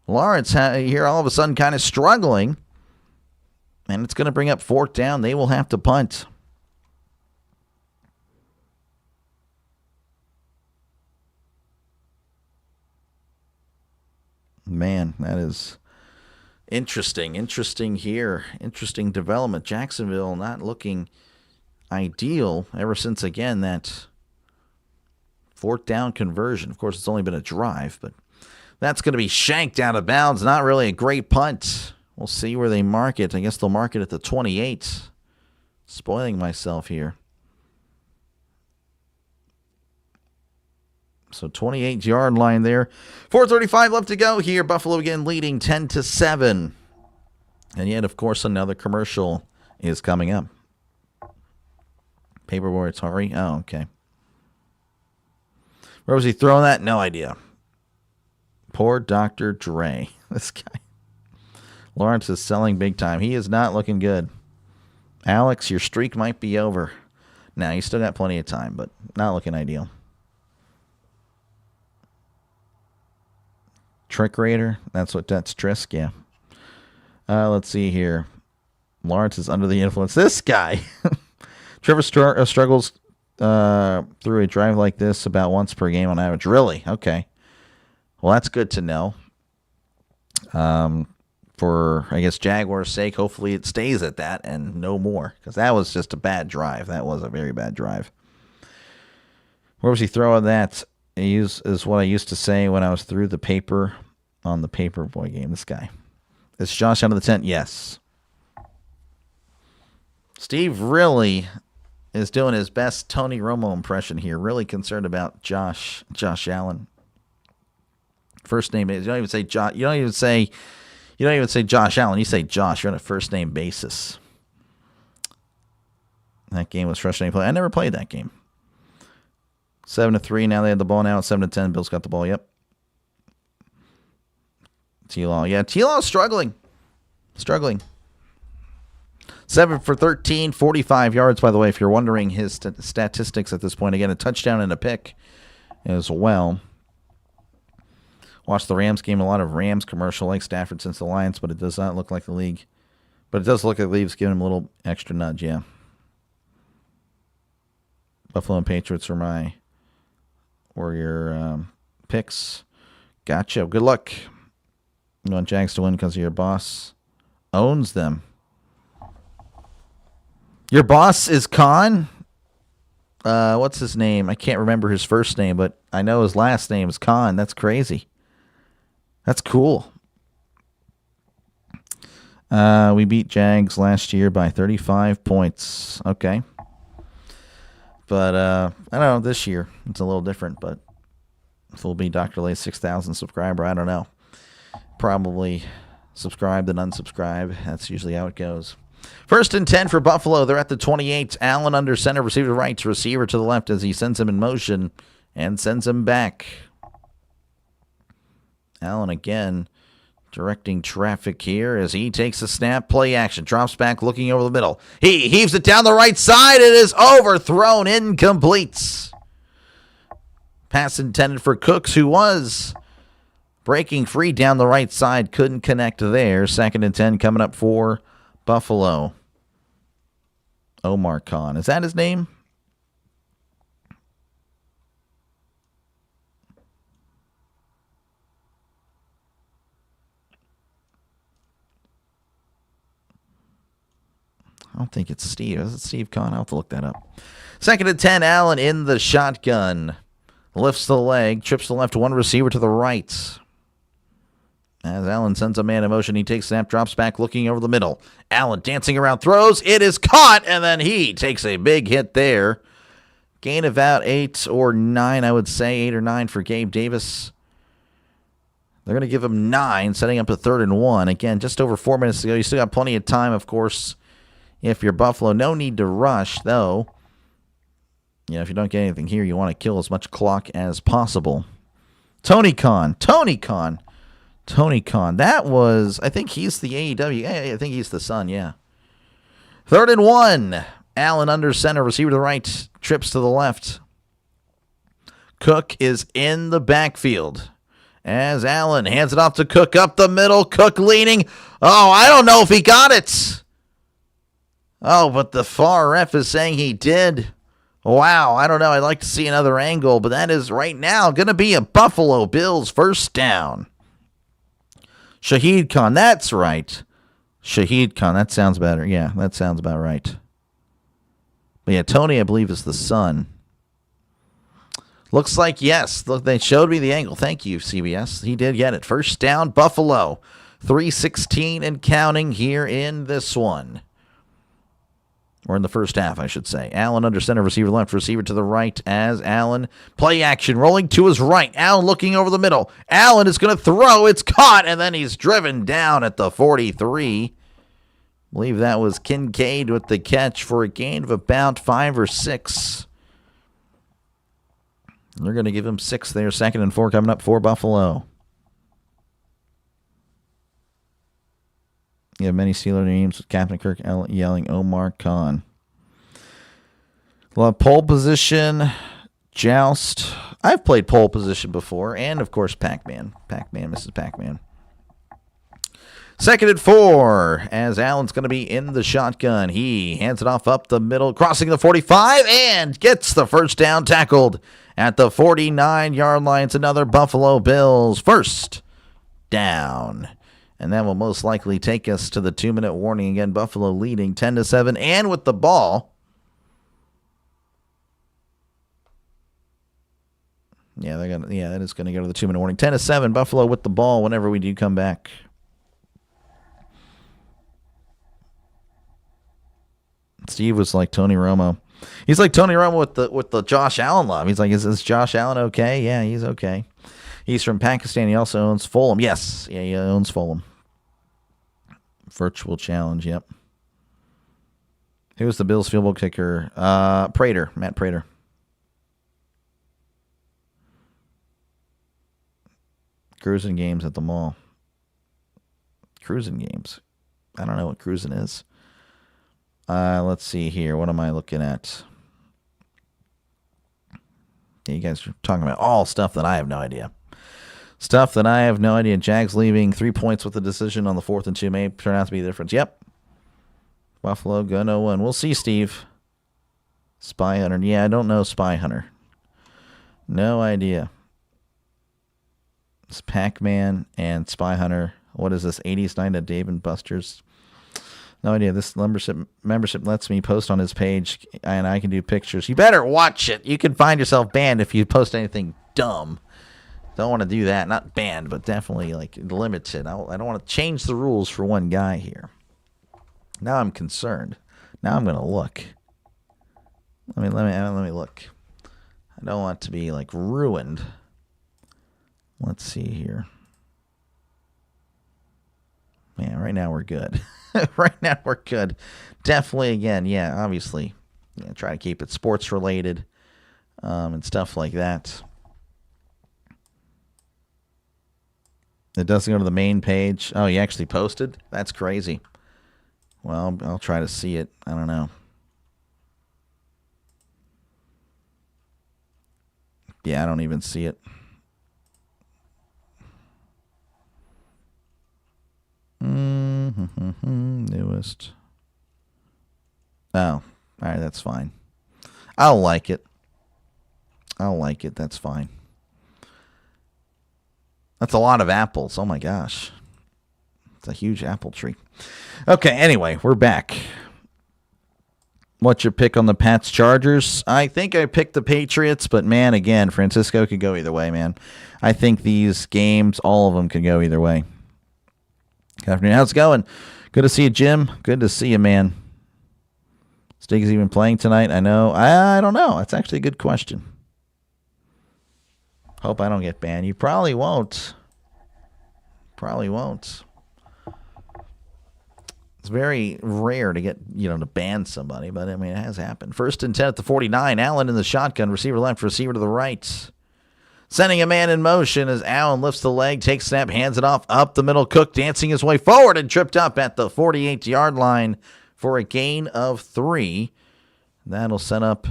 Lawrence here all of a sudden kind of struggling. And it's going to bring up fourth down. They will have to punt. Man, that is interesting. Interesting here. Interesting development. Jacksonville not looking ideal ever since, again, that fourth down conversion. Of course, it's only been a drive, but that's going to be shanked out of bounds. Not really a great punt. We'll see where they mark it. I guess they'll mark it at the 28. Spoiling myself here. So 28-yard line there. 4:35 left to go here. Buffalo again leading 10-7. And yet, of course, another commercial is coming up. Paperboy Atari. Oh, okay. Where was he throwing that? No idea. Poor Dr. Dre. This guy. Lawrence is selling big time. He is not looking good. Alex, your streak might be over. Now, you still got plenty of time, but not looking ideal. Trick Raider. That's Trisk, yeah. Let's see here. Lawrence is under the influence. This guy. Trevor struggles through a drive like this about once per game on average. Really? Okay. Well, that's good to know. For, I guess, Jaguars' sake, hopefully it stays at that and no more. Because that was just a bad drive. That was a very bad drive. Where was he throwing that? Is what I used to say when I was through the paper on the Paperboy game. This guy. Is Josh out of the tent? Yes. Steve really is doing his best Tony Romo impression here. Really concerned about Josh Allen. First name is, you don't even say Josh. You don't even say Josh Allen. You say Josh. You're on a first name basis. That game was frustrating to play. I never played that game. 7-3. Now they have the ball. Now it's 7-10. Bill's got the ball. Yep. T-Law. Yeah, T-Law's struggling. 7 for 13, 45 yards, by the way, if you're wondering his statistics at this point. Again, a touchdown and a pick as well. Watched the Rams game. A lot of Rams commercial like Stafford since the Lions, but it does not look like the league. But it does look like the league's giving him a little extra nudge, yeah. Buffalo and Patriots are your picks. Gotcha. Good luck. You want Jags to win because your boss owns them. Your boss is Khan? What's his name? I can't remember his first name, but I know his last name is Khan. That's crazy. That's cool. We beat Jags last year by 35 points. Okay. But I don't know, this year it's a little different, but if it'll be Dr. Lay's 6,000 subscriber, I don't know. Probably subscribe then unsubscribe. That's usually how it goes. 1st and 10 for Buffalo. They're at the 28. Allen under center, receiver to right, receiver to the left as he sends him in motion and sends him back. Allen again directing traffic here as he takes a snap, play action, drops back, looking over the middle. He heaves it down the right side. It is overthrown, incomplete. Pass intended for Cooks, who was breaking free down the right side, couldn't connect there. 2nd and 10 coming up for Buffalo. Omar Khan. Is that his name? I don't think it's Steve. Is it Steve Khan? I'll have to look that up. 2nd and 10, Allen in the shotgun. Lifts the leg, trips to the left, one receiver to the right. As Allen sends a man in motion, he takes snap, drops back, looking over the middle. Allen dancing around, throws. It is caught, and then he takes a big hit there. Gain of about 8 or 9, I would say. 8 or 9 for Gabe Davis. They're going to give him 9, setting up a 3rd and 1. Again, just over 4 minutes to go. You still got plenty of time, of course, if you're Buffalo. No need to rush, though. You know, if you don't get anything here, you want to kill as much clock as possible. Tony Khan. That was, I think he's the AEW. I think he's the son, yeah. 3rd and 1. Allen under center, receiver to the right, trips to the left. Cook is in the backfield as Allen hands it off to Cook up the middle. Cook leaning. Oh, I don't know if he got it. Oh, but the far ref is saying he did. Wow, I don't know. I'd like to see another angle, but that is right now going to be a Buffalo Bills first down. Shahid Khan, that's right. Shahid Khan, that sounds better. Yeah, that sounds about right. But yeah, Tony, I believe, is the son. Looks like yes. Look, they showed me the angle. Thank you, CBS. He did get it. First down, Buffalo. 3:16 and counting here in this one. Or in the first half, I should say. Allen under center, receiver left, receiver to the right as Allen. Play action, rolling to his right. Allen looking over the middle. Allen is going to throw. It's caught, and then he's driven down at the 43. I believe that was Kincaid with the catch for a gain of about 5 or 6. They're going to give him 6 there. 2nd and 4 coming up for Buffalo. You have many Steeler names with Captain Kirk yelling Omar Khan. Well, pole position, joust. I've played pole position before, and of course Pac-Man. Mrs. Pac-Man. 2nd and 4, as Allen's going to be in the shotgun. He hands it off up the middle, crossing the 45, and gets the first down, tackled at the 49-yard line. It's another Buffalo Bills first down. And that will most likely take us to the 2-minute warning. Again, Buffalo leading 10-7, and with the ball. Yeah, that is going to go to the 2-minute warning. 10-7, Buffalo with the ball whenever we do come back. Steve was like Tony Romo. He's like Tony Romo with the Josh Allen love. He's like, is Josh Allen okay? Yeah, he's okay. He's from Pakistan. He also owns Fulham. Yes, yeah, he owns Fulham. Virtual challenge, yep. Who was the Bills field goal kicker? Prater, Matt Prater. Cruising games at the mall. Cruising games. I don't know what cruising is. Let's see here. What am I looking at? Yeah, you guys are talking about all stuff that I have no idea. Stuff that I have no idea. Jags leaving 3 points with the decision on the 4th and 2 may turn out to be the difference. Yep. Buffalo going 0-1. We'll see, Steve. Spy Hunter. Yeah, I don't know Spy Hunter. No idea. It's Pac-Man and Spy Hunter. What is this? 80s night at Dave and Buster's. No idea. This membership lets me post on his page, and I can do pictures. You better watch it. You can find yourself banned if you post anything dumb. Don't want to do that. Not banned, but definitely like limited. I don't want to change the rules for one guy here. Now I'm concerned. Now I'm going to look. Let me look. I don't want to be like ruined. Let's see here. Man, right now we're good. Right now we're good. Definitely, again, yeah, obviously, try to keep it sports related and stuff like that. It doesn't go to the main page. Oh, you actually posted? That's crazy. Well, I'll try to see it. I don't know. Yeah, I don't even see it. Newest. Oh, all right, that's fine. I'll like it. That's fine. That's a lot of apples. Oh my gosh. It's a huge apple tree. Okay, anyway, we're back. What's your pick on the Pats Chargers? I think I picked the Patriots, but man, again, Francisco could go either way, man. I think these games, all of them could go either way. Good afternoon. How's it going? Good to see you, Jim. Good to see you, man. Stig's even playing tonight? I know. I don't know. That's actually a good question. Hope I don't get banned. You probably won't. Probably won't. It's very rare to get, to ban somebody, but I mean, it has happened. 1st and 10 at the 49. Allen in the shotgun. Receiver left, receiver to the right. Sending a man in motion as Allen lifts the leg, takes snap, hands it off up the middle. Cook dancing his way forward and tripped up at the 48-yard line for a gain of 3. That'll set up.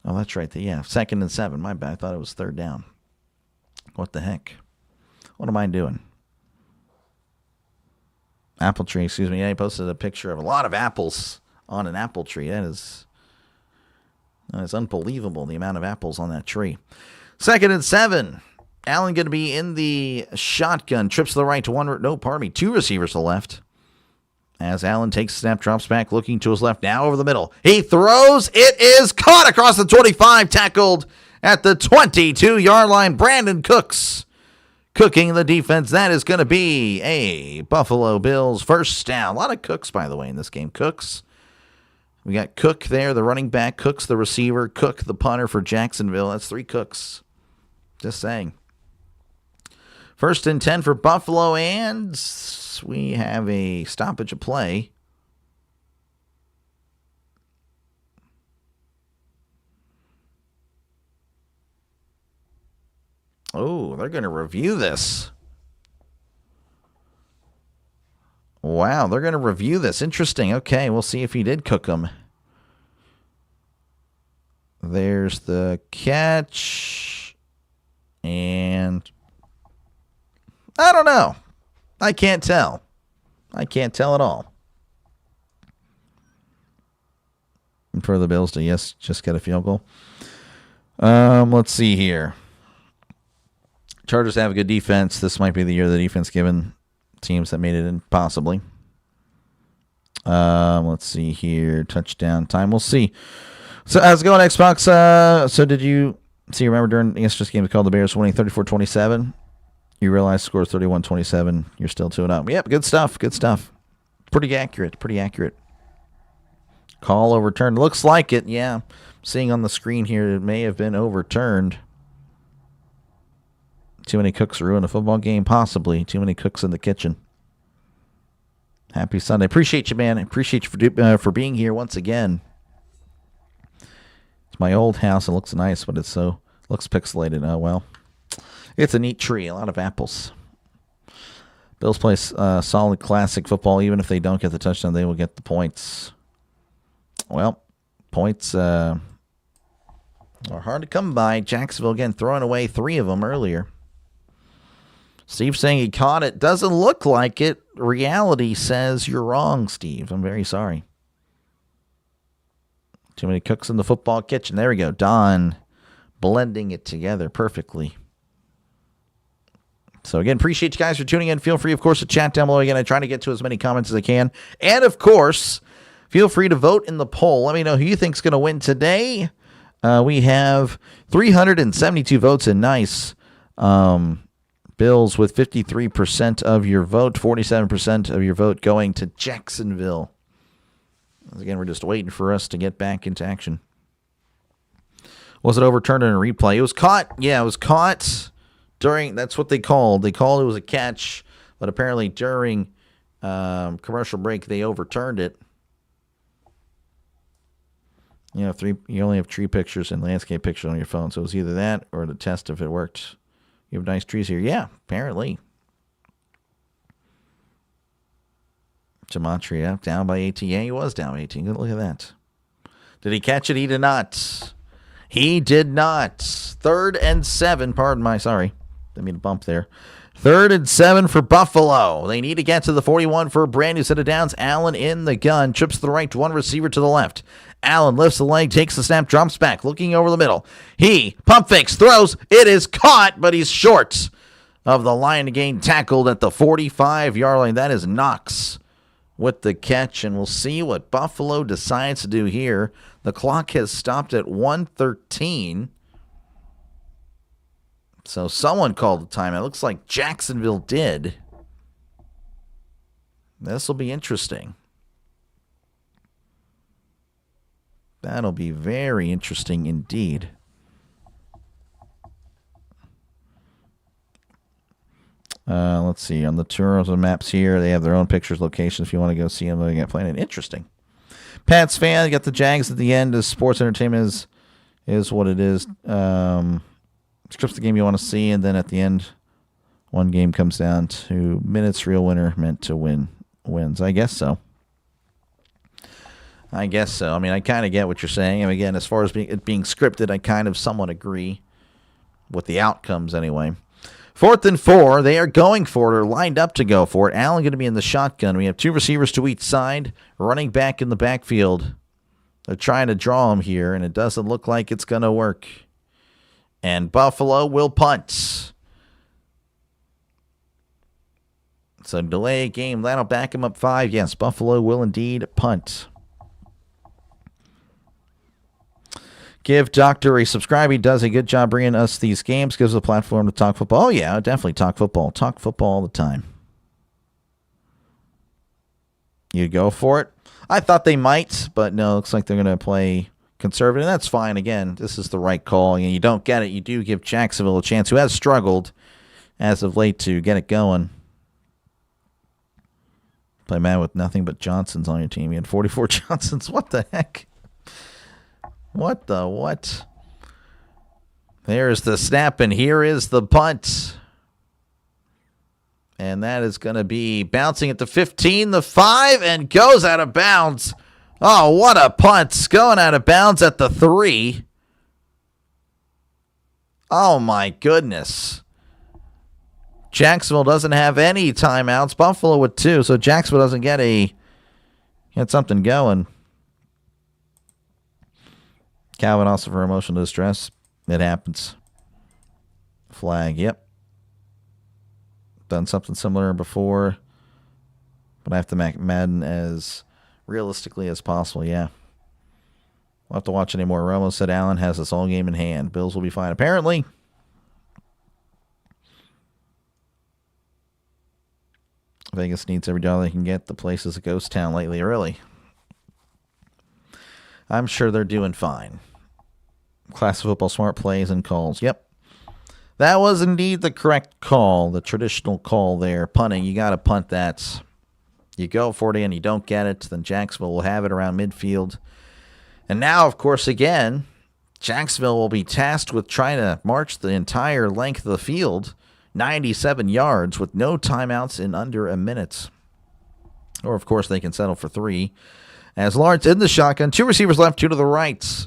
Oh, that's right. 2nd and 7. My bad. I thought it was 3rd down. What the heck? What am I doing? Apple tree, excuse me. Yeah, he posted a picture of a lot of apples on an apple tree. That's unbelievable, the amount of apples on that tree. 2nd and 7. Allen going to be in the shotgun. Trips to the right to 2 receivers to the left. As Allen takes a snap, drops back, looking to his left, now over the middle. He throws. It is caught across the 25, tackled at the 22-yard line. Brandon Cooks cooking the defense. That is going to be a Buffalo Bills first down. A lot of Cooks, by the way, in this game. Cooks. We got Cook there, the running back. Cooks, the receiver. Cook, the punter for Jacksonville. That's 3 Cooks. Just saying. 1st and 10 for Buffalo, and we have a stoppage of play. Oh, they're going to review this. Wow, they're going to review this. Interesting. Okay, we'll see if he did cook them. There's the catch. And I don't know. I can't tell. I can't tell at all. And for the Bills to, just get a field goal. Let's see here. Chargers have a good defense. This might be the year of the defense given teams that made it in, possibly. Let's see here. Touchdown time. We'll see. So how's it going, Xbox? So did you remember during yesterday's game we called the Bears winning 34-27? You realize the score is 31-27. You're still 2-0. Yep, good stuff. Good stuff. Pretty accurate. Pretty accurate. Call overturned. Looks like it. Yeah. Seeing on the screen here, it may have been overturned. Too many cooks ruin a football game? Possibly. Too many cooks in the kitchen. Happy Sunday. Appreciate you, man. Appreciate you for being here once again. It's my old house. It looks nice, but looks pixelated. Oh, well. It's a neat tree. A lot of apples. Bills play solid classic football. Even if they don't get the touchdown, they will get the points. Well, points are hard to come by. Jacksonville, again, throwing away 3 of them earlier. Steve saying he caught it. Doesn't look like it. Reality says you're wrong, Steve. I'm very sorry. Too many cooks in the football kitchen. There we go. Don blending it together perfectly. So, again, appreciate you guys for tuning in. Feel free, of course, to chat down below. Again, I try to get to as many comments as I can. And, of course, feel free to vote in the poll. Let me know who you think is going to win today. We have 372 votes in nice. Bills with 53% of your vote, 47% of your vote going to Jacksonville. Again, we're just waiting for us to get back into action. Was it overturned in a replay? It was caught. Yeah, it was caught during, that's what they called. They called it was a catch, but apparently during commercial break, they overturned it. You only have tree pictures and landscape pictures on your phone, so it was either that or the test if it worked. You have nice trees here. Yeah, apparently. Gematria down by 18. Yeah, he was down by 18. Good look at that. Did he catch it? He did not. He did not. 3rd and 7. Pardon my, sorry. Didn't mean to bump there. 3rd and 7 for Buffalo. They need to get to the 41 for a brand new set of downs. Allen in the gun. Trips to the right to 1 receiver to the left. Allen lifts the leg, takes the snap, drops back, looking over the middle. He pump fakes, throws. It is caught, but he's short of the line to gain, tackled at the 45-yard line. That is Knox with the catch, and we'll see what Buffalo decides to do here. The clock has stopped at 1:13. So someone called the timeout. It looks like Jacksonville did. This will be interesting. That'll be very interesting indeed. Let's see. On the tourism maps here, they have their own pictures, locations if you want to go see them. They got playing. Interesting. Pats fan, got the Jags at the end. As sports entertainment is what it is. Scripts the game you want to see, and then at the end, one game comes down to minutes. Real winner meant to wins. I guess so. I mean, I kind of get what you're saying. And again, as far as it being scripted, I kind of somewhat agree with the outcomes anyway. 4th and 4. They are going for it or lined up to go for it. Allen going to be in the shotgun. We have 2 receivers to each side. Running back in the backfield. They're trying to draw him here, and it doesn't look like it's going to work. And Buffalo will punt. So delay game. That'll back him up 5. Yes, Buffalo will indeed punt. Give Doctor a subscribe. He does a good job bringing us these games. Gives us a platform to talk football. Oh, yeah, definitely talk football. Talk football all the time. You go for it? I thought they might, but no, looks like they're going to play conservative. That's fine. Again, this is the right call. And you don't get it. You do give Jacksonville a chance, who has struggled as of late to get it going. Play man with nothing but Johnsons on your team. You had 44 Johnsons. What the heck? What? There's the snap, and here is the punt. And that is going to be bouncing at the 15, the 5, and goes out of bounds. Oh, what a punt. Going out of bounds at the 3. Oh, my goodness. Jacksonville doesn't have any timeouts. Buffalo with 2, so Jacksonville doesn't get something going. Calvin also for emotional distress. It happens. Flag, yep. Done something similar before. But I have to make Madden as realistically as possible, yeah. We'll have to watch any more. Romo said Allen has this all game in hand. Bills will be fine. Apparently. Vegas needs every dollar they can get. The place is a ghost town lately, really. I'm sure they're doing fine. Class of football, smart plays and calls. Yep. That was indeed the correct call, the traditional call there. Punting, you got to punt that. You go for it and you don't get it, then Jacksonville will have it around midfield. And now, of course, again, Jacksonville will be tasked with trying to march the entire length of the field, 97 yards, with no timeouts in under a minute. Or, of course, they can settle for 3. As Lawrence in the shotgun, 2 receivers left, 2 to the right.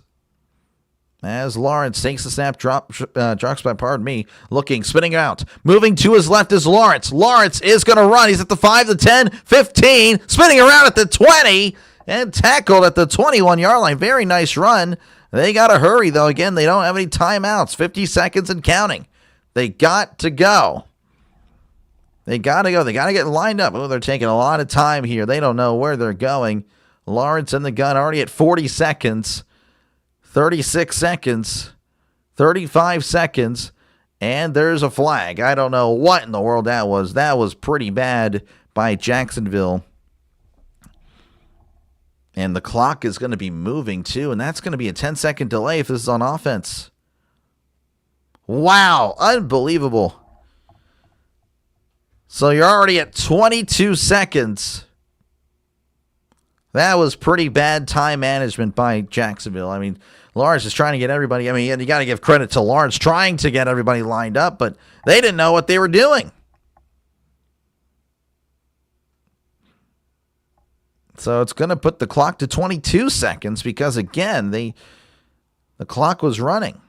As Lawrence takes the snap, drops back, looking, spinning out. Moving to his left is Lawrence. Lawrence is going to run. He's at the 5, the 10, 15, spinning around at the 20, and tackled at the 21-yard line. Very nice run. They got to hurry, though. Again, they don't have any timeouts. 50 seconds and counting. They got to go. They got to go. They got to get lined up. Oh, they're taking a lot of time here. They don't know where they're going. Lawrence in the gun already at 40 seconds, 36 seconds, 35 seconds, and there's a flag. I don't know what in the world that was. That was pretty bad by Jacksonville. And the clock is going to be moving too, and that's going to be a 10-second delay if this is on offense. Wow, unbelievable. So you're already at 22 seconds. That was pretty bad time management by Jacksonville. I mean, Lawrence is trying to get everybody. I mean, and you got to give credit to Lawrence trying to get everybody lined up, but they didn't know what they were doing. So it's going to put the clock to 22 seconds because, again, the clock was running.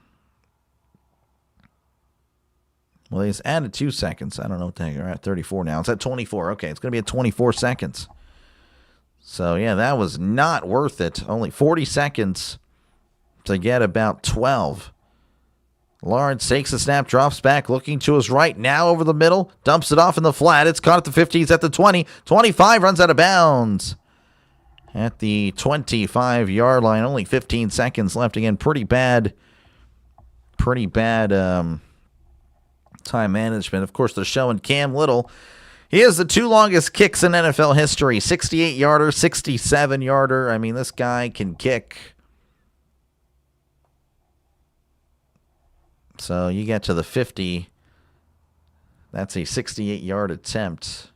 Well, he's added 2 seconds. I don't know what the heck. We're at 34 now. It's at 24. Okay, it's going to be at 24 seconds. So, yeah, that was not worth it. Only 40 seconds to get about 12. Lawrence takes the snap, drops back, looking to his right, now over the middle, dumps it off in the flat. It's caught at the 50. He's at the 20. 25, runs out of bounds. At the 25-yard line, only 15 seconds left. Again, pretty bad time management. Of course, they're showing Cam Little. He has the 2 longest kicks in NFL history, 68-yarder, 67-yarder. I mean, this guy can kick. So you get to the 50. That's a 68-yard attempt.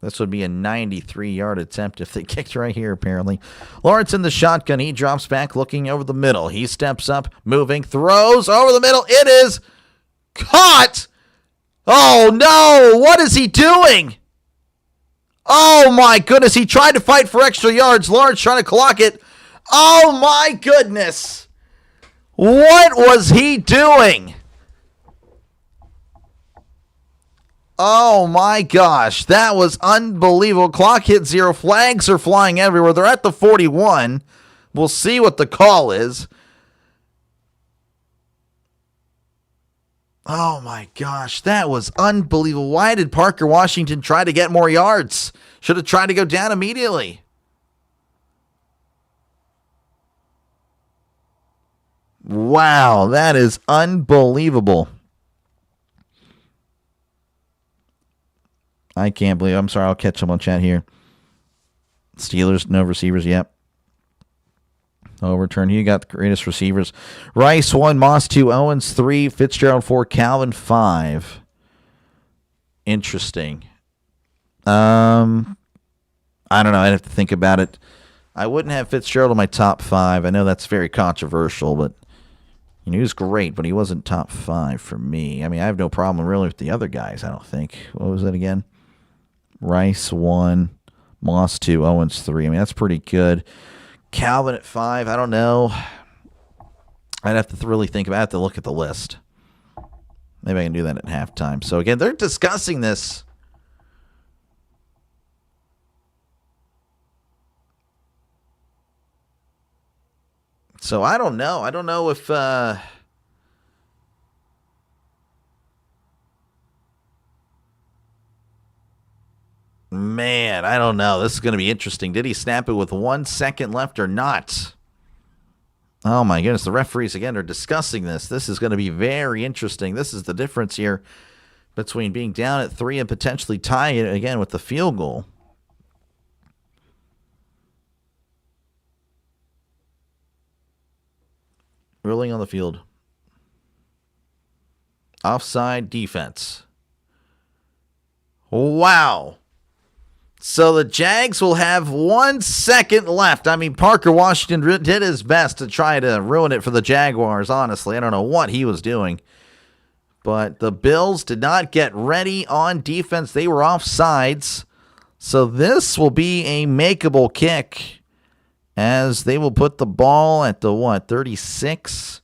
This would be a 93-yard attempt if they kicked right here, apparently. Lawrence in the shotgun. He drops back, looking over the middle. He steps up, moving, throws over the middle. It is caught! Oh, no! What is he doing? Oh, my goodness. He tried to fight for extra yards. Lawrence trying to clock it. Oh, my goodness. What was he doing? Oh, my gosh. That was unbelievable. Clock hit 0. Flags are flying everywhere. They're at the 41. We'll see what the call is. Oh, my gosh. That was unbelievable. Why did Parker Washington try to get more yards? Should have tried to go down immediately. Wow, that is unbelievable. I can't believe. I'm sorry. I'll catch them on chat here. Steelers, no receivers. Yep. Overturn. You got the greatest receivers. Rice 1, Moss 2, Owens 3, Fitzgerald 4, Calvin 5. Interesting. I don't know. I'd have to think about it. I wouldn't have Fitzgerald in my top 5. I know that's very controversial, but he was great, but he wasn't top 5 for me. I mean, I have no problem really with the other guys, I don't think. What was it again? Rice 1, Moss 2, Owens 3. I mean, that's pretty good. Calvin at 5, I don't know. I'd have to really think about it. I have to look at the list. Maybe I can do that at halftime. So, again, they're discussing this. So, I don't know. I don't know if... Man, I don't know. This is going to be interesting. Did he snap it with 1 second left or not? Oh, my goodness. The referees, again, are discussing this. This is going to be very interesting. This is the difference here between being down at 3 and potentially tying it again with the field goal. Ruling on the field. Offside defense. Wow. So the Jags will have 1 second left. I mean, Parker Washington did his best to try to ruin it for the Jaguars, honestly. I don't know what he was doing. But the Bills did not get ready on defense. They were offsides. So this will be a makeable kick as they will put the ball at the, 36?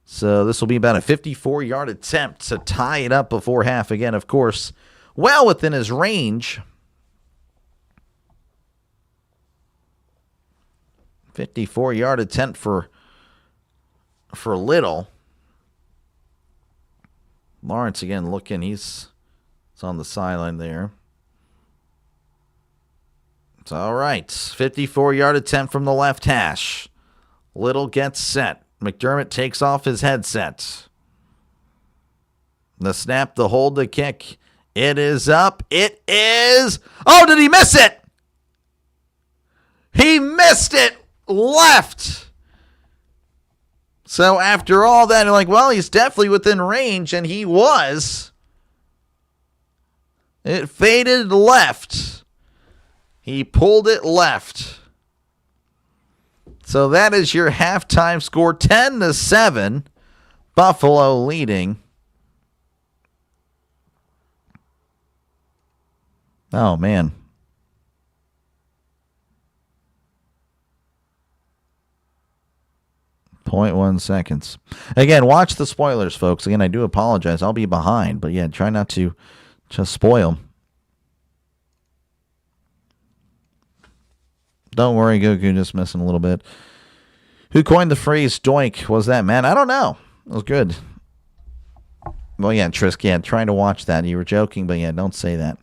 So this will be about a 54-yard attempt to tie it up before half. Again, of course, well within his range. 54-yard attempt for Little. Lawrence again looking. He's on the sideline there. It's all right. 54-yard attempt from the left hash. Little gets set. McDermott takes off his headset. The snap, the hold, the kick. It is up. It is. Oh, did he miss it? He missed it. Left. So after all that, you're like, well, he's definitely within range, and he was. It faded left. He pulled it left. So that is your halftime score, 10-7. Buffalo leading. Oh, man. 0.1 seconds. Again, watch the spoilers, folks. Again, I do apologize. I'll be behind. But, yeah, try not to just spoil. Don't worry, Goku, just missing a little bit. Who coined the phrase doink? Was that Matt? I don't know. It was good. Well, yeah, Trisk, yeah, trying to watch that. You were joking, but, yeah, don't say that.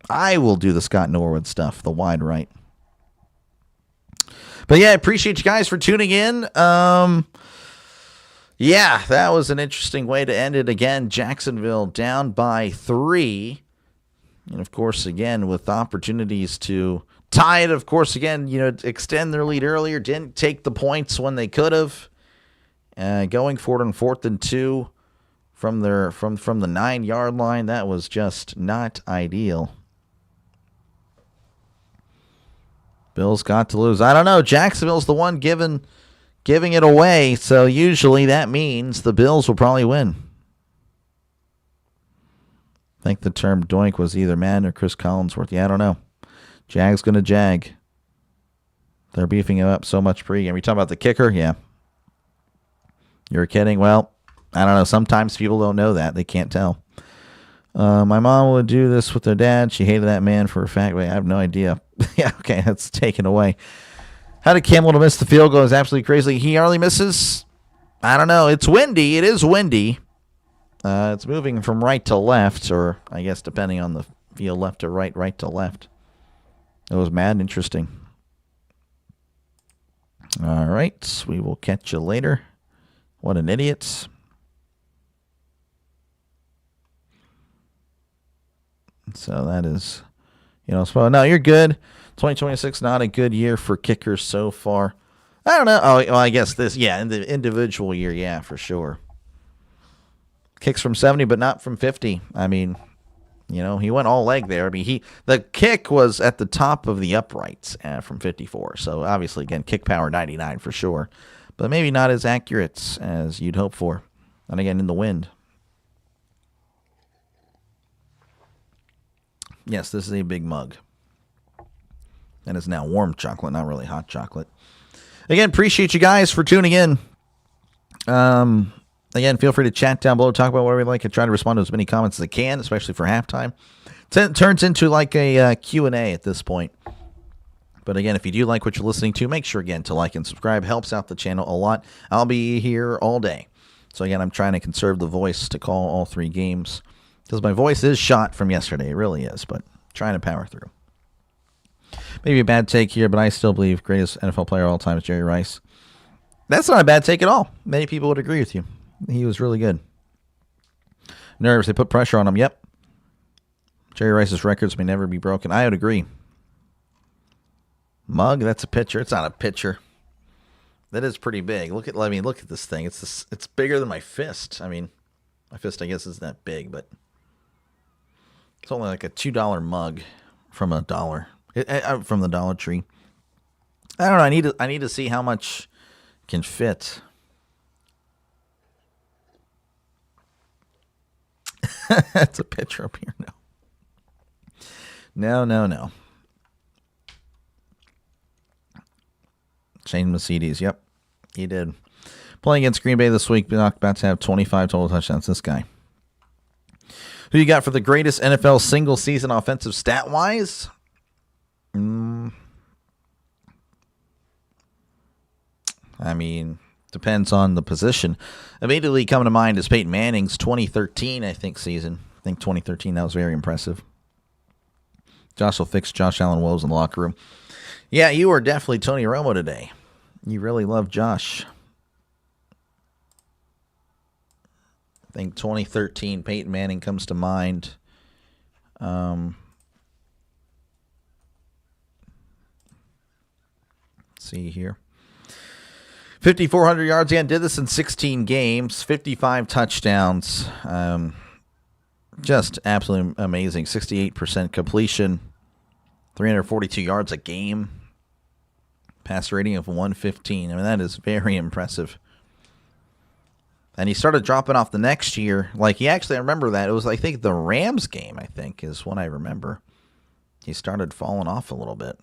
I will do the Scott Norwood stuff, the wide right. But, yeah, I appreciate you guys for tuning in. Yeah, that was an interesting way to end it. Again, Jacksonville down by 3. And, of course, again, with opportunities to tie it, of course, again, extend their lead earlier. Didn't take the points when they could have. going for it on 4th and 2 from the 9-yard line. That was just not ideal. Bills got to lose. I don't know. Jacksonville's the one giving it away, so usually that means the Bills will probably win. I think the term doink was either Madden or Chris Collinsworth. Yeah, I don't know. Jag's going to jag. They're beefing him up so much pregame. You talking about the kicker? Yeah. You're kidding? Well, I don't know. Sometimes people don't know that. They can't tell. My mom would do this with her dad. She hated that man for a fact. Wait, I have no idea. Yeah, okay, that's taken away. How did Campbell to miss the field goal is absolutely crazy. He hardly misses. I don't know. It's windy. It is windy. It's moving from right to left, or I guess depending on the field, left to right, right to left. It was mad interesting. All right, we will catch you later. What an idiot. So that is, so no, you're good. 2026, not a good year for kickers so far. I don't know. Oh, well, I guess in the individual year, yeah, for sure. Kicks from 70, but not from 50. I mean, he went all leg there. I mean, the kick was at the top of the uprights from 54. So obviously, again, kick power 99 for sure, but maybe not as accurate as you'd hope for. And again, in the wind. Yes, this is a big mug. And it's now warm chocolate, not really hot chocolate. Again, appreciate you guys for tuning in. Again, feel free to chat down below, talk about whatever you like. I try to respond to as many comments as I can, especially for halftime. It turns into like a Q&A at this point. But again, if you do like what you're listening to, make sure, again, to like and subscribe. Helps out the channel a lot. I'll be here all day. So again, I'm trying to conserve the voice to call all 3 games. Because my voice is shot from yesterday. It really is. But trying to power through. Maybe a bad take here, but I still believe greatest NFL player of all time is Jerry Rice. That's not a bad take at all. Many people would agree with you. He was really good. Nerves, they put pressure on him. Yep. Jerry Rice's records may never be broken. I would agree. Mug, that's a pitcher. It's not a pitcher. That is pretty big. Look at this thing. It's bigger than my fist. I mean, my fist, I guess, isn't that big, but it's only like a $2 mug from a dollar. From the Dollar Tree. I don't know. I need to see how much can fit. That's a picture up here. No. Shane Mercedes. Yep, he did. Playing against Green Bay this week, about to have 25 total touchdowns. This guy. Who you got for the greatest NFL single season offensive stat wise? I mean, depends on the position. Immediately coming to mind is Peyton Manning's 2013, I think, season. I think 2013, that was very impressive. Josh will fix Josh Allen woes in the locker room. Yeah, you are definitely Tony Romo today. You really love Josh. I think 2013, Peyton Manning comes to mind. Let's see here. 5,400 yards. Again, did this in 16 games. 55 touchdowns. Just absolutely amazing. 68% completion. 342 yards a game. Pass rating of 115. I mean, that is very impressive. And he started dropping off the next year. Like, I remember that. It was, I think, the Rams game, I think, is what I remember. He started falling off a little bit.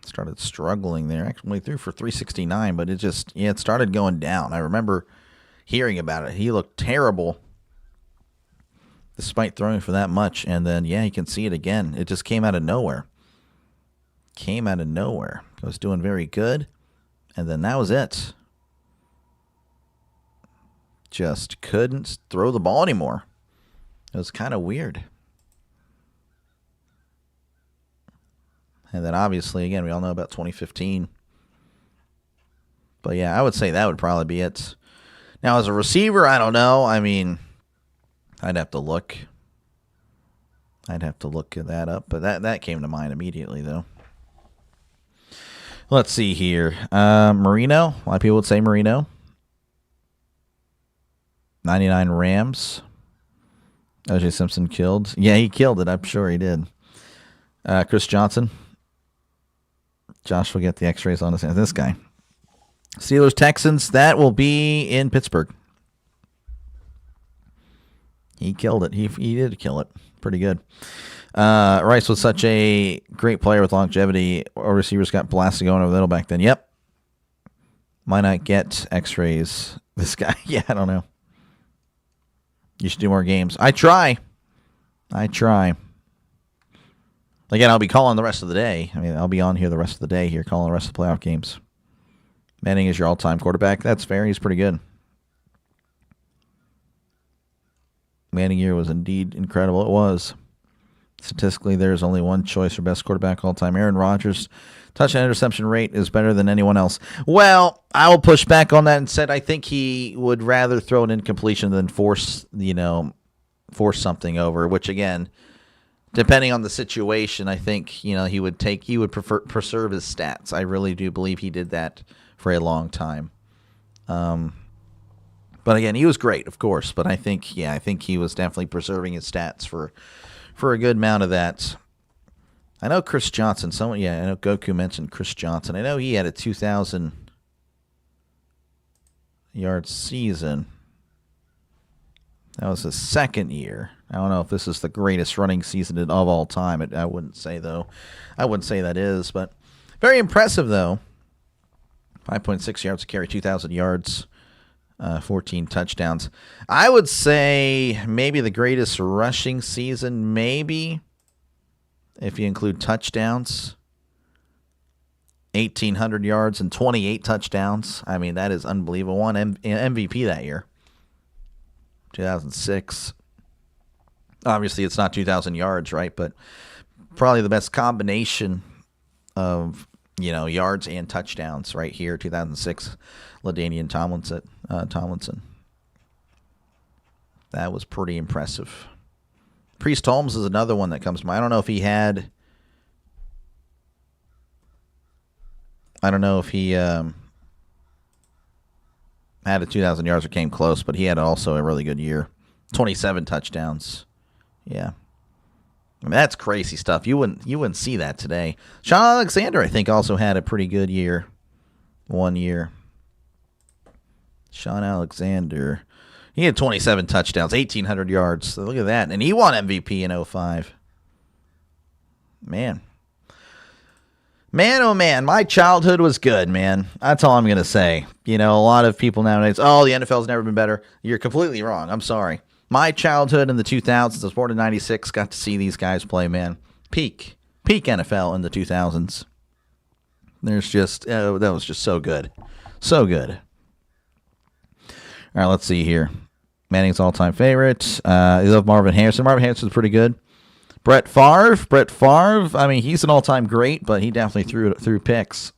Started struggling there. Actually threw for 369, but it started going down. I remember hearing about it. He looked terrible despite throwing for that much. And then, you can see it again. It just came out of nowhere. It was doing very good. And then that was it. Just couldn't throw the ball anymore. It was kind of weird. And then obviously, again, we all know about 2015. But I would say that would probably be it. Now, as a receiver, I don't know. I mean, I'd have to look. I'd have to look that up. But that came to mind immediately, though. Let's see here. Marino. A lot of people would say Marino. 99 Rams. O.J. Simpson killed. Yeah, he killed it. I'm sure he did. Chris Johnson. Josh will get the x-rays on his hand. This guy. Steelers, Texans. That will be in Pittsburgh. He killed it. He did kill it. Pretty good. Rice was such a great player with longevity. Our receivers got blasted going over the middle back then. Yep. Might not get x-rays. This guy. Yeah, I don't know. You should do more games. I try. Again, I'll be calling the rest of the day. I mean, I'll be on here the rest of the day here, calling the rest of the playoff games. Manning is your all-time quarterback. That's fair. He's pretty good. Manning year was indeed incredible. It was. Statistically, there's only one choice for best quarterback all time. Aaron Rodgers' touchdown interception rate is better than anyone else. Well, I will push back on that and said I think he would rather throw an incompletion than force something over, which again, depending on the situation, I think, he would preserve his stats. I really do believe he did that for a long time. But again, he was great, of course, but I think he was definitely preserving his stats for a good amount of that. I know Chris Johnson. I know Goku mentioned Chris Johnson. I know he had a 2,000-yard season. That was his second year. I don't know if this is the greatest running season of all time. I wouldn't say, though. I wouldn't say that is, but very impressive, though. 5.6 yards to carry, 2,000 yards, 14 touchdowns. I would say maybe the greatest rushing season, maybe, if you include touchdowns. 1,800 yards and 28 touchdowns. I mean, that is unbelievable. Won MVP that year. 2006. Obviously, it's not 2,000 yards, right? But probably the best combination of, yards and touchdowns right here. 2006, LaDainian Tomlinson. That was pretty impressive. Priest Holmes is another one that comes to mind. I don't know if he had a 2,000 yards or came close, but he had also a really good year. 27 touchdowns. Yeah. I mean, that's crazy stuff. You wouldn't see that today. Sean Alexander, I think, also had a pretty good year. 1 year. Sean Alexander. He had 27 touchdowns, 1,800 yards. So look at that. And he won MVP in 2005. Man. Man, oh man, my childhood was good, man. That's all I'm going to say. A lot of people nowadays, the NFL's never been better. You're completely wrong. I'm sorry. My childhood in the 2000s, I was born in 96, got to see these guys play, man. Peak NFL in the 2000s. That was just so good. So good. All right, let's see here. Manning's all-time favorite. You love Marvin Harrison. Marvin Harrison's pretty good. Brett Favre, I mean, he's an all-time great, but he definitely threw picks.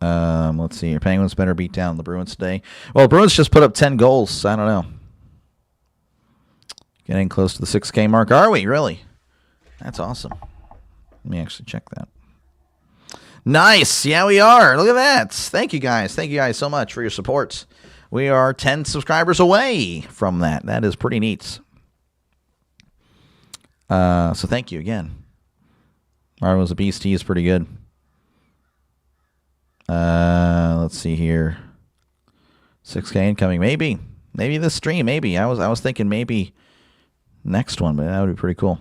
Let's see. Your Penguins better beat down the Bruins today. Well, the Bruins just put up 10 goals. I don't know. Getting close to the 6K mark. Are we? Really? That's awesome. Let me actually check that. Nice. Yeah, we are. Look at that. Thank you guys. Thank you guys so much for your support. We are 10 subscribers away from that. That is pretty neat. So thank you again. Marvin was a beast. He is pretty good. Let's see here. 6K incoming. Maybe this stream. Maybe. I was thinking maybe next one, but that would be pretty cool.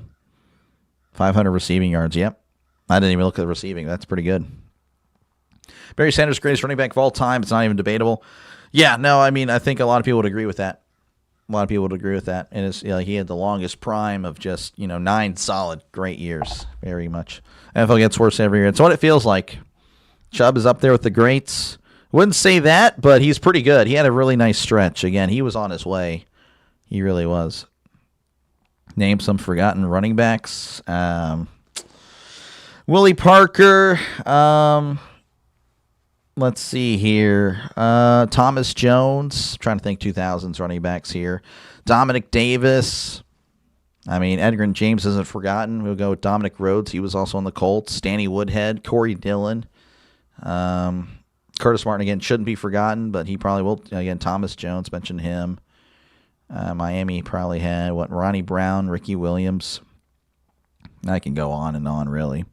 500 receiving yards. Yep. I didn't even look at the receiving. That's pretty good. Barry Sanders, greatest running back of all time. It's not even debatable. Yeah, no, I mean, I think a lot of people would agree with that. And it's, he had the longest prime of just, 9 solid great years. Very much. NFL gets worse every year. It's what it feels like. Chubb is up there with the greats. Wouldn't say that, but he's pretty good. He had a really nice stretch. Again, he was on his way. He really was. Name some forgotten running backs. Willie Parker. Let's see here. Thomas Jones. I'm trying to think 2000s running backs here. Dominic Davis. I mean, Edgerrin James isn't forgotten. We'll go with Dominic Rhodes. He was also on the Colts. Danny Woodhead, Corey Dillon. Curtis Martin, again, shouldn't be forgotten, but he probably will. Again, Thomas Jones, mentioned him. Miami probably had, Ronnie Brown, Ricky Williams. I can go on and on, really.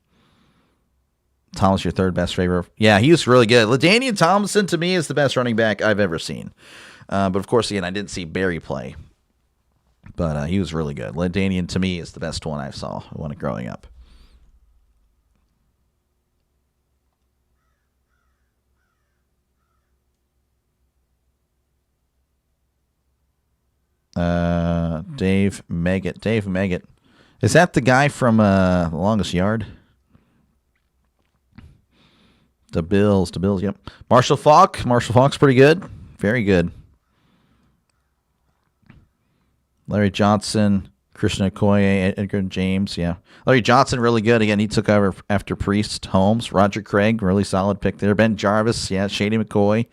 Thomas, your third best favorite. Yeah, he was really good. LaDainian Tomlinson, to me, is the best running back I've ever seen. But, of course, again, I didn't see Barry play. But he was really good. LaDainian, to me, is the best one I saw when growing up. Dave Meggett. Is that the guy from The Longest Yard? The Bills, yep. Marshall Faulk's pretty good. Very good. Larry Johnson, Christian Okoye, Edgar James, yeah. Larry Johnson, really good. Again, he took over after Priest, Holmes. Roger Craig, really solid pick there. Ben Jarvis, yeah. Shady McCoy.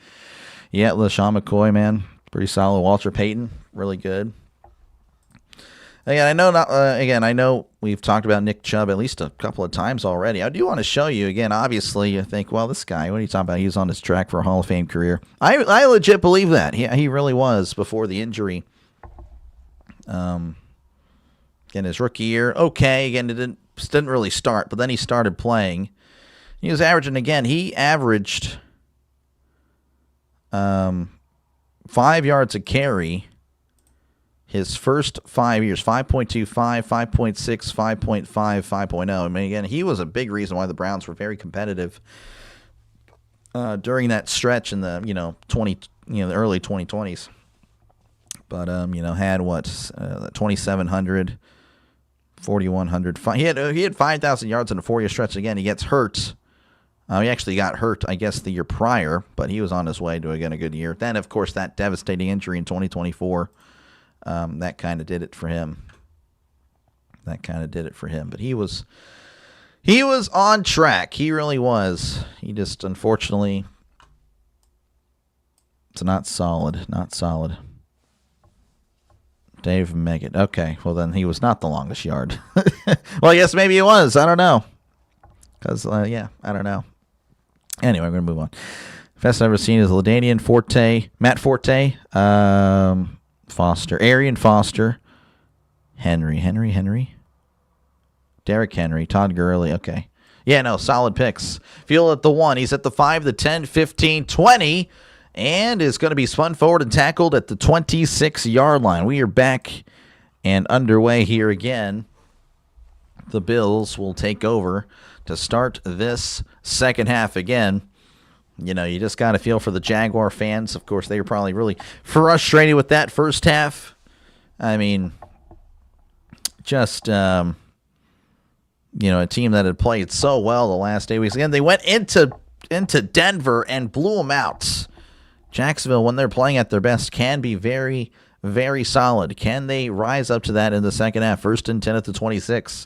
Yeah, LaShawn McCoy, man. Pretty solid. Walter Payton, really good. Again, I know we've talked about Nick Chubb at least a couple of times already. I do want to show you, again, obviously, you think, well, this guy, what are you talking about? He's on his track for a Hall of Fame career. I legit believe that. He really was before the injury. In his rookie year, okay, again, it didn't really start, but then he started playing. He was averaging, again, he averaged 5 yards a carry his first 5 years, 5.25, 5.6, 5.5, 5.0. I mean, again, he was a big reason why the Browns were very competitive during that stretch in the the early 2020s. But had 2,700, 4,100. He had 5,000 yards in a 4-year stretch. Again, he gets hurt. He actually got hurt, I guess, the year prior, but he was on his way to again a good year. Then, of course, that devastating injury in 2024. That kind of did it for him. But he was on track. He really was. He just, unfortunately, it's not solid. Dave Meggett. Okay, well then he was not the longest yard. Well, yes, maybe he was. I don't know. Because, I don't know. Anyway, I'm going to move on. Best I've ever seen is LaDainian Forte, Matt Forte, Foster, Arian Foster, Henry, Derrick Henry, Todd Gurley. Okay. Yeah, no, solid picks. Field at the 1. He's at the 5, the 10, 15, 20, and is going to be spun forward and tackled at the 26-yard line. We are back and underway here again. The Bills will take over to start this second half again. You just got to feel for the Jaguar fans. Of course, they were probably really frustrated with that first half. I mean, just, a team that had played so well the last 8 weeks. Again, they went into Denver and blew them out. Jacksonville, when they're playing at their best, can be very, very solid. Can they rise up to that in the second half? 1st and 10 at the 26.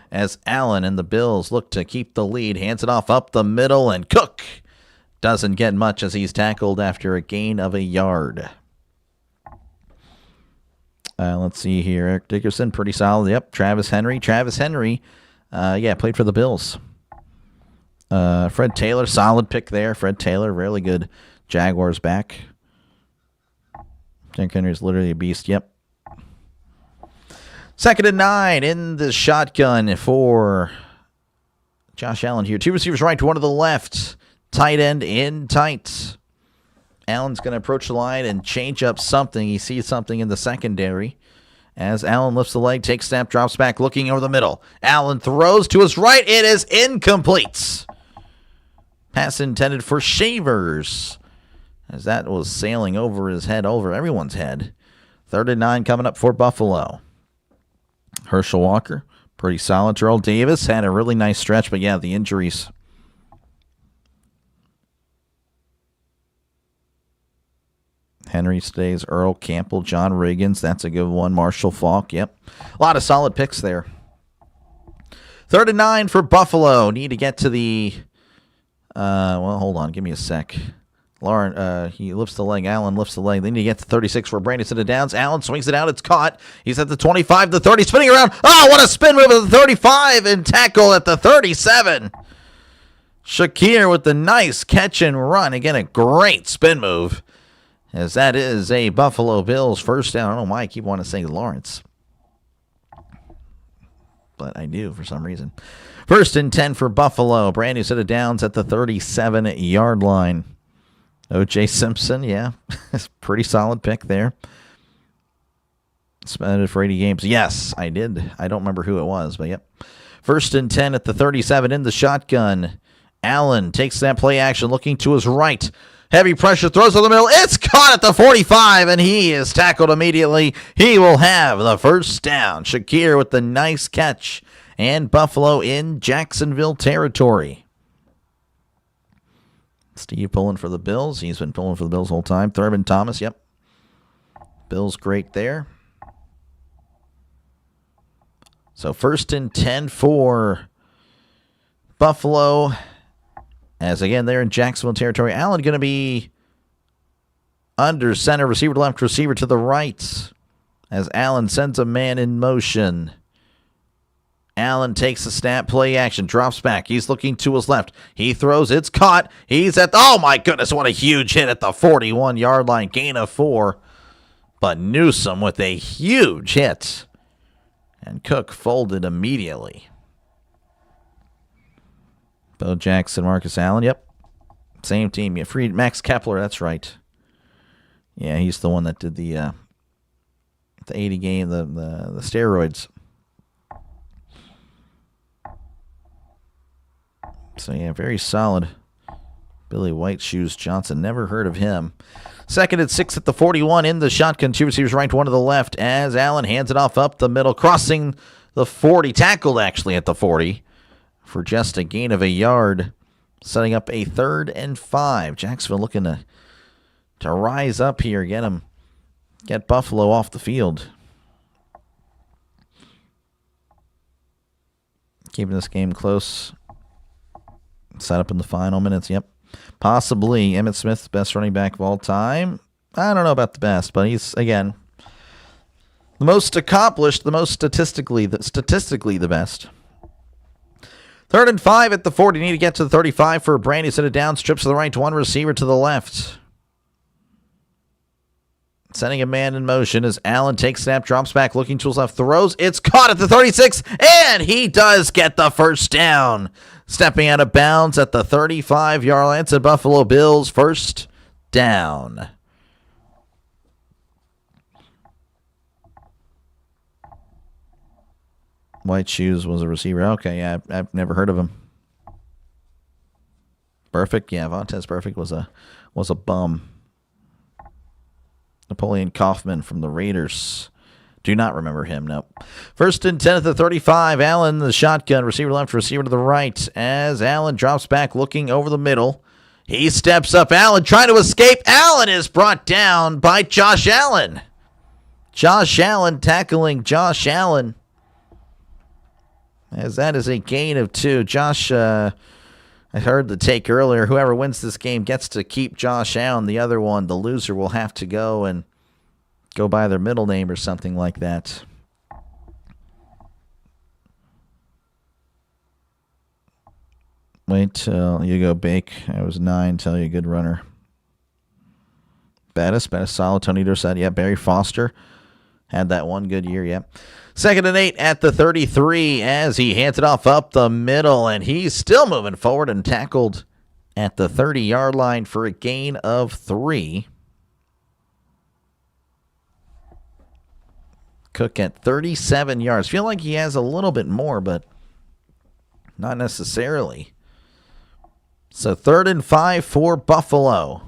As Allen and the Bills look to keep the lead, hands it off up the middle, and Cook doesn't get much as he's tackled after a gain of a yard. Let's see here. Eric Dickerson, pretty solid. Yep, Travis Henry, played for the Bills. Fred Taylor, solid pick there. Fred Taylor, really good Jaguars back. Derrick Henry's literally a beast. Yep. 2nd and 9 in the shotgun for Josh Allen here. 2 receivers right, 1 to the left. Tight end in tight. Allen's going to approach the line and change up something. He sees something in the secondary. As Allen lifts the leg, takes snap, drops back, looking over the middle. Allen throws to his right. It is incomplete. Pass intended for Shavers, as that was sailing over his head, over everyone's head. 3rd and 9 coming up for Buffalo. Herschel Walker, pretty solid. Terrell Davis had a really nice stretch, but yeah, the injuries. Henry stays. Earl Campbell, John Riggins, that's a good one. Marshall Faulk, yep. A lot of solid picks there. 3rd and 9 for Buffalo. Need to get to the, hold on, give me a sec. Lauren, he lifts the leg. Allen lifts the leg. Then he gets to 36 for Brandon set it downs. Allen swings it out. It's caught. He's at the 25, the 30, spinning around. Oh, what a spin move at the 35 and tackle at the 37. Shakir with the nice catch and run. Again, a great spin move, as that is a Buffalo Bills first down. I don't know why I keep wanting to say Lawrence, but I do for some reason. First and 10 for Buffalo. Brand new set of downs at the 37-yard line. O.J. Simpson, yeah, pretty solid pick there. Suspended for 80 games. Yes, I did. I don't remember who it was, but yep. First and 10 at the 37 in the shotgun. Allen takes that play action, looking to his right. Heavy pressure, throws to the middle. It's caught at the 45, and he is tackled immediately. He will have the first down. Shakir with the nice catch, and Buffalo in Jacksonville territory. Steve pulling for the Bills. He's been pulling for the Bills the whole time. Thurman Thomas, yep. Bills great there. So first and 10 for Buffalo. As again, they're in Jacksonville territory. Allen going to be under center, receiver to left, receiver to the right. As Allen sends a man in motion. Allen takes a snap, play action, drops back. He's looking to his left. He throws, it's caught. He's at, oh my goodness, what a huge hit at the 41-yard line, gain of 4. But Newsome with a huge hit. And Cook folded immediately. Bo Jackson, Marcus Allen, yep. Same team. You freed Max Kepler, that's right. Yeah, he's the one that did the 80 game, the steroids. So, yeah, very solid. Billy White Shoes Johnson. Never heard of him. Second and 6 at the 41 in the shotgun. Two receivers right, one to the left as Allen hands it off up the middle, crossing the 40. Tackled, actually, at the 40 for just a gain of a yard. Setting up a 3rd and 5. Jacksonville looking to rise up here, get Buffalo off the field. Keeping this game close. Set up in the final minutes, yep. Possibly Emmitt Smith, best running back of all time. I don't know about the best, but he's, again, the most accomplished, the most statistically the best. 3rd and 5 at the 40. Need to get to the 35 for Brandy. Set it down, strips to the right, one receiver to the left. Sending a man in motion as Allen takes snap, drops back, looking to his left, throws. It's caught at the 36, and he does get the first down. Stepping out of bounds at the 35-yard line. It's a Buffalo Bills first down. White Shoes was a receiver. Okay, yeah, I've never heard of him. Perfect, yeah, Vontez Perfect was a bum. Napoleon Kaufman from the Raiders. Do not remember him, no. First and 10 at the 35. Allen, the shotgun, receiver left, receiver to the right. As Allen drops back, looking over the middle. He steps up. Allen trying to escape. Allen is brought down by Josh Allen. Josh Allen tackling Josh Allen. As that is a gain of 2. Josh, I heard the take earlier. Whoever wins this game gets to keep Josh Allen. The other one, the loser, will have to go by their middle name or something like that. Wait till you go bake. I was 9. Tell you a good runner. Bettis solid. Tony Dorsett. Yeah, Barry Foster had that one good year. Yeah. 2nd and 8 at the 33 as he hands it off up the middle, and he's still moving forward and tackled at the 30-yard line for a gain of 3. Cook at 37 yards. Feel like he has a little bit more, but not necessarily. So 3rd and 5 for Buffalo.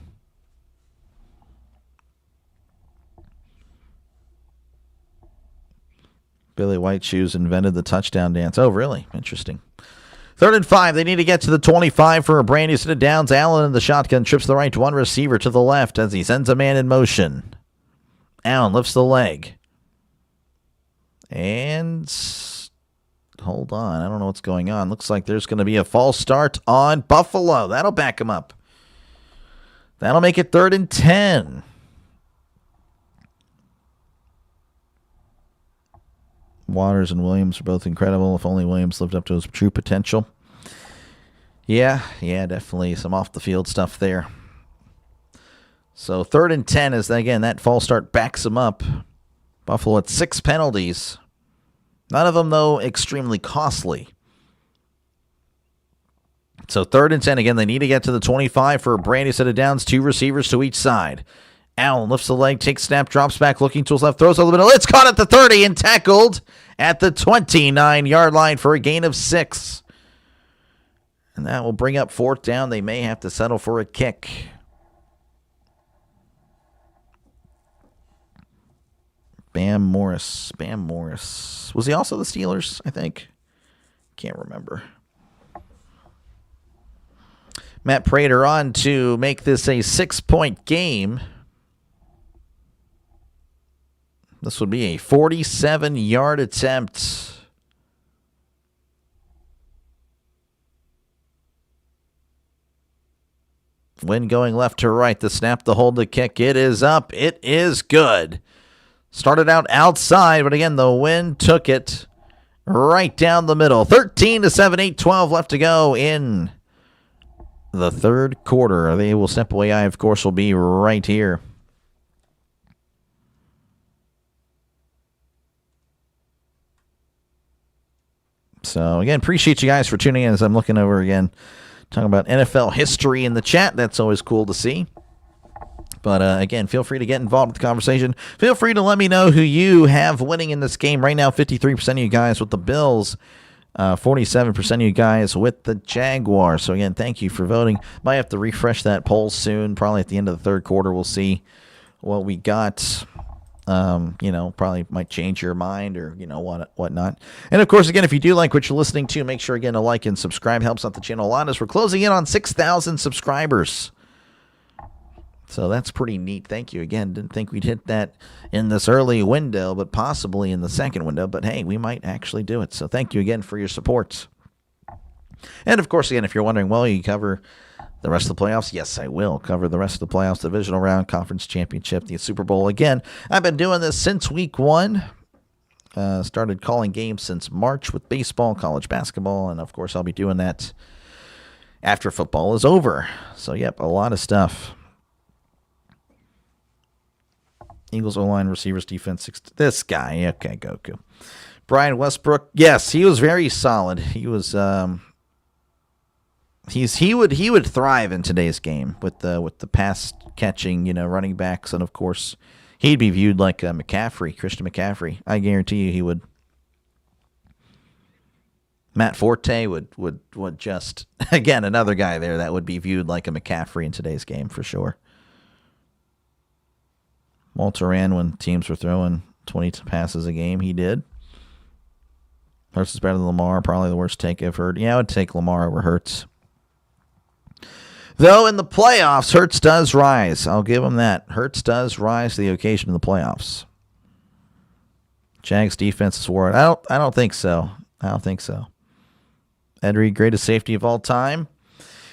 Billy White Shoes invented the touchdown dance. Oh, really? Interesting. 3rd and 5. They need to get to the 25 for a brand new set of downs. Allen in the shotgun trips to the right, one receiver to the left as he sends a man in motion. Allen lifts the leg. And hold on. I don't know what's going on. Looks like there's going to be a false start on Buffalo. That'll back him up. That'll make it 3rd and 10. Waters and Williams are both incredible. If only Williams lived up to his true potential. Yeah, definitely some off-the-field stuff there. So 3rd and 10 is, again, that false start backs him up. Buffalo at 6 penalties. None of them, though, extremely costly. So 3rd and 10, again, they need to get to the 25 for a brand new set of downs. 2 receivers to each side. Allen lifts the leg, takes snap, drops back, looking to his left, throws over the middle. It's caught at the 30 and tackled at the 29-yard line for a gain of 6. And that will bring up 4th down. They may have to settle for a kick. Bam Morris. Was he also the Steelers, I think? Can't remember. Matt Prater on to make this a 6-point game. This would be a 47-yard attempt. Wind going left to right. The snap, the hold, the kick. It is up. It is good. Started out outside, but again, the wind took it right down the middle. 13-7, 8-12 left to go in the 3rd quarter. They will step away. I, of course, will be right here. So, again, appreciate you guys for tuning in as I'm looking over again, talking about NFL history in the chat. That's always cool to see. But, again, feel free to get involved with the conversation. Feel free to let me know who you have winning in this game. Right now, 53% of you guys with the Bills, 47% of you guys with the Jaguars. So, again, thank you for voting. Might have to refresh that poll soon. Probably at the end of the 3rd quarter, we'll see what we got. Probably might change your mind or, whatnot. And, of course, again, if you do like what you're listening to, make sure, again, to like and subscribe. Helps out the channel a lot as we're closing in on 6,000 subscribers. So that's pretty neat. Thank you again. Didn't think we'd hit that in this early window, but possibly in the second window. But, hey, we might actually do it. So thank you again for your support. And, of course, again, if you're wondering, well, you cover the rest of the playoffs? Yes, I will cover the rest of the playoffs, divisional round, conference championship, the Super Bowl. Again, I've been doing this since week 1. Started calling games since March with baseball, college basketball, and, of course, I'll be doing that after football is over. So, yep, a lot of stuff. Eagles O-line, receivers, defense. This guy. Okay, Goku. Brian Westbrook. Yes, he was very solid. He was he would thrive in today's game with the pass catching, running backs, and of course he'd be viewed like Christian McCaffrey. I guarantee you he would. Matt Forte would just, again, another guy there that would be viewed like a McCaffrey in today's game for sure. Walter ran when teams were throwing 20 passes a game. He did. Hurts is better than Lamar. Probably the worst take I've heard. Yeah, I would take Lamar over Hurts. Though in the playoffs, Hurts does rise. I'll give him that. Hurts does rise to the occasion in the playoffs. Jags defense is worried. I don't think so. Ed Reed, greatest safety of all time.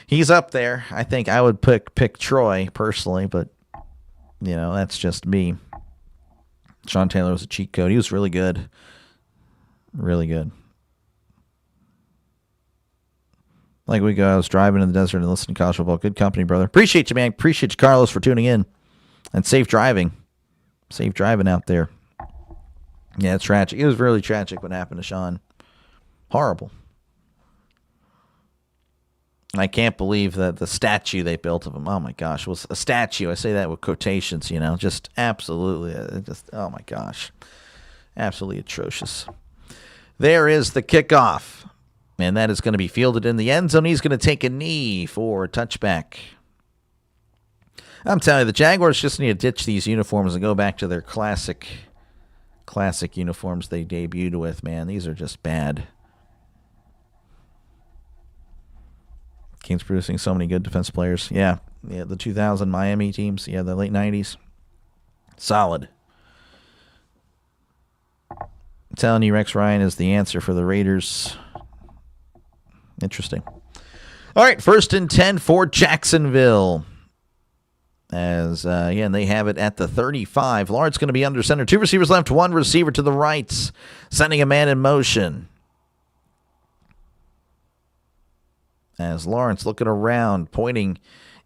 He's up there. I think I would pick Troy personally, but that's just me. Sean Taylor was a cheat code. He was really good. Really good. Like we go, I was driving in the desert and listening to college football. Good company, brother. Appreciate you, man. Appreciate you, Carlos, for tuning in. And safe driving. Safe driving out there. Yeah, it's tragic. It was really tragic what happened to Sean. Horrible. I can't believe that the statue they built of him, oh my gosh, was a statue. I say that with quotations, just absolutely, oh my gosh. Absolutely atrocious. There is the kickoff. And that is going to be fielded in the end zone. He's going to take a knee for a touchback. I'm telling you, the Jaguars just need to ditch these uniforms and go back to their classic uniforms they debuted with, man. These are just bad. Kings producing so many good defense players. Yeah, the 2000 Miami teams. Yeah, the late 90s. Solid. I'm telling you, Rex Ryan is the answer for the Raiders. Interesting. All right, 1st and 10 for Jacksonville. As, again, they have it at the 35. Lawrence going to be under center. 2 receivers left, 1 receiver to the right. Sending a man in motion. As Lawrence looking around, pointing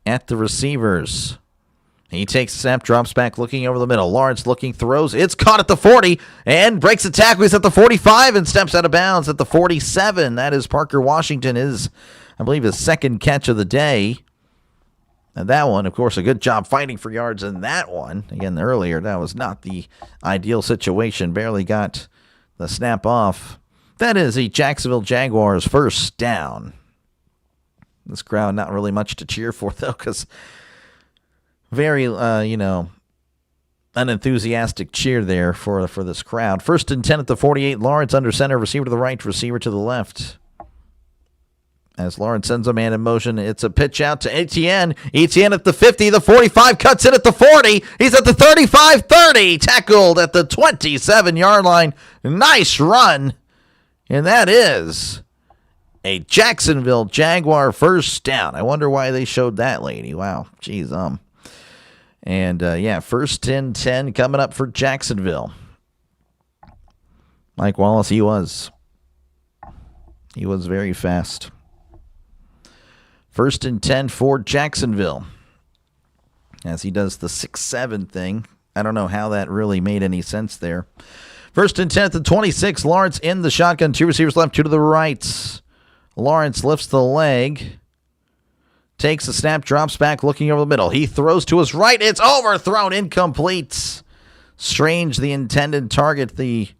at the receivers. He takes a snap, drops back, looking over the middle. Lawrence looking, throws. It's caught at the 40 and breaks a tackle. He's at the 45 and steps out of bounds at the 47. That is Parker Washington, I believe, his second catch of the day. And that one, of course, a good job fighting for yards in that one. Again, earlier, that was not the ideal situation. Barely got the snap off. That is the Jacksonville Jaguars' first down. This crowd, not really much to cheer for, though, because very, unenthusiastic cheer there for this crowd. 1st and 10 at the 48. Lawrence under center, receiver to the right, receiver to the left. As Lawrence sends a man in motion, it's a pitch out to Etienne. Etienne at the 50, the 45, cuts in at the 40. He's at the 35-30, tackled at the 27-yard line. Nice run. And that is a Jacksonville Jaguar first down. I wonder why they showed that lady. Wow. Jeez, And, 1st and 10 coming up for Jacksonville. Mike Wallace, he was very fast. 1st and 10 for Jacksonville. As he does the 6-7 thing. I don't know how that really made any sense there. 1st and 10 at the 26. Lawrence in the shotgun. 2 receivers left, 2 to the right. Lawrence lifts the leg. Takes a snap, drops back, looking over the middle. He throws to his right. It's overthrown, incomplete. Strange, the intended target, the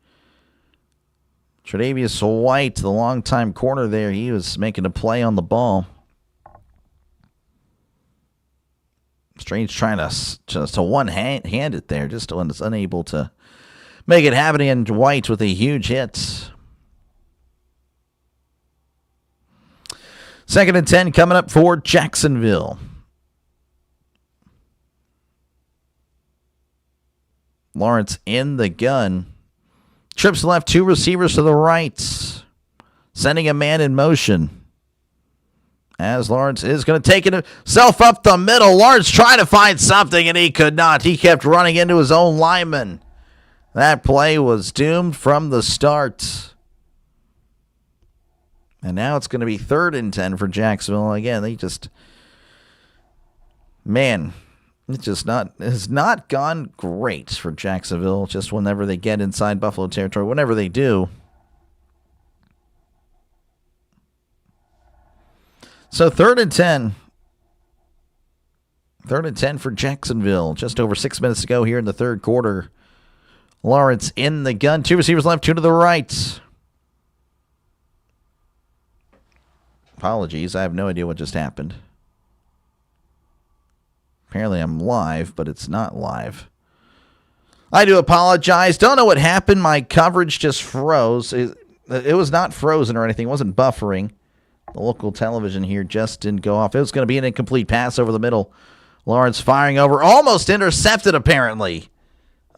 Tre'Davious White, the longtime corner there. He was making a play on the ball. Strange trying to one-hand it there, just was unable to make it happen. And White with a huge hit. 2nd and 10 coming up for Jacksonville. Lawrence in the gun. Trips left, 2 receivers to the right. Sending a man in motion. As Lawrence is going to take himself up the middle. Lawrence trying to find something, and he could not. He kept running into his own lineman. That play was doomed from the start. And now it's going to be 3rd and 10 for Jacksonville. Again, it has not gone great for Jacksonville. Just whenever they get inside Buffalo territory, whenever they do. So 3rd and 10. 3rd and 10 for Jacksonville. Just over 6 minutes to go here in the 3rd quarter. Lawrence in the gun. 2 receivers left, 2 to the right. Apologies, I have no idea what just happened. Apparently I'm live, but it's not live. I do apologize. Don't know what happened. My coverage just froze. It was not frozen or anything. It wasn't buffering. The local television here just didn't go off. It was going to be an incomplete pass over the middle. Lawrence firing over. Almost intercepted, apparently.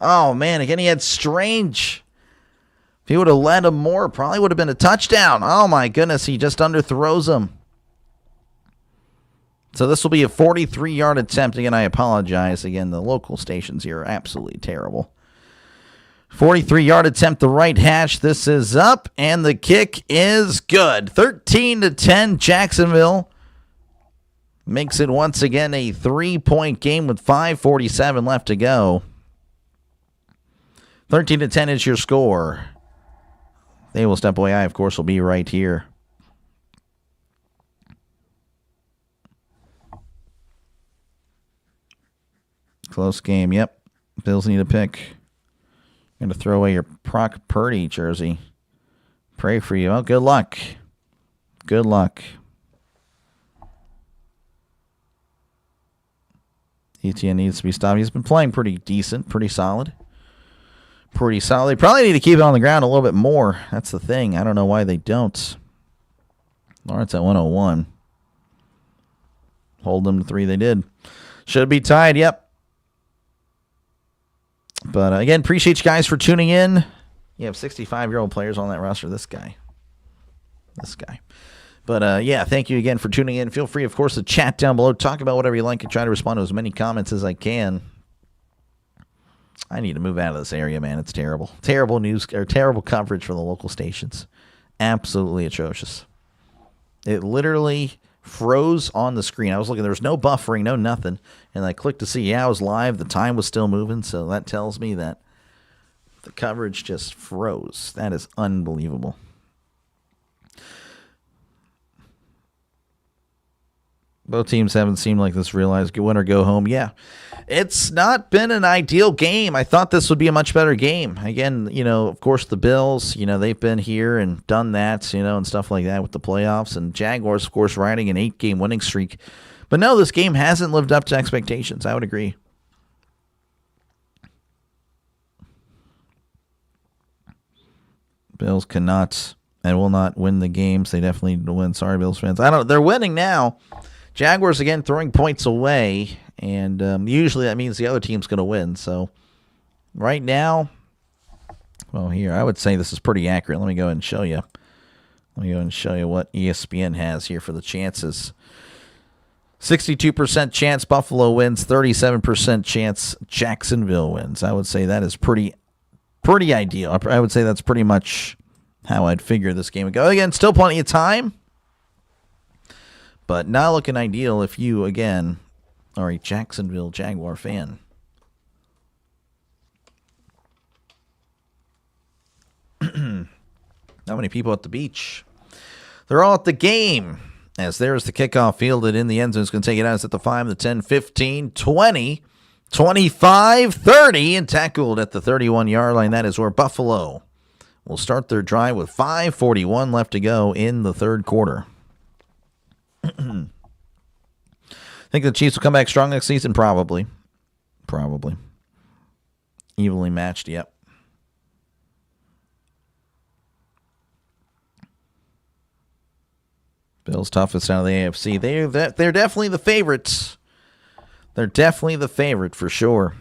Oh, man. Again, he had Strange. If he would have led him more, probably would have been a touchdown. Oh, my goodness. He just underthrows him. So this will be a 43-yard attempt. Again, I apologize. Again, the local stations here are absolutely terrible. 43-yard attempt, the right hash. This is up, and the kick is good. 13-10, Jacksonville makes it once again a 3-point game with 5:47 left to go. 13-10 is your score. They will step away. I, of course, will be right here. Close game. Yep. Bills need a pick. Going to throw away your Brock Purdy jersey. Pray for you. Well, good luck. Good luck. Etienne needs to be stopped. He's been playing pretty decent, pretty solid. Pretty solid. They probably need to keep it on the ground a little bit more. That's the thing. I don't know why they don't. Lawrence at 101. Hold them to 3. They did. Should be tied. Yep. But again, appreciate you guys for tuning in. You have 65-year-old players on that roster. This guy. But, yeah, thank you again for tuning in. Feel free, of course, to chat down below. Talk about whatever you like and try to respond to as many comments as I can. I need to move out of this area, man. It's terrible. Terrible news or terrible coverage from the local stations. Absolutely atrocious. It literally froze on the screen. I was looking. There was no buffering, no nothing. And I clicked to see, yeah, I was live. The time was still moving. So that tells me that the coverage just froze. That is unbelievable. Both teams haven't seemed like this realized go win or go home. Yeah, it's not been an ideal game. I thought this would be a much better game. Again, of course, the Bills, they've been here and done that, and stuff like that with the playoffs. And Jaguars, of course, riding an 8-game winning streak. But no, this game hasn't lived up to expectations. I would agree. Bills cannot and will not win the games. They definitely need to win. Sorry, Bills fans. They're winning now. Jaguars, again, throwing points away, and usually that means the other team's going to win. So right now, well, here, I would say this is pretty accurate. Let me go ahead and show you. Let me go ahead and show you what ESPN has here for the chances. 62% chance Buffalo wins, 37% chance Jacksonville wins. I would say that is pretty ideal. I would say that's pretty much how I'd figure this game would go. Again, still plenty of time. But not looking ideal if you, again, are a Jacksonville Jaguar fan. How many people at the beach? They're all at the game. As there's the kickoff fielded in the end zone. It's going to take it out. It's at the 5, the 10, 15, 20, 25, 30, and tackled at the 31-yard line. That is where Buffalo will start their drive with 5:41 left to go in the third quarter. Think the Chiefs will come back strong next season? Probably. Evenly matched, yep. Bills toughest out of the AFC. They're definitely the favorites. They're definitely the favorite for sure.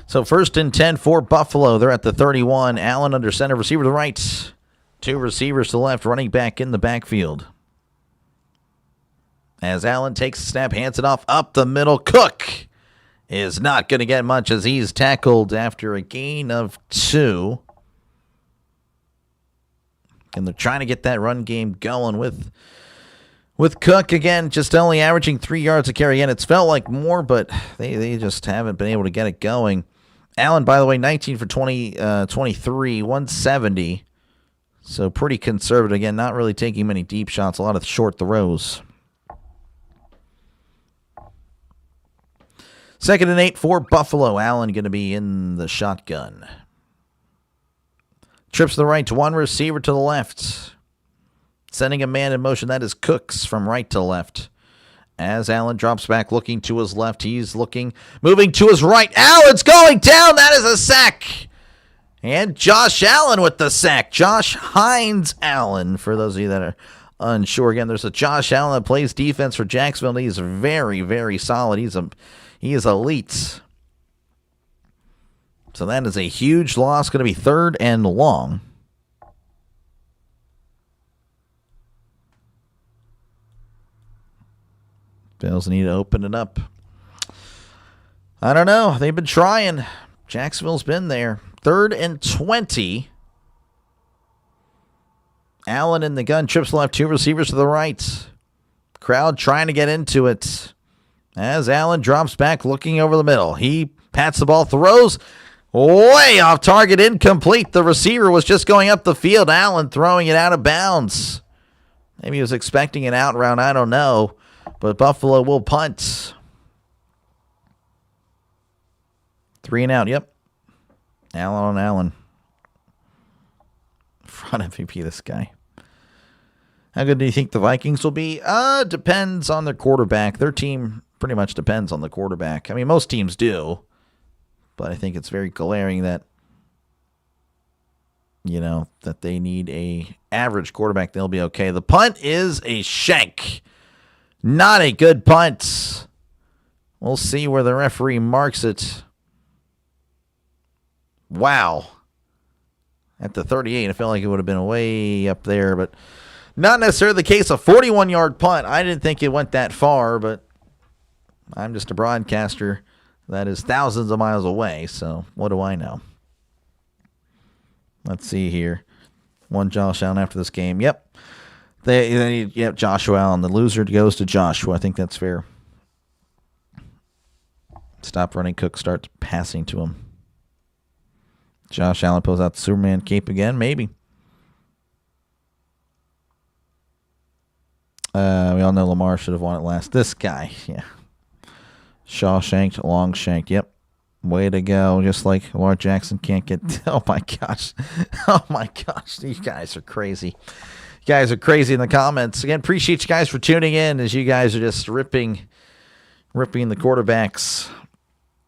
So 1st and 10 for Buffalo. They're at the 31. Allen under center, receiver to the right. 2 receivers to the left, running back in the backfield. As Allen takes a snap, hands it off up the middle. Cook is not going to get much as he's tackled after a gain of 2. And they're trying to get that run game going with Cook. Again, just only averaging 3 yards a carry. Again, it's felt like more, but they just haven't been able to get it going. Allen, by the way, 19 for 23, 170. So pretty conservative. Again, not really taking many deep shots, a lot of short throws. 2nd and 8 for Buffalo. Allen going to be in the shotgun. Trips to the right to 1 receiver to the left. Sending a man in motion. That is Cooks from right to left. As Allen drops back, looking to his left. He's moving to his right. Allen's going down. That is a sack. And Josh Allen with the sack. Josh Hines Allen, for those of you that are unsure. Again, there's a Josh Allen that plays defense for Jacksonville. He's very, very solid. He is elite. So that is a huge loss. Going to be 3rd and long. Bills need to open it up. I don't know. They've been trying. Jacksonville's been there. 3rd and 20. Allen in the gun. Trips left. 2 receivers to the right. Crowd trying to get into it. As Allen drops back, looking over the middle. He pats the ball, throws way off target, incomplete. The receiver was just going up the field. Allen throwing it out of bounds. Maybe he was expecting an out route. I don't know. But Buffalo will punt. 3 and out. Yep. Allen on Allen. Front MVP, this guy. How good do you think the Vikings will be? Depends on their quarterback. Their team pretty much depends on the quarterback. I mean, most teams do. But I think it's very glaring that, that they need a average quarterback. They'll be okay. The punt is a shank. Not a good punt. We'll see where the referee marks it. Wow. at the 38. I felt like it would have been way up there, but not necessarily the case. A 41-yard punt. I didn't think it went that far, but I'm just a broadcaster that is thousands of miles away, so what do I know? Let's see here. One Josh Allen after this game. Yep. Yep, Joshua Allen. The loser goes to Joshua. I think that's fair. Stop running. Cook starts passing to him. Josh Allen pulls out the Superman cape again. Maybe. We all know Lamar should have won it last. This guy, yeah. Shawshanked, long shanked. Yep. Way to go. Just like Lamar Jackson can't get. Oh, my gosh. Oh, my gosh. These guys are crazy. You guys are crazy in the comments. Again, appreciate you guys for tuning in as you guys are just ripping the quarterbacks.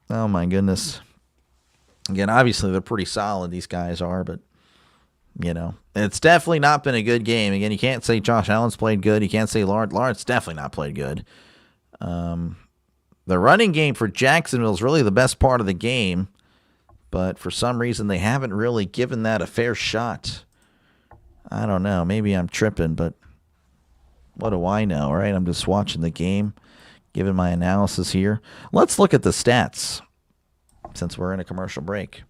Oh, my goodness. Again, obviously, they're pretty solid, these guys are, but, you know, it's definitely not been a good game. Again, you can't say Josh Allen's played good. You can't say Lawrence definitely not played good. The running game for Jacksonville is really the best part of the game, but for some reason they haven't really given that a fair shot. I don't know. Maybe I'm tripping, but what do I know, right? I'm just watching the game, giving my analysis here. Let's look at the stats since we're in a commercial break.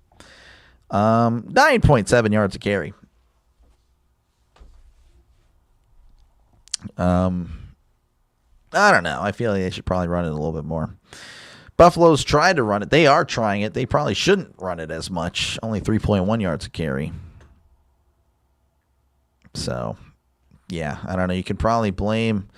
9.7 yards a carry. I don't know. I feel like they should probably run it a little bit more. Buffalo's tried to run it. They are trying it. They probably shouldn't run it as much. Only 3.1 yards a carry. So, yeah, I don't know. You could probably blame,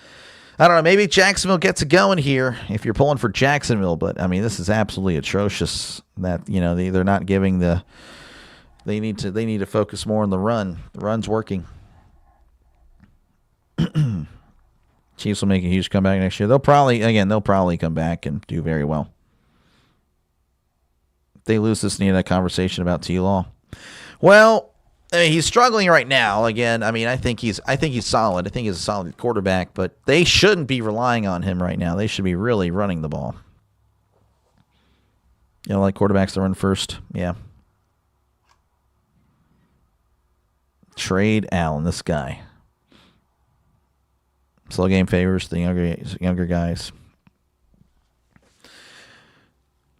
I don't know, maybe Jacksonville gets it going here if you're pulling for Jacksonville. But, I mean, this is absolutely atrocious that, you know, they're not giving the, they need to focus more on the run. The run's working. Chiefs will make a huge comeback next year. They'll probably come back and do very well. If they lose this, need a conversation about T-Law. Well, I mean, he's struggling right now. Again, I mean, I think he's solid. I think he's a solid quarterback, but they shouldn't be relying on him right now. They should be really running the ball. You know, like quarterbacks that run first. Yeah. Trade Allen, this guy. Slow game favors the younger guys.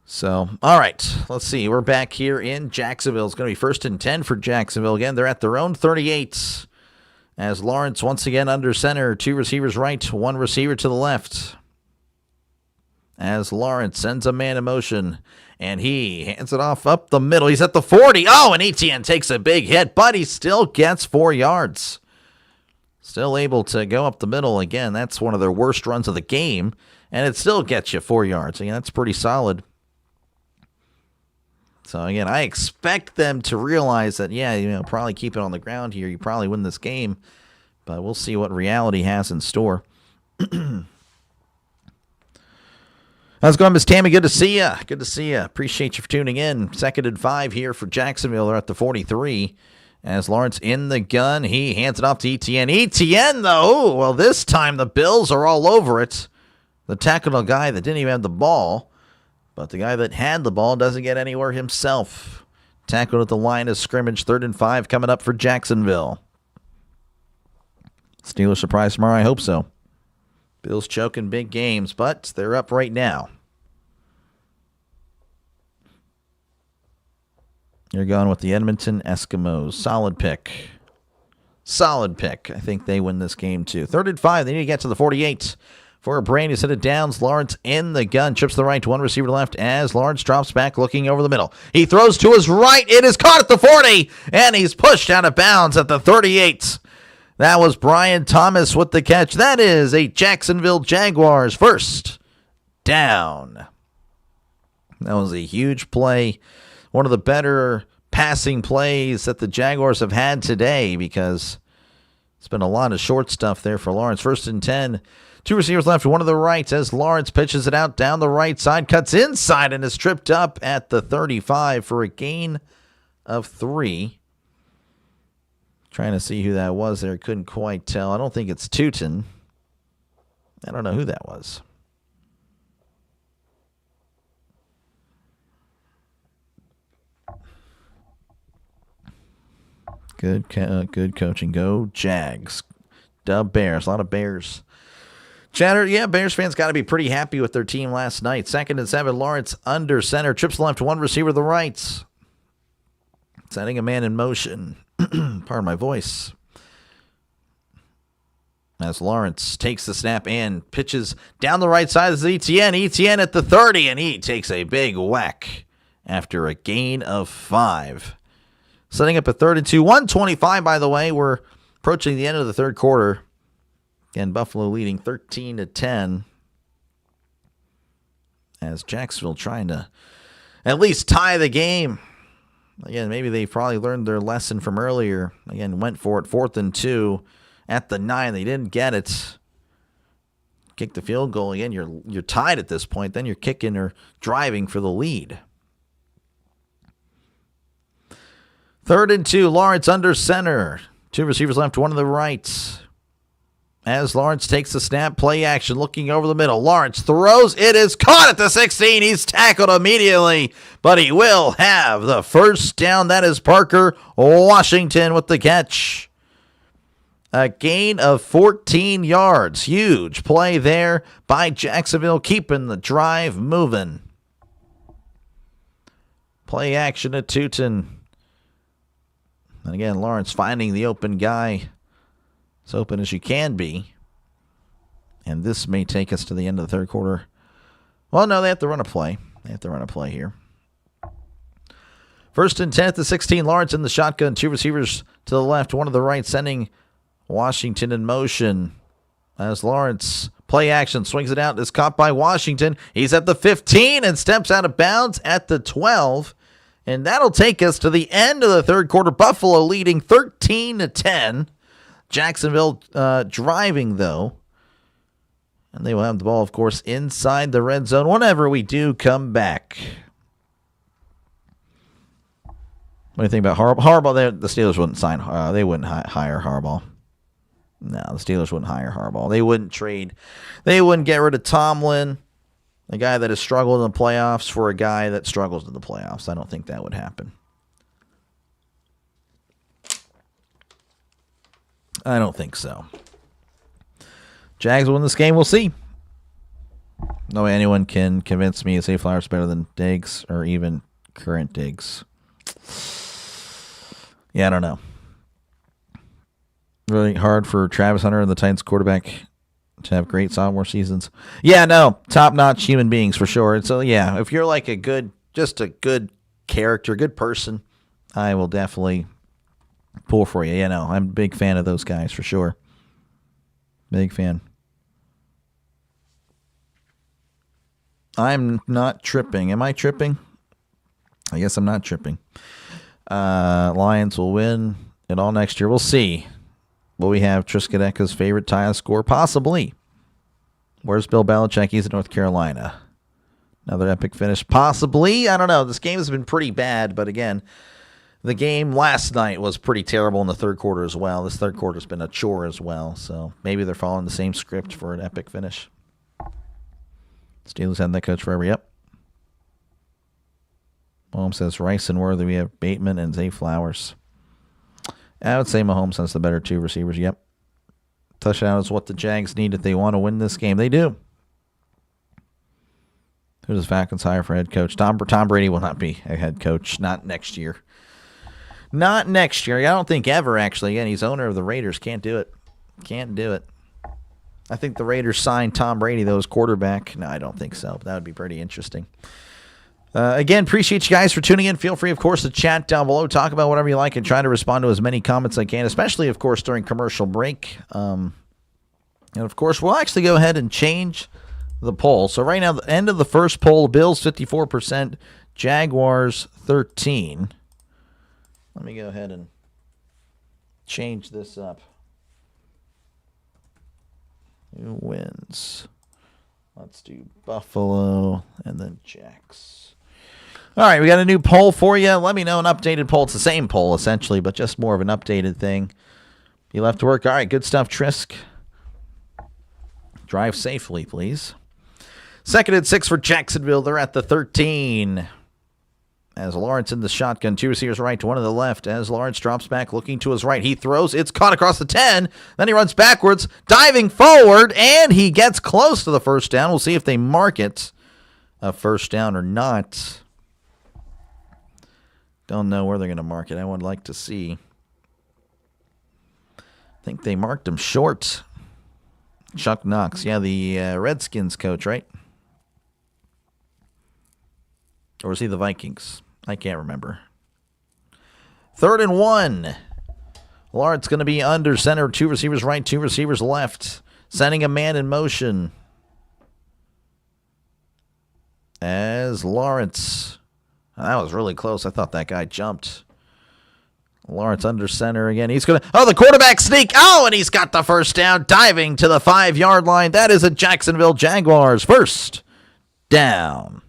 So, all right, let's see. We're back here in Jacksonville. It's going to be 1st and 10 for Jacksonville. Again, they're at their own 38 as Lawrence once again under center. 2 receivers right, 1 receiver to the left. As Lawrence sends a man in motion, and he hands it off up the middle. He's at the 40. Oh, and Etienne takes a big hit, but he still gets 4 yards. Still able to go up the middle. Again, that's one of their worst runs of the game, and it still gets you 4 yards. Again, that's pretty solid. So, again, I expect them to realize that, yeah, you know, probably keep it on the ground here. You probably win this game, but we'll see what reality has in store. How's it going, Miss Tammy? Good to see you. Good to see you. Appreciate you for tuning in. 2nd and 5 here for Jacksonville. They're at the 43. As Lawrence in the gun, he hands it off to Etienne. Etienne, though, well, this time the Bills are all over it. The tackle guy that didn't even have the ball, but the guy that had the ball doesn't get anywhere himself. Tackled at the line of scrimmage. 3rd and 5 coming up for Jacksonville. Steelers surprise tomorrow? I hope so. Bills choking big games, but they're up right now. You're going with the Edmonton Eskimos. Solid pick. Solid pick. I think they win this game, too. 3rd and 5. They need to get to the 48. For a brain, he's headed downs. Lawrence in the gun. Trips to the right. 1 receiver left as Lawrence drops back looking over the middle. He throws to his right. It is caught at the 40. And he's pushed out of bounds at the 38. That was Brian Thomas with the catch. That is a Jacksonville Jaguars first down. That was a huge play. One of the better passing plays that the Jaguars have had today because it's been a lot of short stuff there for Lawrence. 1st and 10. 2 receivers left, 1 to the right as Lawrence pitches it out down the right side, cuts inside, and is tripped up at the 35 for a gain of 3. Trying to see who that was there. Couldn't quite tell. I don't think it's Tootin. I don't know who that was. Good coaching. Go Jags. Dub Bears. A lot of Bears. Chatter, yeah, Bears fans got to be pretty happy with their team last night. 2nd and 7, Lawrence under center. Trips left, one receiver to the right. Setting a man in motion. Pardon my voice. As Lawrence takes the snap and pitches down the right side. This is Etienne. Etienne at the 30, and he takes a big whack after a gain of 5. Setting up a 3rd and 2. 1:25, by the way. We're approaching the end of the third quarter. Again, Buffalo leading 13-10. As Jacksonville trying to at least tie the game. Again, maybe they probably learned their lesson from earlier. Again, went for it. 4th and 2 at the 9. They didn't get it. Kick the field goal. Again, you're tied at this point. Then you're kicking or driving for the lead. 3rd and 2. Lawrence under center. 2 receivers left, one to the right. As Lawrence takes the snap, play action, looking over the middle. Lawrence throws. It is caught at the 16. He's tackled immediately, but he will have the first down. That is Parker Washington with the catch. A gain of 14 yards. Huge play there by Jacksonville, keeping the drive moving. Play action at Tootin. And again, Lawrence finding the open guy. As open as you can be. And this may take us to the end of the third quarter. Well, no, they have to run a play. They have to run a play here. 1st and 10 at the 16. Lawrence in the shotgun. 2 receivers to the left, one to the right, sending Washington in motion. As Lawrence, play action, swings it out. Is caught by Washington. He's at the 15 and steps out of bounds at the 12. And that'll take us to the end of the third quarter. Buffalo leading 13-10. Jacksonville driving, though. And they will have the ball, of course, inside the red zone whenever we do come back. What do you think about Harbaugh? The Steelers wouldn't sign. They wouldn't hire Harbaugh. No, the Steelers wouldn't hire Harbaugh. They wouldn't trade. They wouldn't get rid of Tomlin, a guy that has struggled in the playoffs, for a guy that struggles in the playoffs. I don't think that would happen. I don't think so. Jags will win this game. We'll see. No way anyone can convince me Zay Flowers better than Diggs or even current Diggs. Yeah, I don't know. Really hard for Travis Hunter and the Titans quarterback to have great sophomore seasons. Yeah, no. Top-notch human beings for sure. And so, yeah, if you're like a good character, good person, I will definitely pull for you. Yeah, no, I'm a big fan of those guys for sure. Big fan. I'm not tripping. Am I tripping? I guess I'm not tripping. Lions will win it all next year. We'll see. Will we have Triskaideka's favorite tie score? Possibly. Where's Bill Belichick? He's in North Carolina. Another epic finish? Possibly. I don't know. This game has been pretty bad, but again, the game last night was pretty terrible in the third quarter as well. This third quarter has been a chore as well, so maybe they're following the same script for an epic finish. Steelers had that coach forever, yep. Mahomes says Rice and Worthy. We have Bateman and Zay Flowers. I would say Mahomes has the better 2 receivers, yep. Touchdown is what the Jags need if they want to win this game. They do. Who does Falcons hire for head coach? Tom Brady will not be a head coach. Not next year. Not next year. I don't think ever, actually. Again, he's owner of the Raiders. Can't do it. Can't do it. I think the Raiders signed Tom Brady, though, as quarterback. No, I don't think so. That would be pretty interesting. Again, appreciate you guys for tuning in. Feel free, of course, to chat down below. Talk about whatever you like and try to respond to as many comments as I can, especially, of course, during commercial break. And, of course, we'll actually go ahead and change the poll. So right now, the end of the first poll, Bills 54%, Jaguars 13%. Let me go ahead and change this up. Who wins? Let's do Buffalo and then Jacks. All right, we got a new poll for you. Let me know an updated poll. It's the same poll, essentially, but just more of an updated thing. You left to work. All right, good stuff, Trisk. Drive safely, please. 2nd and 6 for Jacksonville. They're at the 13. As Lawrence in the shotgun, 2 receivers right, 1 to the left. As Lawrence drops back, looking to his right. He throws. It's caught across the 10. Then he runs backwards, diving forward, and he gets close to the first down. We'll see if they mark it a first down or not. Don't know where they're going to mark it. I would like to see. I think they marked him short. Chuck Knox. Yeah, the Redskins coach, right? Or is he the Vikings? I can't remember. 3rd and 1. Lawrence going to be under center. 2 receivers right, 2 receivers left. Sending a man in motion. As Lawrence. That was really close. I thought that guy jumped. Lawrence under center again. He's going to. Oh, the quarterback sneak. Oh, and he's got the first down, diving to the 5-yard line. That is a Jacksonville Jaguars first down.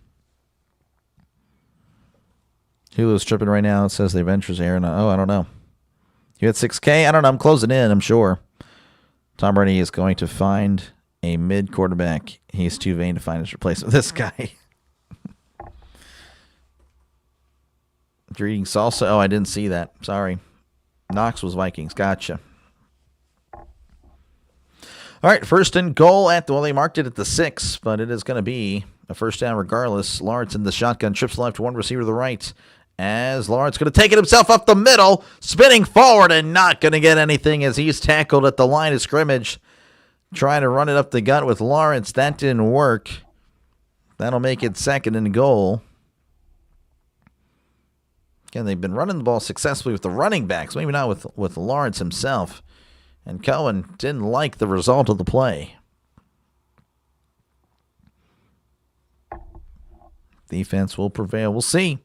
Hulu's tripping right now. It says the Adventures Aaron. Oh, I don't know. You had 6K? I don't know. I'm closing in, I'm sure. Tom Brady is going to find a mid quarterback. He's too vain to find his replacement. This guy. You're eating salsa? Oh, I didn't see that. Sorry. Knox was Vikings. Gotcha. All right, 1st and goal at the, well, they marked it at the 6, but it is going to be a first down regardless. Lawrence in the shotgun, trips left, 1 receiver to the right. As Lawrence going to take it himself up the middle, spinning forward and not going to get anything as he's tackled at the line of scrimmage. Trying to run it up the gut with Lawrence. That didn't work. That'll make it 2nd and goal. Again, they've been running the ball successfully with the running backs, maybe not with Lawrence himself. And Cohen didn't like the result of the play. Defense will prevail. We'll see.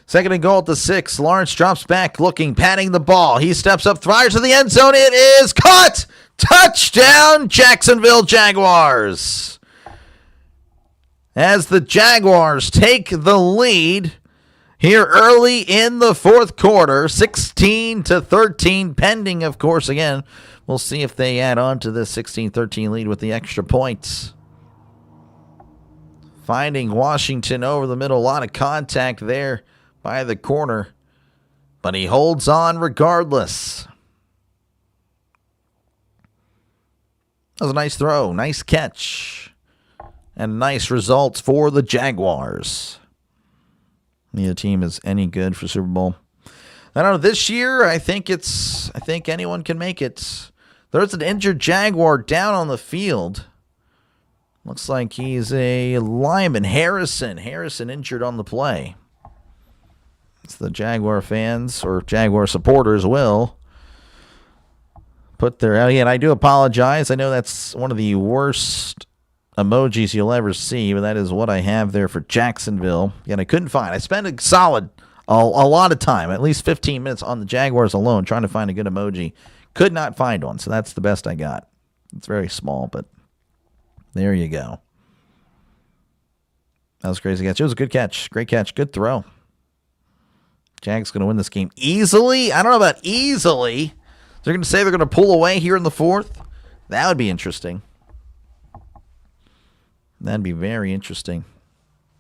2nd and goal at the 6. Lawrence drops back, looking, patting the ball. He steps up, fires to the end zone. It is caught! Touchdown, Jacksonville Jaguars! As the Jaguars take the lead here early in the 4th quarter, 16-13, pending, of course, again. We'll see if they add on to this 16-13 lead with the extra points. Finding Washington over the middle. A lot of contact there by the corner. But he holds on regardless. That was a nice throw. Nice catch. And nice results for the Jaguars. Neither team is any good for Super Bowl. I don't know. This year, I think anyone can make it. There's an injured Jaguar down on the field. Looks like he's a lineman, Harrison. Harrison injured on the play. It's the Jaguar fans or Jaguar supporters will put their... and I do apologize. I know that's one of the worst emojis you'll ever see, but that is what I have there for Jacksonville. And I couldn't find. I spent a lot of time, at least 15 minutes on the Jaguars alone, trying to find a good emoji. Could not find one, so that's the best I got. It's very small, but there you go. That was a crazy catch. It was a good catch. Great catch. Good throw. Jags going to win this game easily. I don't know about easily. They're going to say they're going to pull away here in the 4th. That would be interesting. That'd be very interesting.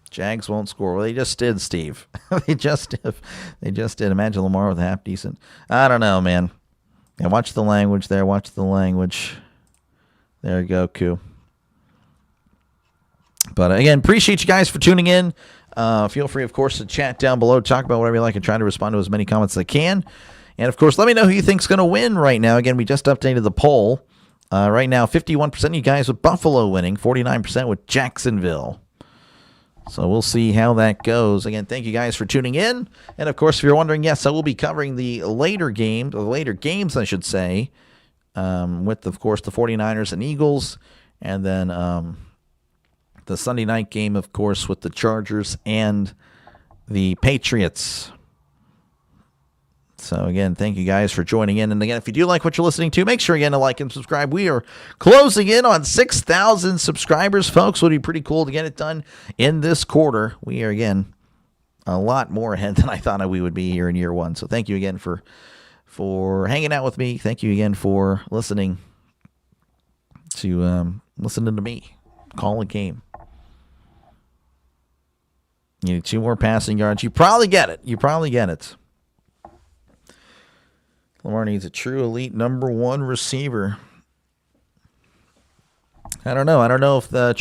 Jags won't score. Well, they just did, Steve. They just did. Imagine Lamar with a half decent. I don't know, man. Yeah, watch the language there. Watch the language. There you go, Koo. But again, appreciate you guys for tuning in. Feel free, of course, to chat down below, talk about whatever you like, and try to respond to as many comments as I can. And, of course, let me know who you think's going to win right now. Again, we just updated the poll. Right now, 51% of you guys with Buffalo winning, 49% with Jacksonville. So we'll see how that goes. Again, thank you guys for tuning in. And, of course, if you're wondering, yes, I will be covering the later games, I should say, with, of course, the 49ers and Eagles. And then the Sunday night game, of course, with the Chargers and the Patriots. So, again, thank you guys for joining in. And, again, if you do like what you're listening to, make sure, again, to like and subscribe. We are closing in on 6,000 subscribers, folks. It would be pretty cool to get it done in this quarter. We are, again, a lot more ahead than I thought we would be here in year one. So, thank you again for hanging out with me. Thank you again for listening to me call a game. You need 2 more passing yards. You probably get it. Lamar needs a true elite number 1 receiver. I don't know. I don't know if the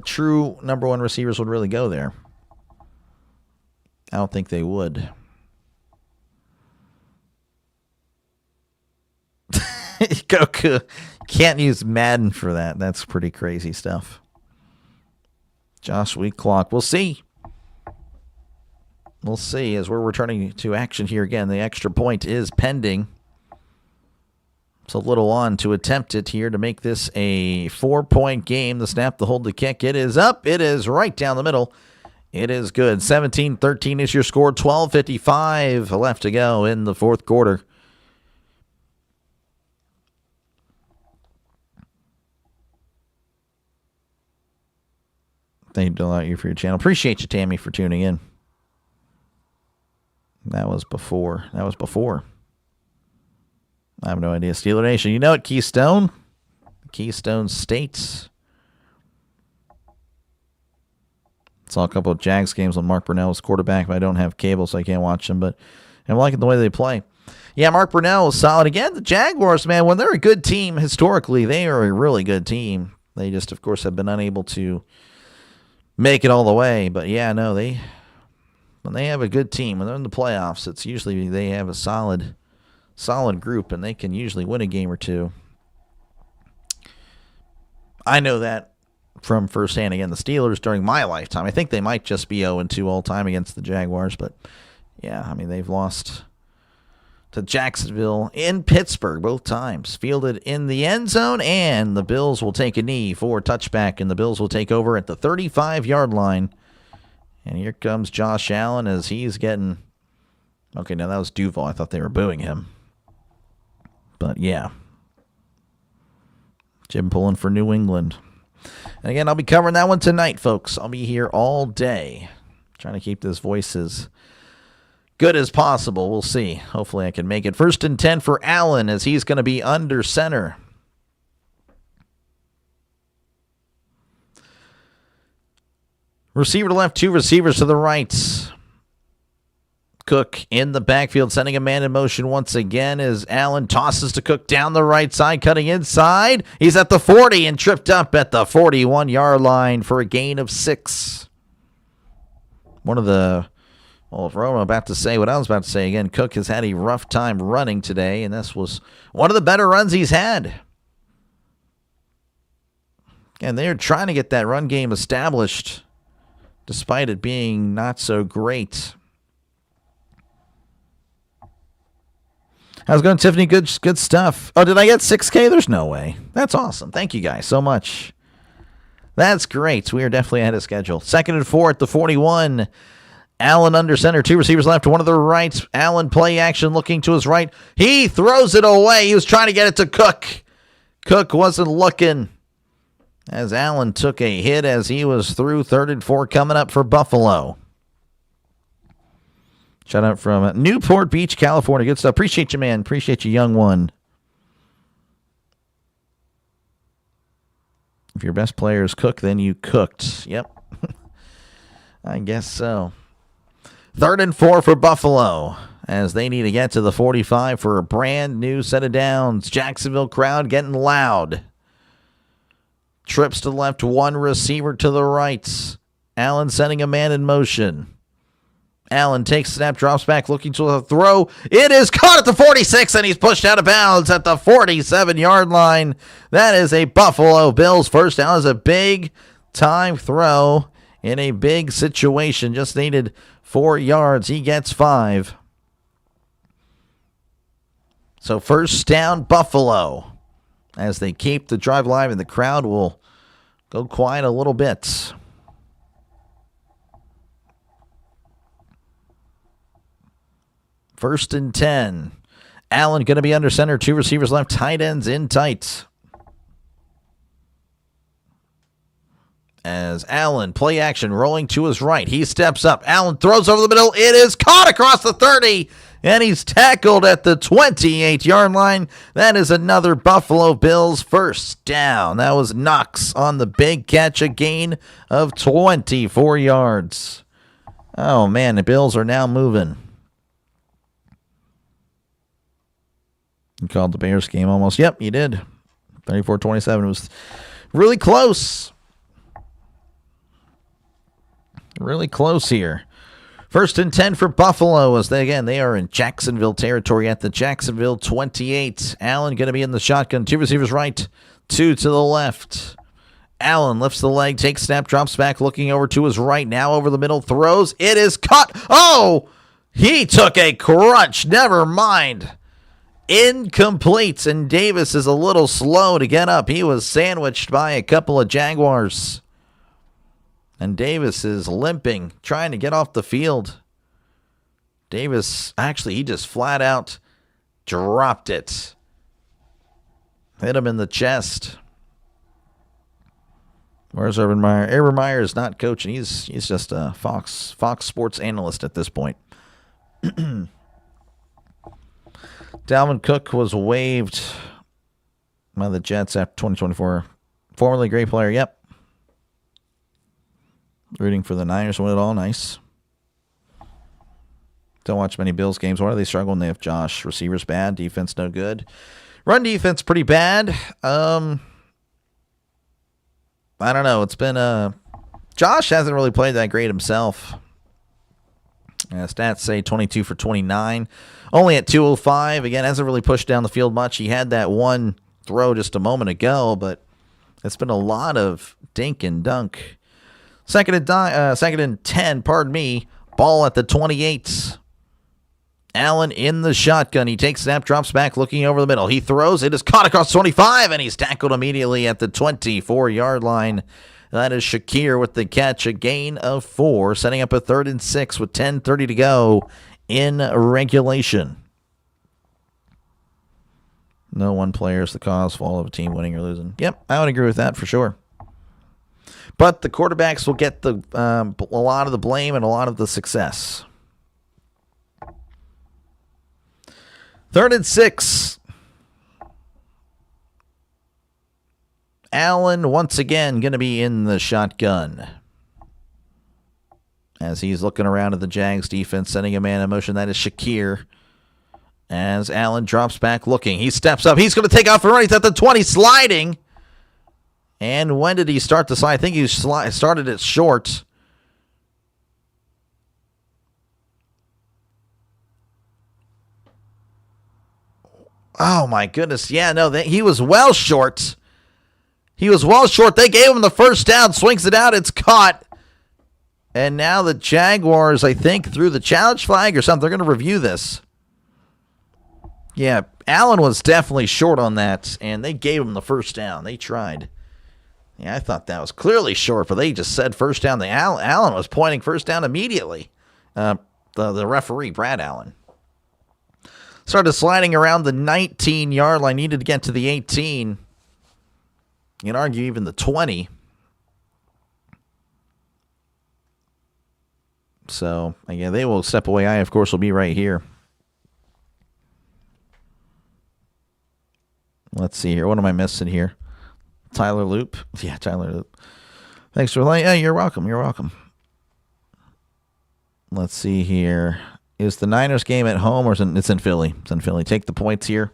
true number 1 receivers would really go there. I don't think they would. Goku. Can't use Madden for that. That's pretty crazy stuff. Josh Week clock. We'll see. We'll see as we're returning to action here again. The extra point is pending. It's a little on to attempt it here to make this a 4-point game. The snap, the hold, the kick. It is up. It is right down the middle. It is good. 17-13 is your score. 12:55 left to go in the fourth quarter. Thank you for your channel. Appreciate you, Tammy, for tuning in. That was before. I have no idea. Steeler Nation. You know it, Keystone. Keystone States. Saw a couple of Jags games when Mark Brunell was quarterback, but I don't have cable, so I can't watch them. But I'm liking the way they play. Yeah, Mark Brunell is solid. Again, the Jaguars, man, when they're a good team, historically, they are a really good team. They just, of course, have been unable to make it all the way. But, yeah, no, when they have a good team, when they're in the playoffs, it's usually they have a solid group, and they can usually win a game or two. I know that from firsthand. Again, the Steelers during my lifetime, I think they might just be 0-2 all time against the Jaguars, but yeah, I mean, they've lost to Jacksonville in Pittsburgh both times, fielded in the end zone, and the Bills will take a knee for a touchback, and the Bills will take over at the 35-yard line. And here comes Josh Allen as he's getting... Okay, now that was Duval. I thought they were booing him. But yeah. Jim pulling for New England. And again, I'll be covering that one tonight, folks. I'll be here all day. Trying to keep this voice as good as possible. We'll see. Hopefully I can make it. 1st and 10 for Allen as he's going to be under center. Receiver to left, 2 receivers to the right. Cook in the backfield, sending a man in motion once again as Allen tosses to Cook down the right side, cutting inside. He's at the 40 and tripped up at the 41-yard line for a gain of 6. If Roma about to say what I was about to say again, Cook has had a rough time running today, and this was one of the better runs he's had. And they're trying to get that run game established, despite it being not so great. How's it going, Tiffany? Good stuff. Oh, did I get 6K? There's no way. That's awesome. Thank you guys so much. That's great. We are definitely ahead of schedule. 2nd and 4 at the 41. Allen under center. 2 receivers left, 1 to the right. Allen play action looking to his right. He throws it away. He was trying to get it to Cook. Cook wasn't looking as Allen took a hit as he was through. 3rd and 4 coming up for Buffalo. Shout out from Newport Beach, California. Good stuff. Appreciate you, man. Appreciate you, young one. If your best player is Cook, then you cooked. Yep. I guess so. 3rd and 4 for Buffalo as they need to get to the 45 for a brand new set of downs. Jacksonville crowd getting loud. Trips to the left, 1 receiver to the right. Allen sending a man in motion. Allen takes snap, drops back, looking to the throw. It is caught at the 46, and he's pushed out of bounds at the 47-yard line. That is a Buffalo Bills first down. Is a big-time throw in a big situation. Just needed 4 yards. He gets 5. So first down, Buffalo, as they keep the drive alive, and the crowd will go quiet a little bit. First and 10. Allen going to be under center. 2 receivers left. Tight ends in tight. As Allen, play action, rolling to his right. He steps up. Allen throws over the middle. It is caught across the 30. And he's tackled at the 28-yard line. That is another Buffalo Bills first down. That was Knox on the big catch. A gain of 24 yards. Oh, man, the Bills are now moving. You called the Bears game almost. Yep, you did. 34-27. It was really close. Really close here. 1st and 10 for Buffalo as they are in Jacksonville territory at the Jacksonville 28. Allen going to be in the shotgun. 2 receivers right, 2 to the left. Allen lifts the leg, takes snap, drops back, looking over to his right. Now over the middle, throws. It is caught. Oh, he took a crunch. Never mind. Incomplete, and Davis is a little slow to get up. He was sandwiched by a couple of Jaguars. And Davis is limping, trying to get off the field. Davis, actually, he just flat out dropped it. Hit him in the chest. Where's Urban Meyer? Urban Meyer is not coaching. He's just a Fox Sports analyst at this point. Dalvin Cook was waived by the Jets after 2024. Formerly a great player, yep. Rooting for the Niners win it all. Nice. Don't watch many Bills games. Why do they struggle when they have Josh? Receivers bad. Defense no good. Run defense pretty bad. I don't know. It's been Josh hasn't really played that great himself. Stats say 22 for 29. Only at 205. Again, hasn't really pushed down the field much. He had that one throw just a moment ago, but it's been a lot of dink and dunk. Second and 10, pardon me. Ball at the 28. Allen in the shotgun. He takes snap, drops back, looking over the middle. He throws. It is caught across 25, and he's tackled immediately at the 24-yard line. That is Shakir with the catch. A gain of 4, setting up a 3rd and 6 with 10:30 to go in regulation. No one player is the cause for all of a team winning or losing. Yep, I would agree with that for sure. But the quarterbacks will get a lot of the blame and a lot of the success. 3rd and 6. Allen once again going to be in the shotgun. As he's looking around at the Jags defense, sending a man in motion. That is Shakir. As Allen drops back looking. He steps up. He's going to take off and run. He's at the 20, sliding. And when did he start the slide? I think he started it short. Oh, my goodness. Yeah, no, he was well short. He was well short. They gave him the first down. Swings it out. It's caught. And now the Jaguars, I think, threw the challenge flag or something. They're going to review this. Yeah, Allen was definitely short on that, and they gave him the first down. They tried. Yeah, I thought that was clearly short, but they just said first down. Allen was pointing first down immediately. The referee, Brad Allen. Started sliding around the 19-yard line. Needed to get to the 18. You can argue even the 20. So, again, they will step away. I, of course, will be right here. Let's see here. What am I missing here? Tyler Loop. Yeah, Tyler Loop. Thanks for liking. Yeah, you're welcome. You're welcome. Let's see here. Is the Niners game at home or it's in Philly? It's in Philly. Take the points here.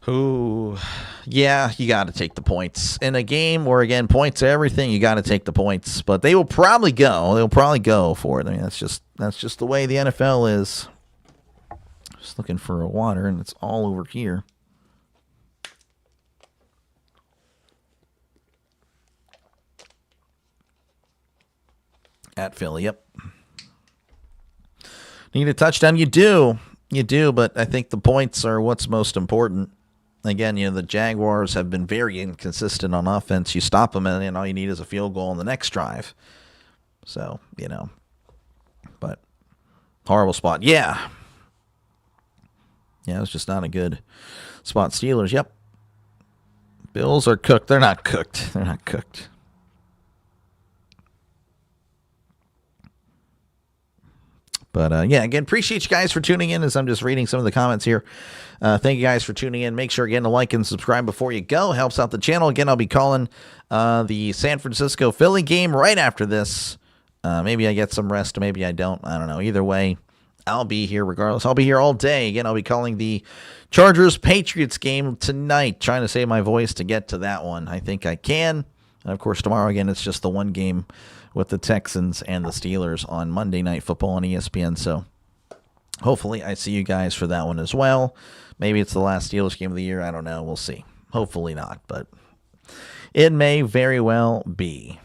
Ooh, yeah, you got to take the points. In a game where, again, points are everything, you got to take the points. But they will probably go. They'll probably go for it. I mean, that's just the way the NFL is. Just looking for a water, and it's all over here. At Philly, yep. Need a touchdown? You do, but I think the points are what's most important. Again, the Jaguars have been very inconsistent on offense. You stop them, and all you need is a field goal on the next drive. So, but horrible spot. Yeah, it was just not a good spot. Steelers, yep. Bills are cooked. They're not cooked. But, yeah, again, appreciate you guys for tuning in as I'm just reading some of the comments here. Thank you guys for tuning in. Make sure, again, to like and subscribe before you go. Helps out the channel. Again, I'll be calling the San Francisco-Philly game right after this Maybe I get some rest, maybe I don't. I don't know. Either way, I'll be here regardless. I'll be here all day. Again, I'll be calling the Chargers-Patriots game tonight, trying to save my voice to get to that one. I think I can. And, of course, tomorrow, again, it's just the one game with the Texans and the Steelers on Monday Night Football on ESPN. So hopefully I see you guys for that one as well. Maybe it's the last Steelers game of the year. I don't know. We'll see. Hopefully not, but it may very well be.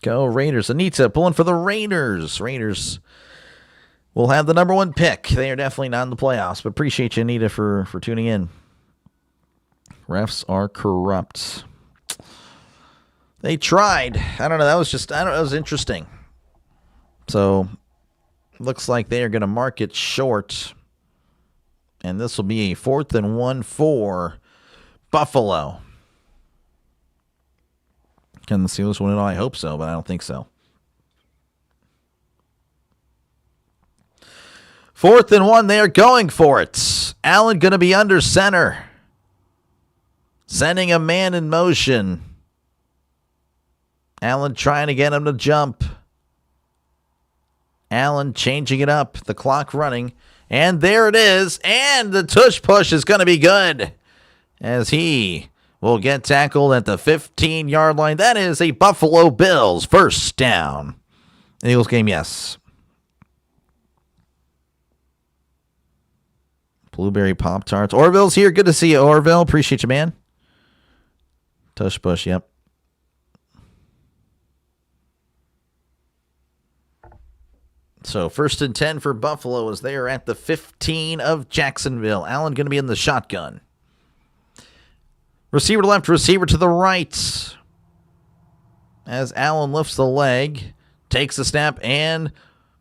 Go Raiders. Anita pulling for the Raiders. Raiders will have the number one pick. They are definitely not in the playoffs, but appreciate you, Anita, for tuning in. Refs are corrupt. They tried. I don't know. That was interesting. So, looks like they are going to mark it short. And this will be a 4th and 1 for Buffalo. Can the Steelers win it all? I hope so, but I don't think so. 4th and 1, they are going for it. Allen going to be under center. Sending a man in motion. Allen trying to get him to jump. Allen changing it up. The clock running. And there it is. And the tush push is going to be good. As he will get tackled at the 15-yard line. That is a Buffalo Bills first down. Eagles game, yes. Blueberry Pop-Tarts. Orville's here. Good to see you, Orville. Appreciate you, man. Tush push, yep. So 1st and 10 for Buffalo as they are at the 15 of Jacksonville. Allen going to be in the shotgun. Receiver to left, receiver to the right. As Allen lifts the leg, takes the snap, and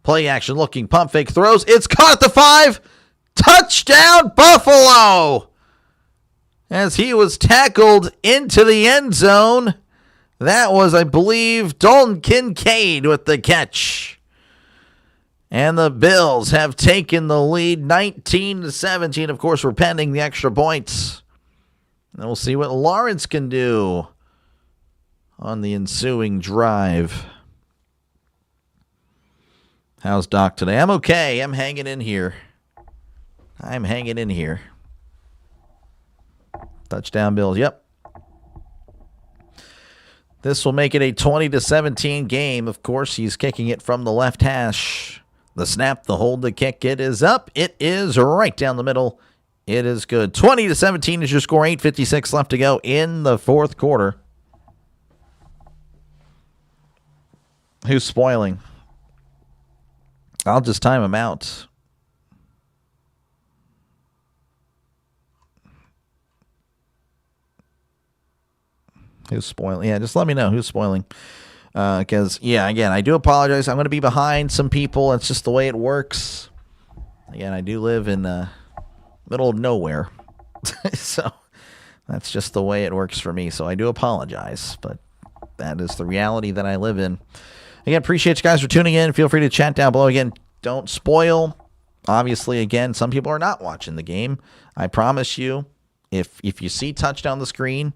play action looking. Pump fake throws. It's caught at the 5. Touchdown, Buffalo! As he was tackled into the end zone. That was, I believe, Dalton Kincaid with the catch. And the Bills have taken the lead 19-17. Of course, we're pending the extra points. And we'll see what Lawrence can do on the ensuing drive. How's Doc today? I'm okay. I'm hanging in here. Touchdown Bills. Yep. This will make it a 20-17 game. Of course, he's kicking it from the left hash. The snap, the hold, the kick, it is up. It is right down the middle. It is good. 20-17 is your score. 8:56 left to go in the fourth quarter. Who's spoiling? I'll just time him out. Who's spoiling? Yeah, just let me know who's spoiling. Because, again, I do apologize. I'm going to be behind some people. It's just the way it works. Again, I do live in the middle of nowhere. So that's just the way it works for me. So I do apologize. But that is the reality that I live in. Again, appreciate you guys for tuning in. Feel free to chat down below. Again, don't spoil. Obviously, again, some people are not watching the game. I promise you, if you see touchdown on the screen,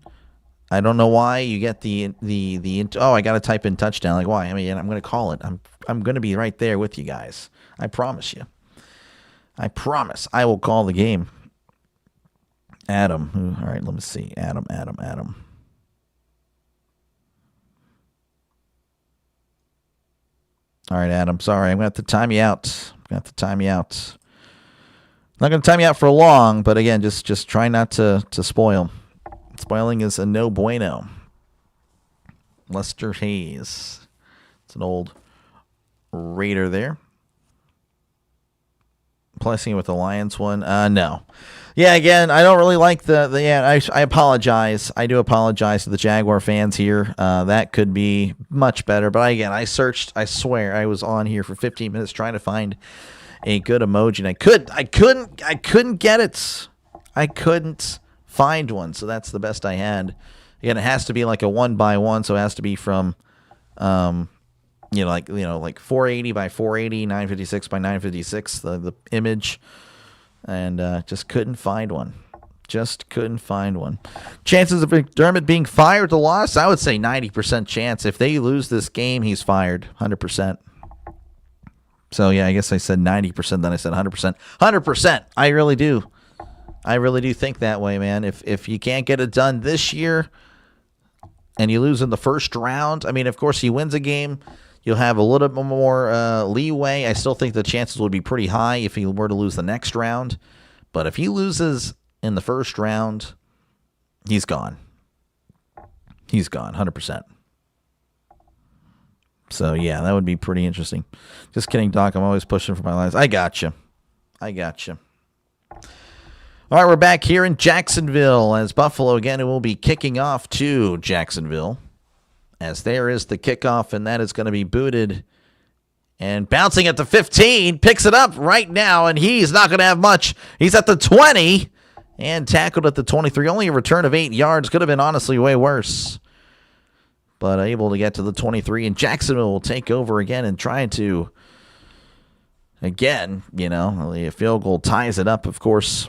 I don't know why you get the I got to type in touchdown. Like, why? I mean, I'm going to call it. I'm going to be right there with you guys. I promise you. I promise I will call the game. Adam. All right, let me see. Adam. All right, Adam. Sorry, I'm going to have to time you out. Not going to time you out for long, but again, just try not to spoil. Spoiling is a no bueno. Lester Hayes. It's an old Raider there. Placing it with the Lions one. No. Yeah, again, I don't really like I apologize. I do apologize to the Jaguar fans here. That could be much better. But again, I searched. I swear I was on here for 15 minutes trying to find a good emoji. And I couldn't get it. I couldn't find one, so that's the best I had. Again, it has to be like a 1x1, so it has to be from, like 480 by 480, 956 by 956, the image, and just couldn't find one. Just couldn't find one. Chances of McDermott being fired to loss, I would say 90% chance. If they lose this game, he's fired. 100%. So, yeah, I guess I said 90%, then I said 100%. 100%. I really do. I really do think that way, man. If you can't get it done this year and you lose in the first round, I mean, of course, he wins a game. You'll have a little bit more leeway. I still think the chances would be pretty high if he were to lose the next round. But if he loses in the first round, he's gone. He's gone, 100%. So, yeah, that would be pretty interesting. Just kidding, Doc. I'm always pushing for my lines. I got you. All right, we're back here in Jacksonville as Buffalo, again, it will be kicking off to Jacksonville as there is the kickoff, and that is going to be booted and bouncing at the 15, picks it up right now, and he's not going to have much. He's at the 20 and tackled at the 23. Only a return of 8 yards. Could have been honestly way worse. But able to get to the 23, and Jacksonville will take over again and try to, again, a field goal ties it up, of course.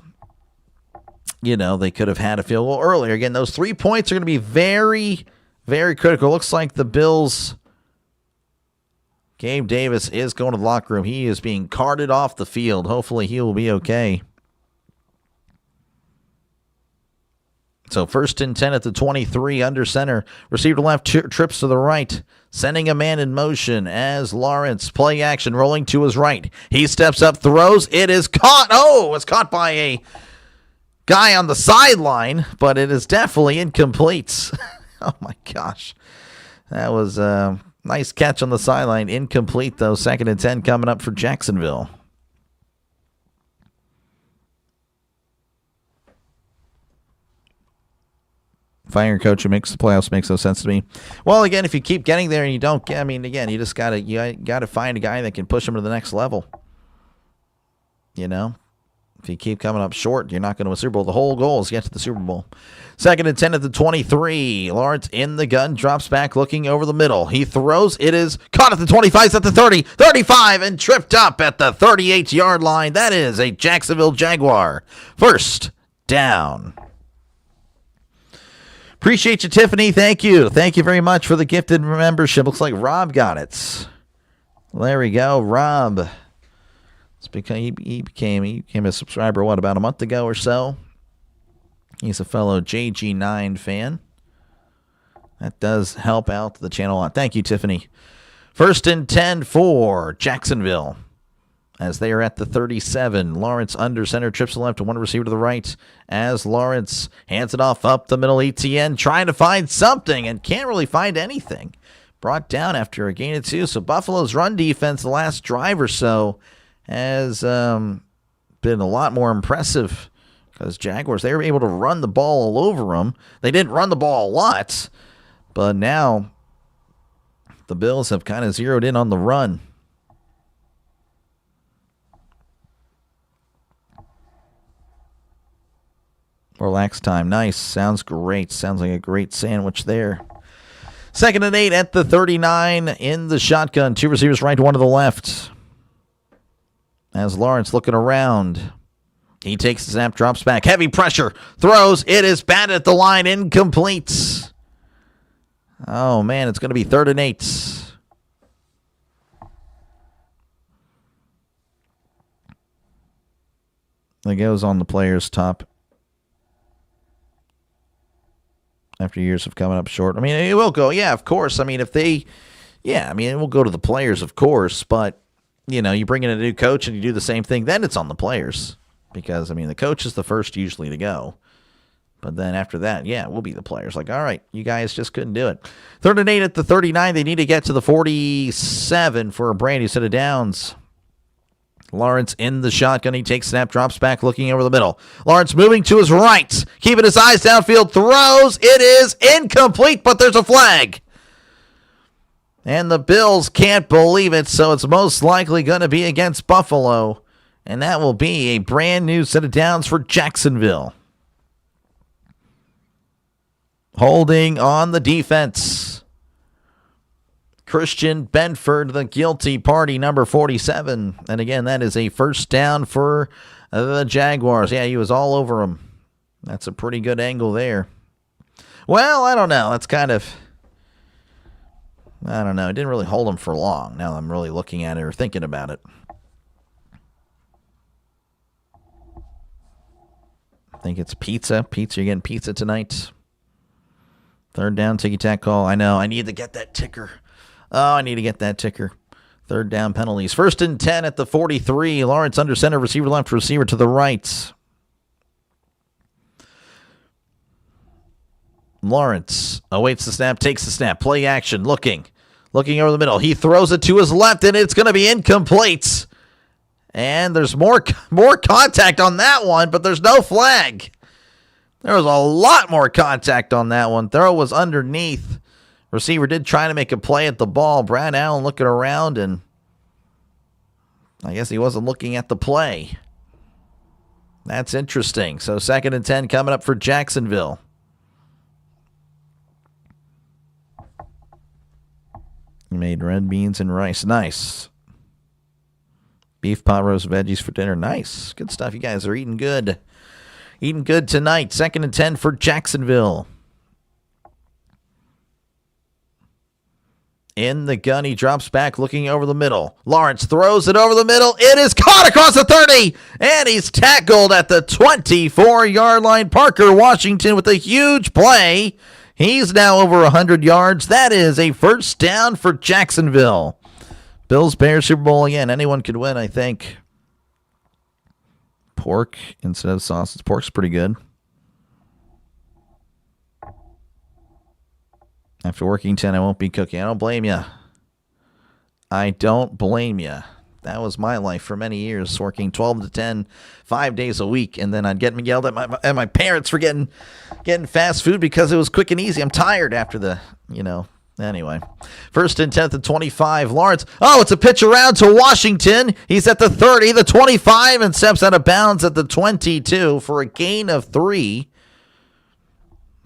They could have had a field goal earlier. Again, those 3 points are going to be very, very critical. Looks like the Bills, Gabe Davis is going to the locker room. He is being carted off the field. Hopefully he will be okay. So 1st and 10 at the 23, under center. Receiver left, trips to the right. Sending a man in motion as Lawrence, play action, rolling to his right. He steps up, throws. It is caught. Oh, it's caught by a guy on the sideline, but it is definitely incomplete. Oh, my gosh. That was a nice catch on the sideline. Incomplete, though. 2nd and 10 coming up for Jacksonville. Firing coach who makes the playoffs makes no sense to me. Well, again, if you keep getting there and you don't get, you just gotta find a guy that can push him to the next level. If you keep coming up short, you're not going to win the Super Bowl. The whole goal is to get to the Super Bowl. 2nd and 10 at the 23. Lawrence in the gun, drops back, looking over the middle. He throws. It is caught at the 25, it's at the 30, 35, and tripped up at the 38-yard line. That is a Jacksonville Jaguar. 1st down. Appreciate you, Tiffany. Thank you. Thank you very much for the gifted membership. Looks like Rob got it. There we go, Rob. He became a subscriber, about a month ago or so. He's a fellow JG9 fan. That does help out the channel a lot. Thank you, Tiffany. 1st and 10 for Jacksonville. As they are at the 37, Lawrence under center, trips to the left to one receiver to the right. As Lawrence hands it off up the middle, ETN trying to find something and can't really find anything. Brought down after a gain of 2. So Buffalo's run defense the last drive or so has been a lot more impressive because Jaguars, they were able to run the ball all over them. They didn't run the ball a lot, but now the Bills have kind of zeroed in on the run. Relax time. Nice. Sounds great. Sounds like a great sandwich there. 2nd and 8 at the 39 in the shotgun. 2 receivers right, 1 to the left. As Lawrence looking around. He takes the snap, drops back. Heavy pressure. Throws. It is batted at the line. Incomplete. Oh, man. It's going to be 3rd and 8. It goes on the player's top. After years of coming up short. It will go. Yeah, of course. It will go to the players, of course. But, you bring in a new coach and you do the same thing, then it's on the players. Because, the coach is the first usually to go. But then after that, it will be the players. Like, all right, you guys just couldn't do it. 3rd and 8 at the 39. They need to get to the 47 for a brand new set of downs. Lawrence in the shotgun. He takes snap, drops back, looking over the middle. Lawrence moving to his right, keeping his eyes downfield, throws. It is incomplete, but there's a flag. And the Bills can't believe it, so it's most likely going to be against Buffalo. And that will be a brand new set of downs for Jacksonville. Holding on the defense. Christian Benford, the guilty party, number 47. And again, that is a 1st down for the Jaguars. Yeah, he was all over him. That's a pretty good angle there. Well, I don't know. That's kind of... I don't know. It didn't really hold him for long. Now I'm really looking at it or thinking about it. I think it's pizza. Pizza, you're getting pizza tonight. Third down, ticky-tack call. I know. I need to get that ticker. Oh, I need to get that ticker. Third down penalties. 1st and 10 at the 43. Lawrence under center, receiver left, receiver to the right. Lawrence awaits the snap, takes the snap. Play action, looking over the middle. He throws it to his left, and it's going to be incomplete. And there's more contact on that one, but there's no flag. There was a lot more contact on that one. Throw was underneath. Receiver did try to make a play at the ball. Brad Allen looking around, and I guess he wasn't looking at the play. That's interesting. So 2nd and 10 coming up for Jacksonville. He made red beans and rice. Nice. Beef pot roast veggies for dinner. Nice. Good stuff. You guys are eating good. Eating good tonight. 2nd and 10 for Jacksonville. In the gun, he drops back looking over the middle. Lawrence throws it over the middle. It is caught across the 30, and he's tackled at the 24-yard line. Parker Washington with a huge play. He's now over 100 yards. That is a first down for Jacksonville. Bills, Bears, Super Bowl again. Anyone could win, I think. Pork instead of sausage. Pork's pretty good. After working 10, I won't be cooking. I don't blame you. I don't blame you. That was my life for many years, working 12 to 10, 5 days a week, and then I'd get yelled at my parents for getting fast food because it was quick and easy. I'm tired after the, Anyway, 1st and 10 at the 25. Lawrence, it's a pitch around to Washington. He's at the 30, the 25, and steps out of bounds at the 22 for a gain of 3.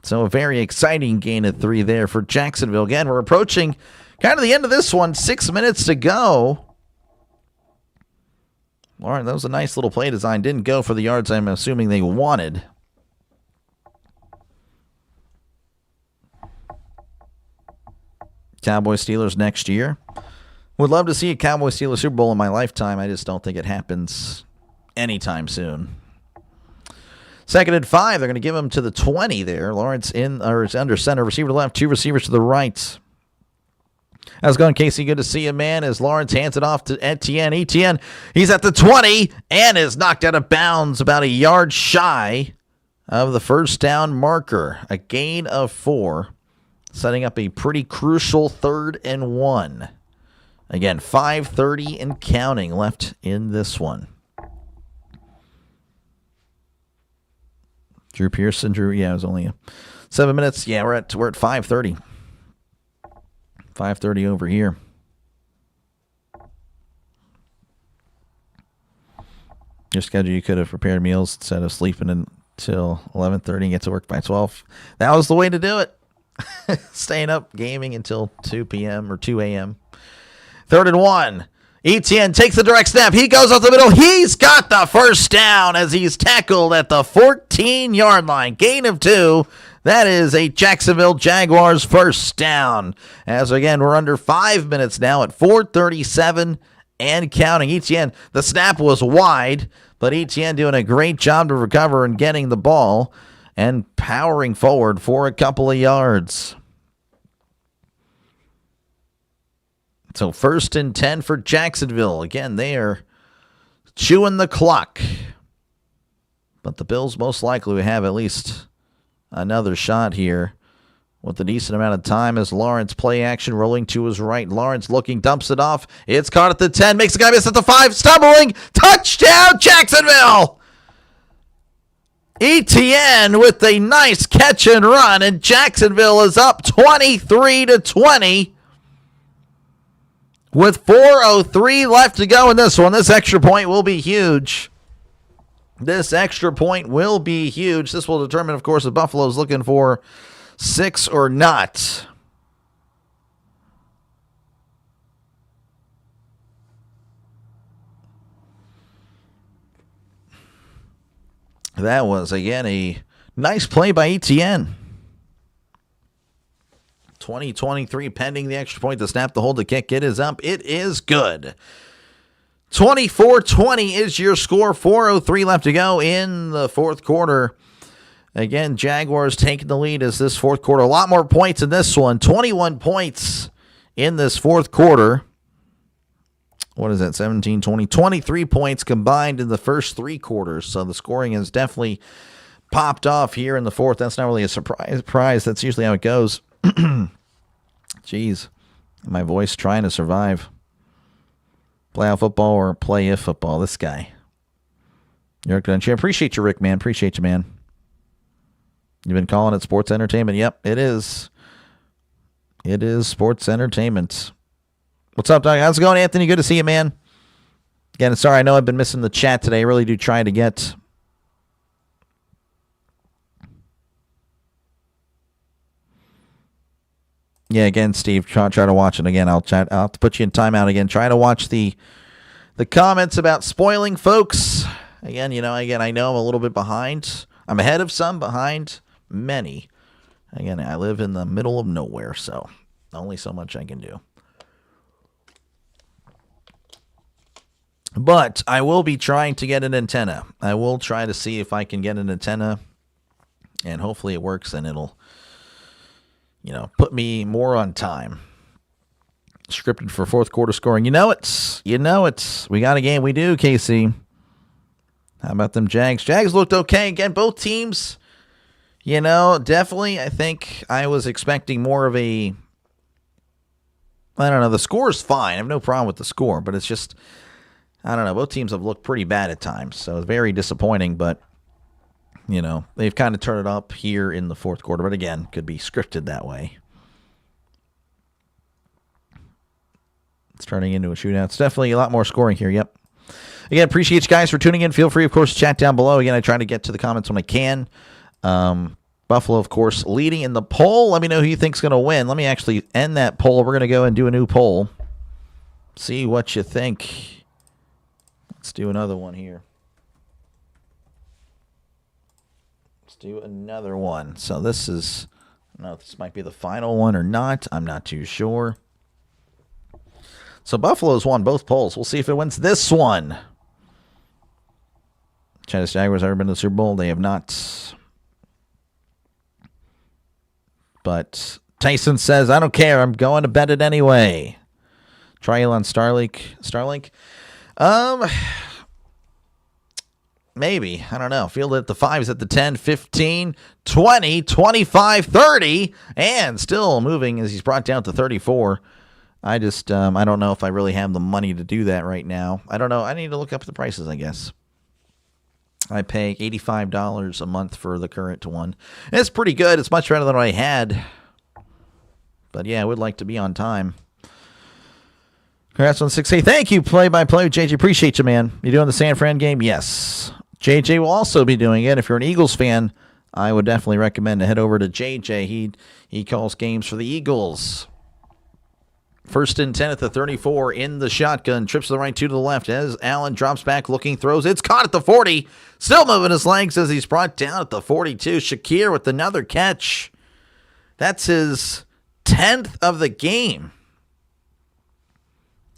So a very exciting gain of 3 there for Jacksonville. Again, we're approaching kind of the end of this one. 6 minutes to go. Lawrence, that was a nice little play design. Didn't go for the yards I'm assuming they wanted. Cowboys Steelers next year. Would love to see a Cowboys Steelers Super Bowl in my lifetime. I just don't think it happens anytime soon. 2nd and 5. They're going to give him to the 20 there. Lawrence is under center. Receiver to left. 2 receivers to the right. How's it going, Casey? Good to see you, man. As Lawrence hands it off to Etienne. Etienne, he's at the 20 and is knocked out of bounds about a yard shy of the first down marker. A gain of 4. Setting up a pretty crucial 3rd and 1. Again, 5:30 and counting left in this one. Drew Pearson, it was only 7 minutes. Yeah, we're at 5:30. 5:30 over here. Your schedule, you could have prepared meals instead of sleeping until 11:30 and get to work by 12. That was the way to do it. Staying up gaming until 2 p.m. or 2 a.m. 3rd and 1. Etienne takes the direct snap. He goes up the middle. He's got the first down as he's tackled at the 14-yard line. Gain of 2. That is a Jacksonville Jaguars first down. As again, we're under 5 minutes now at 4:37 and counting. Etienne, the snap was wide, but Etienne doing a great job to recover and getting the ball and powering forward for a couple of yards. So 1st and 10 for Jacksonville. Again, they are chewing the clock. But the Bills most likely will have at least another shot here with a decent amount of time as Lawrence play action rolling to his right. Lawrence looking, dumps it off. It's caught at the 10, makes a guy miss at the 5, stumbling. Touchdown, Jacksonville! Etienne with a nice catch and run, and Jacksonville is up 23-20 with 4:03 left to go in this one. This extra point will be huge. This extra point will be huge. This will determine, of course, if Buffalo's looking for 6 or not. That was, again, a Nice play by ETN. 2023 pending the extra point to snap the hold to kick. It is up. It is good. 24-20 is your score. 4:03 left to go in the fourth quarter. Again, Jaguars taking the lead as this fourth quarter. A lot more points in this one. 21 points in this fourth quarter. What is that? 17, 20, 23 points combined in the first three quarters. So the scoring has definitely popped off here in the fourth. That's not really a surprise. That's usually how it goes. Jeez. My voice trying to survive. Playoff football or play if football. This guy. York Dunshire. Appreciate you, Rick, man. Appreciate you, man. You've been calling it sports entertainment. Yep, it is. It is sports entertainment. What's up, Doug? How's it going, Anthony? Good to see you, man. Again, sorry, I know I've been missing the chat today. I really do try to get... Yeah, again, Steve, try to watch it again. I'll have to put you in timeout again. Try to watch the comments about spoiling folks. Again, I know I'm a little bit behind. I'm ahead of some, behind many. Again, I live in the middle of nowhere, so only so much I can do. But I will be trying to get an antenna. I will try to see if I can get an antenna, and hopefully it works, and it'll, put me more on time. Scripted for fourth quarter scoring. You know it. We got a game. We do, Casey. How about them Jags? Jags looked okay. Again, both teams, definitely, I think I was expecting more of a, I don't know, the score's fine. I have no problem with the score, but it's just, I don't know, both teams have looked pretty bad at times, so it's very disappointing, but, they've kind of turned it up here in the fourth quarter, but again, could be scripted that way. It's turning into a shootout. It's definitely a lot more scoring here, yep. Again, appreciate you guys for tuning in. Feel free, of course, to chat down below. Again, I try to get to the comments when I can. Buffalo, of course, leading in the poll. Let me know who you think's going to win. Let me actually end that poll. We're going to go and do a new poll. See what you think. Let's do another one here. Let's do another one. So this is, I don't know if this might be the final one or not. I'm not too sure. So Buffalo's won both polls. We'll see if it wins this one. China Jaguars ever been to the Super Bowl? They have not. But Tyson says, I don't care. I'm going to bet it anyway. Trial on Starlink. Maybe. I don't know. Field at the 5s at the 10, 15, 20, 25, 30. And still moving as he's brought down to 34. I just, I don't know if I really have the money to do that right now. I don't know. I need to look up the prices, I guess. I pay $85 a month for the current one. It's pretty good. It's much better than what I had. But yeah, I would like to be on time. Congrats on 6A. Thank you, play-by-play, JJ. Appreciate you, man. You doing the San Fran game? Yes. JJ will also be doing it. If you're an Eagles fan, I would definitely recommend to head over to JJ. He calls games for the Eagles. First and 10 at the 34 in the shotgun. Trips to the right, 2 to the left. As Allen drops back, looking, throws. It's caught at the 40. Still moving his legs as he's brought down at the 42. Shakir with another catch. That's his 10th of the game.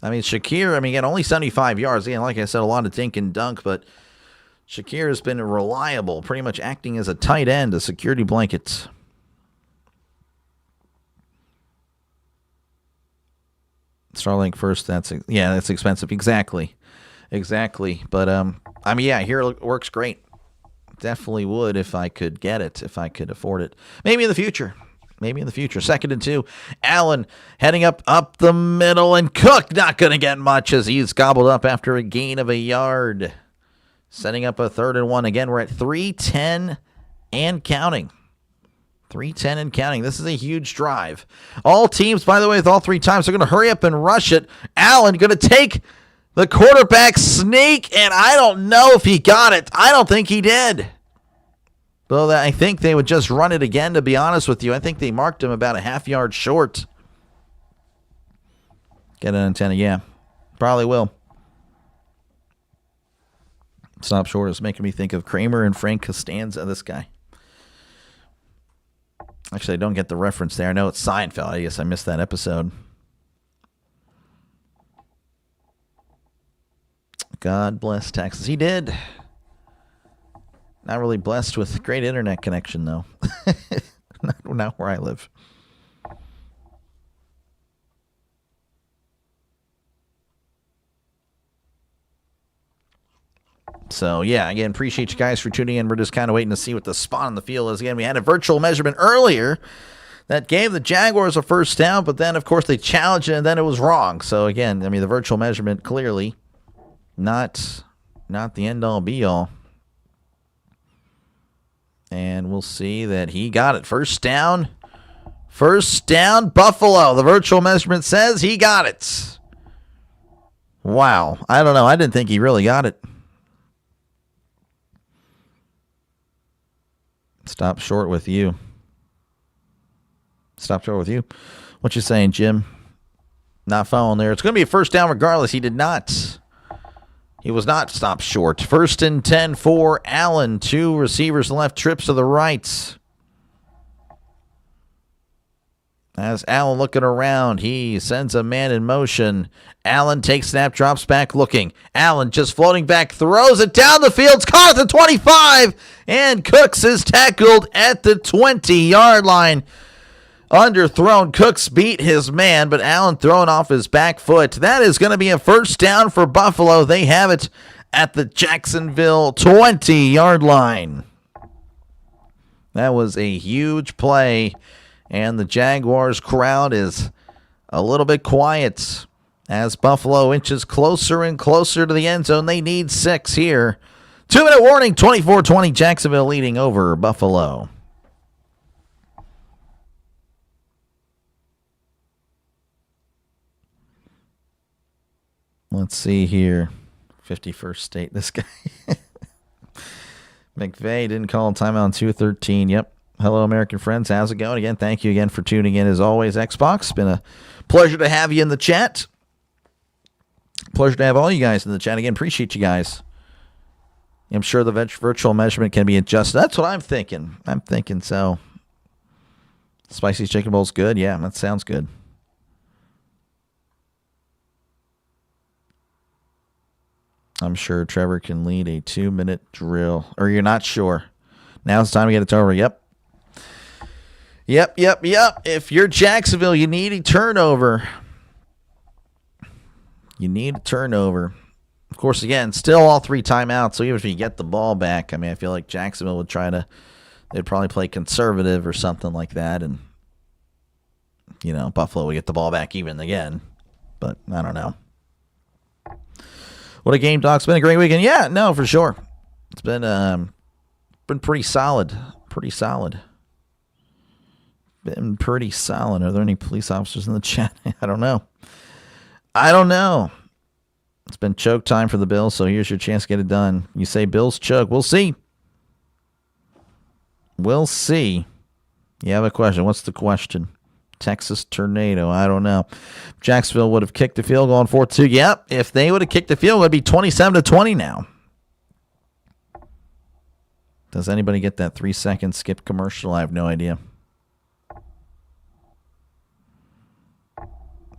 I mean, Shakir, again, only 75 yards. Again, like I said, a lot of dink and dunk, but Shakir has been reliable, pretty much acting as a tight end, a security blanket. Starlink first, that's expensive. Exactly. But, here it works great. Definitely would if I could get it, if I could afford it. Maybe in the future. 2nd and 2. Allen heading up the middle, and Cook not going to get much as he's gobbled up after a gain of a yard. Setting up a 3rd and 1. Again, we're at 3:10 and counting. 3:10 and counting. This is a huge drive. All teams, by the way, with all 3 times, are going to hurry up and rush it. Allen going to take the quarterback sneak, and I don't know if he got it. I don't think he did. Well, I think they would just run it again, to be honest with you. I think they marked him about a half yard short. Get an antenna, yeah. Probably will. Stop short is making me think of Kramer and Frank Costanza, this guy. Actually, I don't get the reference there. I know it's Seinfeld. I guess I missed that episode. God bless Texas. He did. Not really blessed with great internet connection, though. not where I live. So, yeah, again, appreciate you guys for tuning in. We're just kind of waiting to see what the spot on the field is. Again, we had a virtual measurement earlier that gave the Jaguars a first down, but then, of course, they challenged it, and then it was wrong. So, again, I mean, the virtual measurement clearly not the end-all, be-all. And we'll see that he got it. First down, Buffalo. The virtual measurement says he got it. Wow. I don't know. I didn't think he really got it. Stop short with you. What you saying, Jim? Not following there. It's going to be a first down regardless. He did not. He was not stopped short. 1st and 10 for Allen. 2 receivers left, trips to the right. As Allen looking around, he sends a man in motion. Allen takes snap, drops back looking. Allen just floating back, throws it down the field. It's caught at the 25, and Cooks is tackled at the 20-yard line. Underthrown. Cooks beat his man, but Allen throwing off his back foot. That is going to be a first down for Buffalo. They have it at the Jacksonville 20-yard line. That was a huge play, and the Jaguars crowd is a little bit quiet as Buffalo inches closer and closer to the end zone. They need 6 here. 2-minute warning, 24-20, Jacksonville leading over Buffalo. Let's see here. 51st State, this guy. McVay didn't call a timeout on 2:13. Yep. Hello, American friends. How's it going? Again, thank you again for tuning in as always, Xbox. Been a pleasure to have you in the chat. Pleasure to have all you guys in the chat. Again, appreciate you guys. I'm sure the virtual measurement can be adjusted. That's what I'm thinking. So. Spicy chicken bowl's good. Yeah, that sounds good. I'm sure Trevor can lead a 2-minute drill. Or you're not sure. Now it's time to get it over. Yep. If you're Jacksonville, you need a turnover. Of course, again, still all 3 timeouts. So even if you get the ball back, I mean, I feel like Jacksonville would they'd probably play conservative or something like that. And, Buffalo would get the ball back even again. But I don't know. What a game, Doc. It's been a great weekend. Yeah, no, for sure. It's been pretty solid. Been pretty solid. Are there any police officers in the chat? I don't know. It's been choke time for the Bills, so here's your chance to get it done. You say Bills choke. We'll see. You have a question. What's the question? Texas tornado. I don't know. Jacksonville would have kicked the field goal on 4-2. Yep. If they would have kicked the field goal, it would be 27-20 now. Does anybody get that 3-second skip commercial? I have no idea. And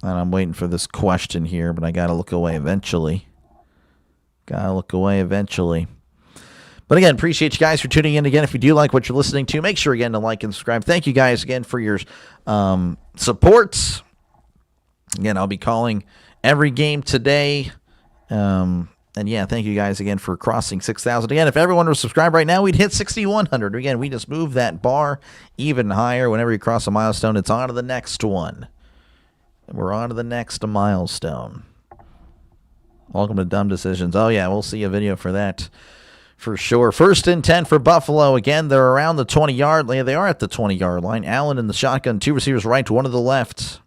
I'm waiting for this question here, but I got to look away eventually. But again, appreciate you guys for tuning in again. If you do like what you're listening to, make sure again to like and subscribe. Thank you guys again for your support. Again, I'll be calling every game today. And yeah, thank you guys again for crossing 6,000. Again, if everyone was subscribed right now, we'd hit 6,100. Again, we just moved that bar even higher. Whenever you cross a milestone, it's on to the next one. And we're on to the next milestone. Welcome to Dumb Decisions. Oh, yeah, we'll see a video for that. For sure. 1st and 10 for Buffalo. Again, they're around the 20-yard line. They are at the 20-yard line. Allen in the shotgun. 2 receivers right, 1 to the left.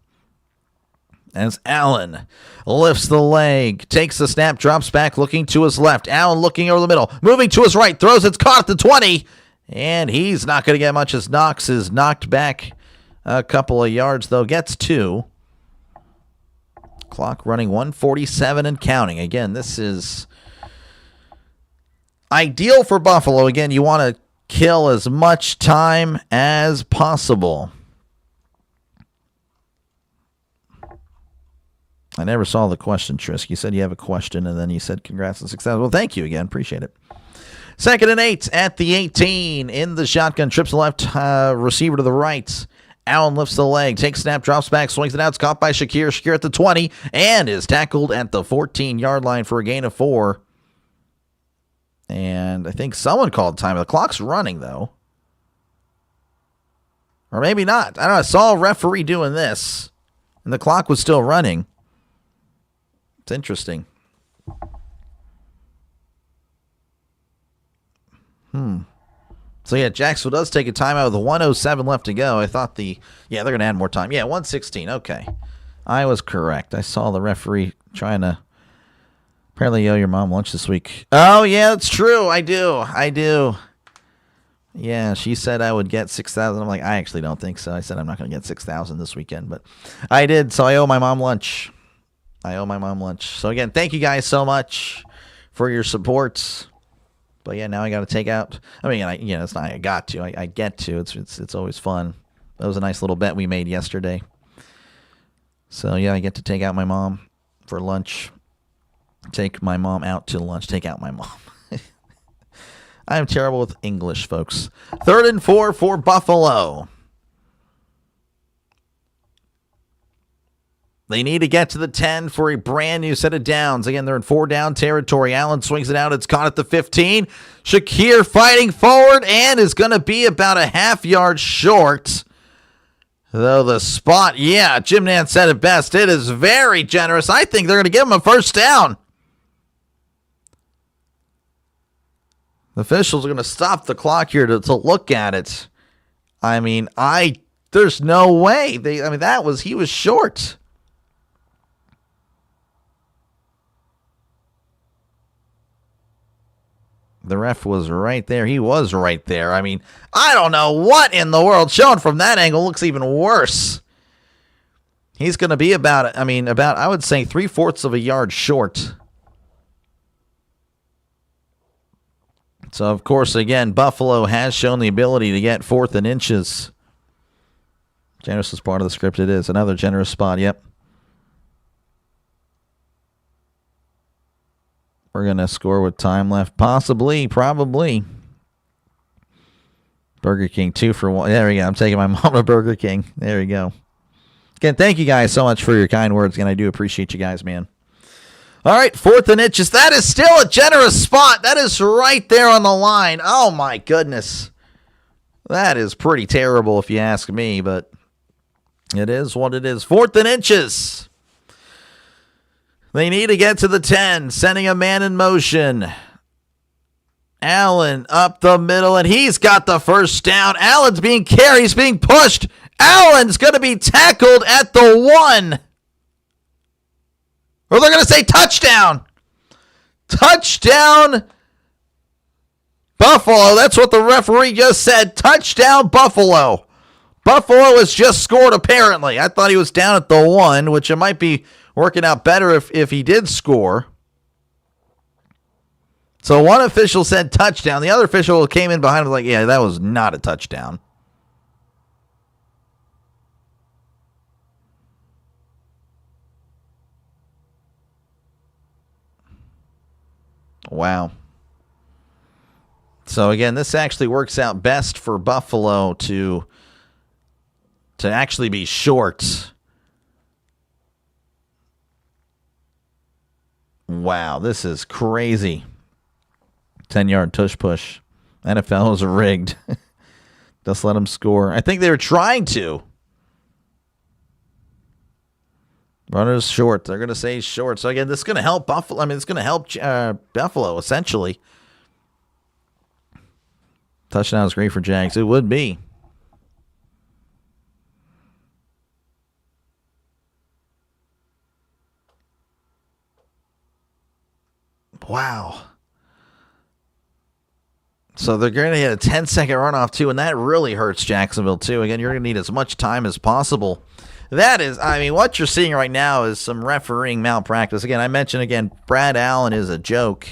As Allen lifts the leg, takes the snap, drops back, looking to his left. Allen looking over the middle, moving to his right, throws. It's caught at the 20. And he's not going to get much as Knox is knocked back a couple of yards, though. Gets 2. Clock running 1:47 and counting. Again, this is ideal for Buffalo. Again, you want to kill as much time as possible. I never saw the question, Trisk. You said you have a question, and then you said congrats on success. Well, thank you again. Appreciate it. 2nd and 8 at the 18. In the shotgun, trips left, receiver to the right. Allen lifts the leg, takes snap, drops back, swings it out. It's caught by Shakir. Shakir at the 20, and is tackled at the 14-yard line for a gain of 4. And I think someone called time. The clock's running, though. Or maybe not. I don't know. I saw a referee doing this, and the clock was still running. It's interesting. So, yeah, Jacksonville does take a timeout with 1:07 left to go. I thought they're going to add more time. Yeah, 1:16. Okay. I was correct. I saw the referee trying to apparently owe your mom lunch this week. Oh, yeah, it's true. I do. Yeah, she said I would get 6,000. I'm like, I actually don't think so. I said I'm not going to get 6,000 this weekend, but I did. So I owe my mom lunch. So, again, thank you guys so much for your support. But, yeah, now I got to take out. I mean, it's not I got to. I get to. It's always fun. That was a nice little bet we made yesterday. So, yeah, I get to take out my mom for lunch. Take my mom out to lunch. Take out my mom. I'm terrible with English, folks. 3rd and 4 for Buffalo. They need to get to the 10 for a brand new set of downs. Again, they're in 4-down territory. Allen swings it out. It's caught at the 15. Shakir fighting forward and is going to be about a half-yard short. Though the spot, Jim Nantz said it best. It is very generous. I think they're going to give him a first down. The officials are going to stop the clock here to look at it. I mean, there's no way. He was short. The ref was right there. He was right there. I mean, I don't know what in the world. Showing from that angle looks even worse. He's going to be about, I would say 3/4 of a yard short. So, of course, again, Buffalo has shown the ability to get 4th and inches. Generous is part of the script. It is. Another generous spot, yep. We're going to score with time left. Possibly, probably. Burger King, 2 for 1. There we go. I'm taking my mom to Burger King. There we go. Again, thank you guys so much for your kind words. Again, I do appreciate you guys, man. All right, 4th and inches. That is still a generous spot. That is right there on the line. Oh, my goodness. That is pretty terrible if you ask me, but it is what it is. 4th and inches. They need to get to the 10, sending a man in motion. Allen up the middle, and he's got the first down. Allen's being carried. He's being pushed. Allen's going to be tackled at the 1. Or they're going to say touchdown. Touchdown, Buffalo. That's what the referee just said. Touchdown, Buffalo. Buffalo has just scored, apparently. I thought he was down at the 1, which it might be working out better if he did score. So one official said touchdown. The other official came in behind him like, yeah, that was not a touchdown. Wow. So again, this actually works out best for Buffalo to actually be short. Wow, this is crazy. 10-yard tush push. NFL is rigged. Just let them score. I think they were trying to. Runners short. They're going to say short. So, again, this is going to help Buffalo. I mean, it's going to help Buffalo, essentially. Touchdown is great for Jags. It would be. Wow. So they're going to get a 10-second runoff, too, and that really hurts Jacksonville, too. Again, you're going to need as much time as possible. That is, I mean, what you're seeing right now is some refereeing malpractice. Again, I mentioned, Brad Allen is a joke.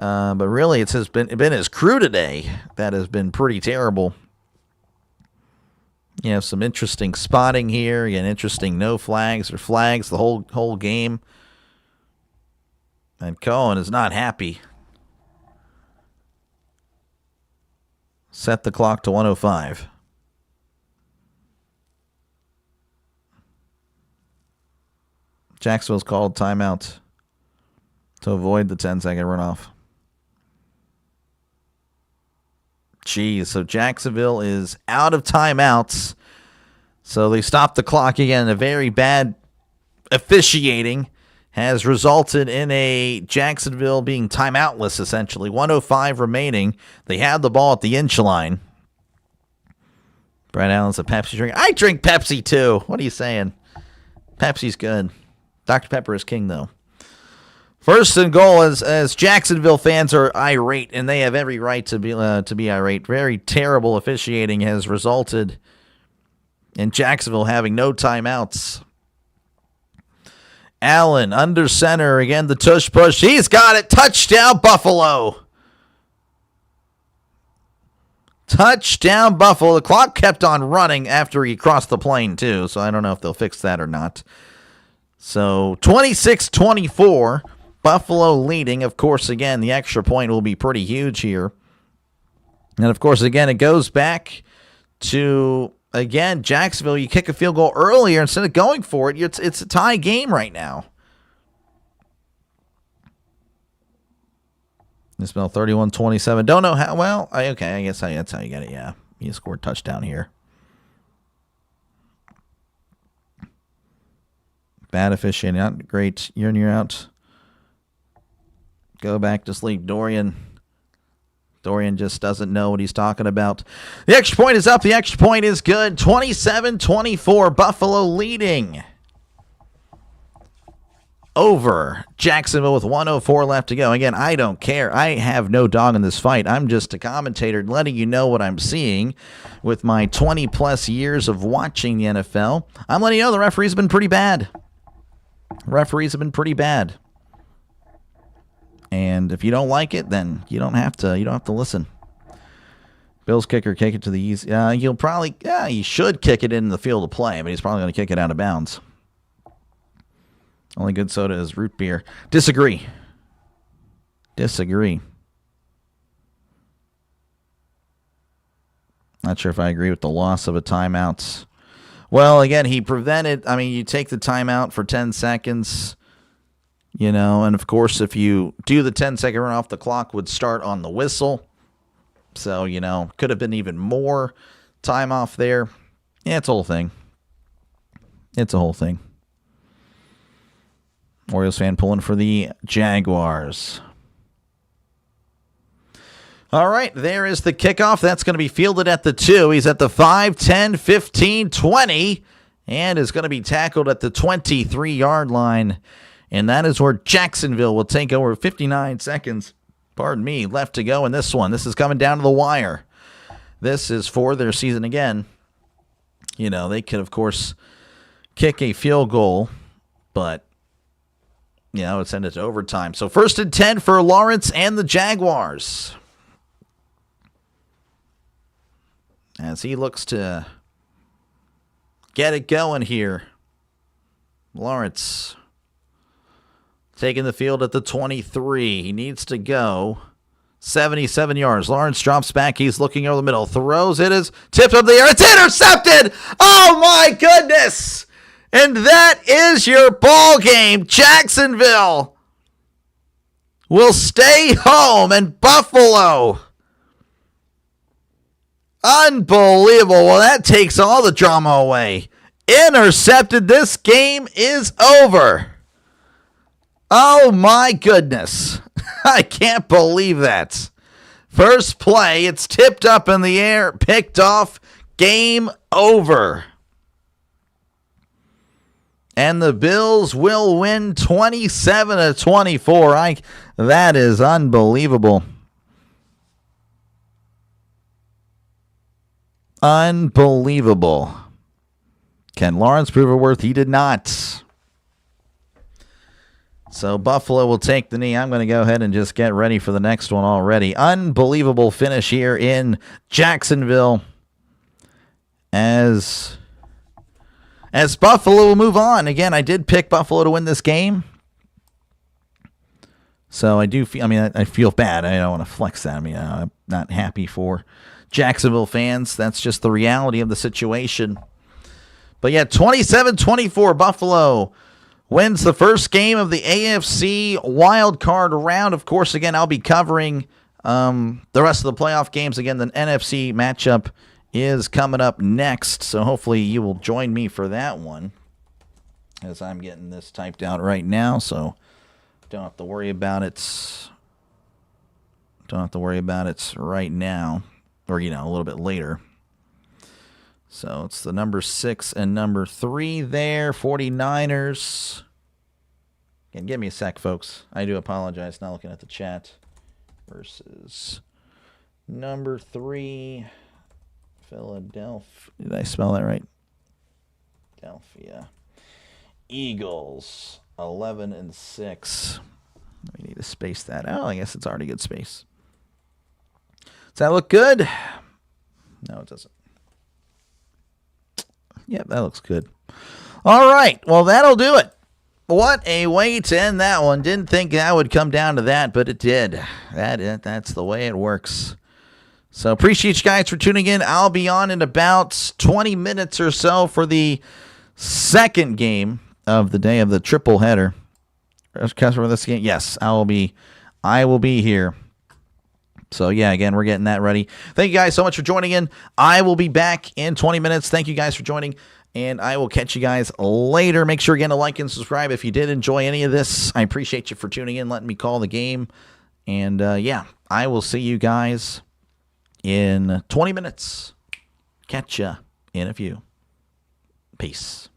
But really, it's been his crew today that has been pretty terrible. You have some interesting spotting here. Again, interesting no flags or flags the whole game. And Cohen is not happy. Set the clock to 105. Jacksonville's called timeout to avoid the 10-second runoff. Geez, so Jacksonville is out of timeouts. So they stopped the clock again. A very bad officiating has resulted in a Jacksonville being timeoutless, essentially. 1:05 remaining. They had the ball at the inch line. Brad Allen's a Pepsi drinker. I drink Pepsi, too. What are you saying? Pepsi's good. Dr. Pepper is king, though. First and goal, as Jacksonville fans are irate, and they have every right to be irate. Very terrible officiating has resulted in Jacksonville having no timeouts. Allen under center. Again, the tush push. He's got it. Touchdown, Buffalo. Touchdown, Buffalo. The clock kept on running after he crossed the plane, too, so I don't know if they'll fix that or not. So, 26-24. Buffalo leading. Of course, again, the extra point will be pretty huge here. And, of course, again, it goes back to, again, Jacksonville. You kick a field goal earlier instead of going for it. It's a tie game right now. They spell 31-27. Don't know how. Well, okay, I guess that's how you get it. Yeah, you scored touchdown here. Bad officiating, not great. Year in, year out. Go back to sleep, Dorian. Dorian just doesn't know what he's talking about. The extra point is up. The extra point is good. 27-24. Buffalo leading over Jacksonville with 1:04 left to go. Again, I don't care. I have no dog in this fight. I'm just a commentator letting you know what I'm seeing with my 20-plus years of watching the NFL. I'm letting you know the referees have been pretty bad. Referees have been pretty bad. And if you don't like it, then you don't have to listen. Bills kicker, kick it to the easy. He should kick it in the field of play, but he's probably going to kick it out of bounds. Only good soda is root beer. Disagree. Not sure if I agree with the loss of a timeout. Well, again, he prevented. I mean, you take the timeout for 10 seconds, and of course, if you do the 10-second run off, the clock would start on the whistle. So, could have been even more time off there. Yeah, it's a whole thing. Orioles fan pulling for the Jaguars. All right, there is the kickoff. That's going to be fielded at the 2. He's at the 5, 10, 15, 20, and is going to be tackled at the 23-yard line. And that is where Jacksonville will take over. 59 seconds, left to go in this one. This is coming down to the wire. This is for their season again. They could, of course, kick a field goal, but would send it to overtime. So 1st and 10 for Lawrence and the Jaguars, as he looks to get it going here. Lawrence taking the field at the 23. He needs to go 77 yards. Lawrence drops back. He's looking over the middle. Throws. It is tipped up the air. It's intercepted. Oh, my goodness. And that is your ball game. Jacksonville will stay home, and Buffalo, unbelievable. Well, that takes all the drama away. Intercepted. This game is over. Oh, my goodness. I can't believe that. First play, it's tipped up in the air, picked off, game over. And the Bills will win 27-24. That is unbelievable. Unbelievable. Can Lawrence prove it worth? He did not. So Buffalo will take the knee. I'm going to go ahead and just get ready for the next one already. Unbelievable finish here in Jacksonville as Buffalo will move on. Again, I did pick Buffalo to win this game. So I do feel, I feel bad. I don't want to flex that. I'm not happy for Jacksonville fans. That's just the reality of the situation. But yeah, 27-24, Buffalo wins the first game of the AFC Wild Card round. Of course, again, I'll be covering the rest of the playoff games. Again, the NFC matchup is coming up next, so hopefully you will join me for that one as I'm getting this typed out right now, so don't have to worry about it. Don't have to worry about it right now, or, a little bit later. So it's the number 6 and number 3 there, 49ers. Again, give me a sec, folks. I do apologize, not looking at the chat. Versus number 3, Philadelphia. Did I spell that right? Philadelphia Eagles, 11-6. We need to space that out. I guess it's already good space. Does that look good? No, it doesn't. Yep, that looks good. All right. Well, that'll do it. What a way to end that one. Didn't think that would come down to that, but it did. That's the way it works. So appreciate you guys for tuning in. I'll be on in about 20 minutes or so for the second game of the day of the triple header. For this game, yes, I will be here. So, yeah, again, we're getting that ready. Thank you guys so much for joining in. I will be back in 20 minutes. Thank you guys for joining, and I will catch you guys later. Make sure, again, to like and subscribe if you did enjoy any of this. I appreciate you for tuning in, letting me call the game. And, yeah, I will see you guys in 20 minutes. Catch ya in a few. Peace.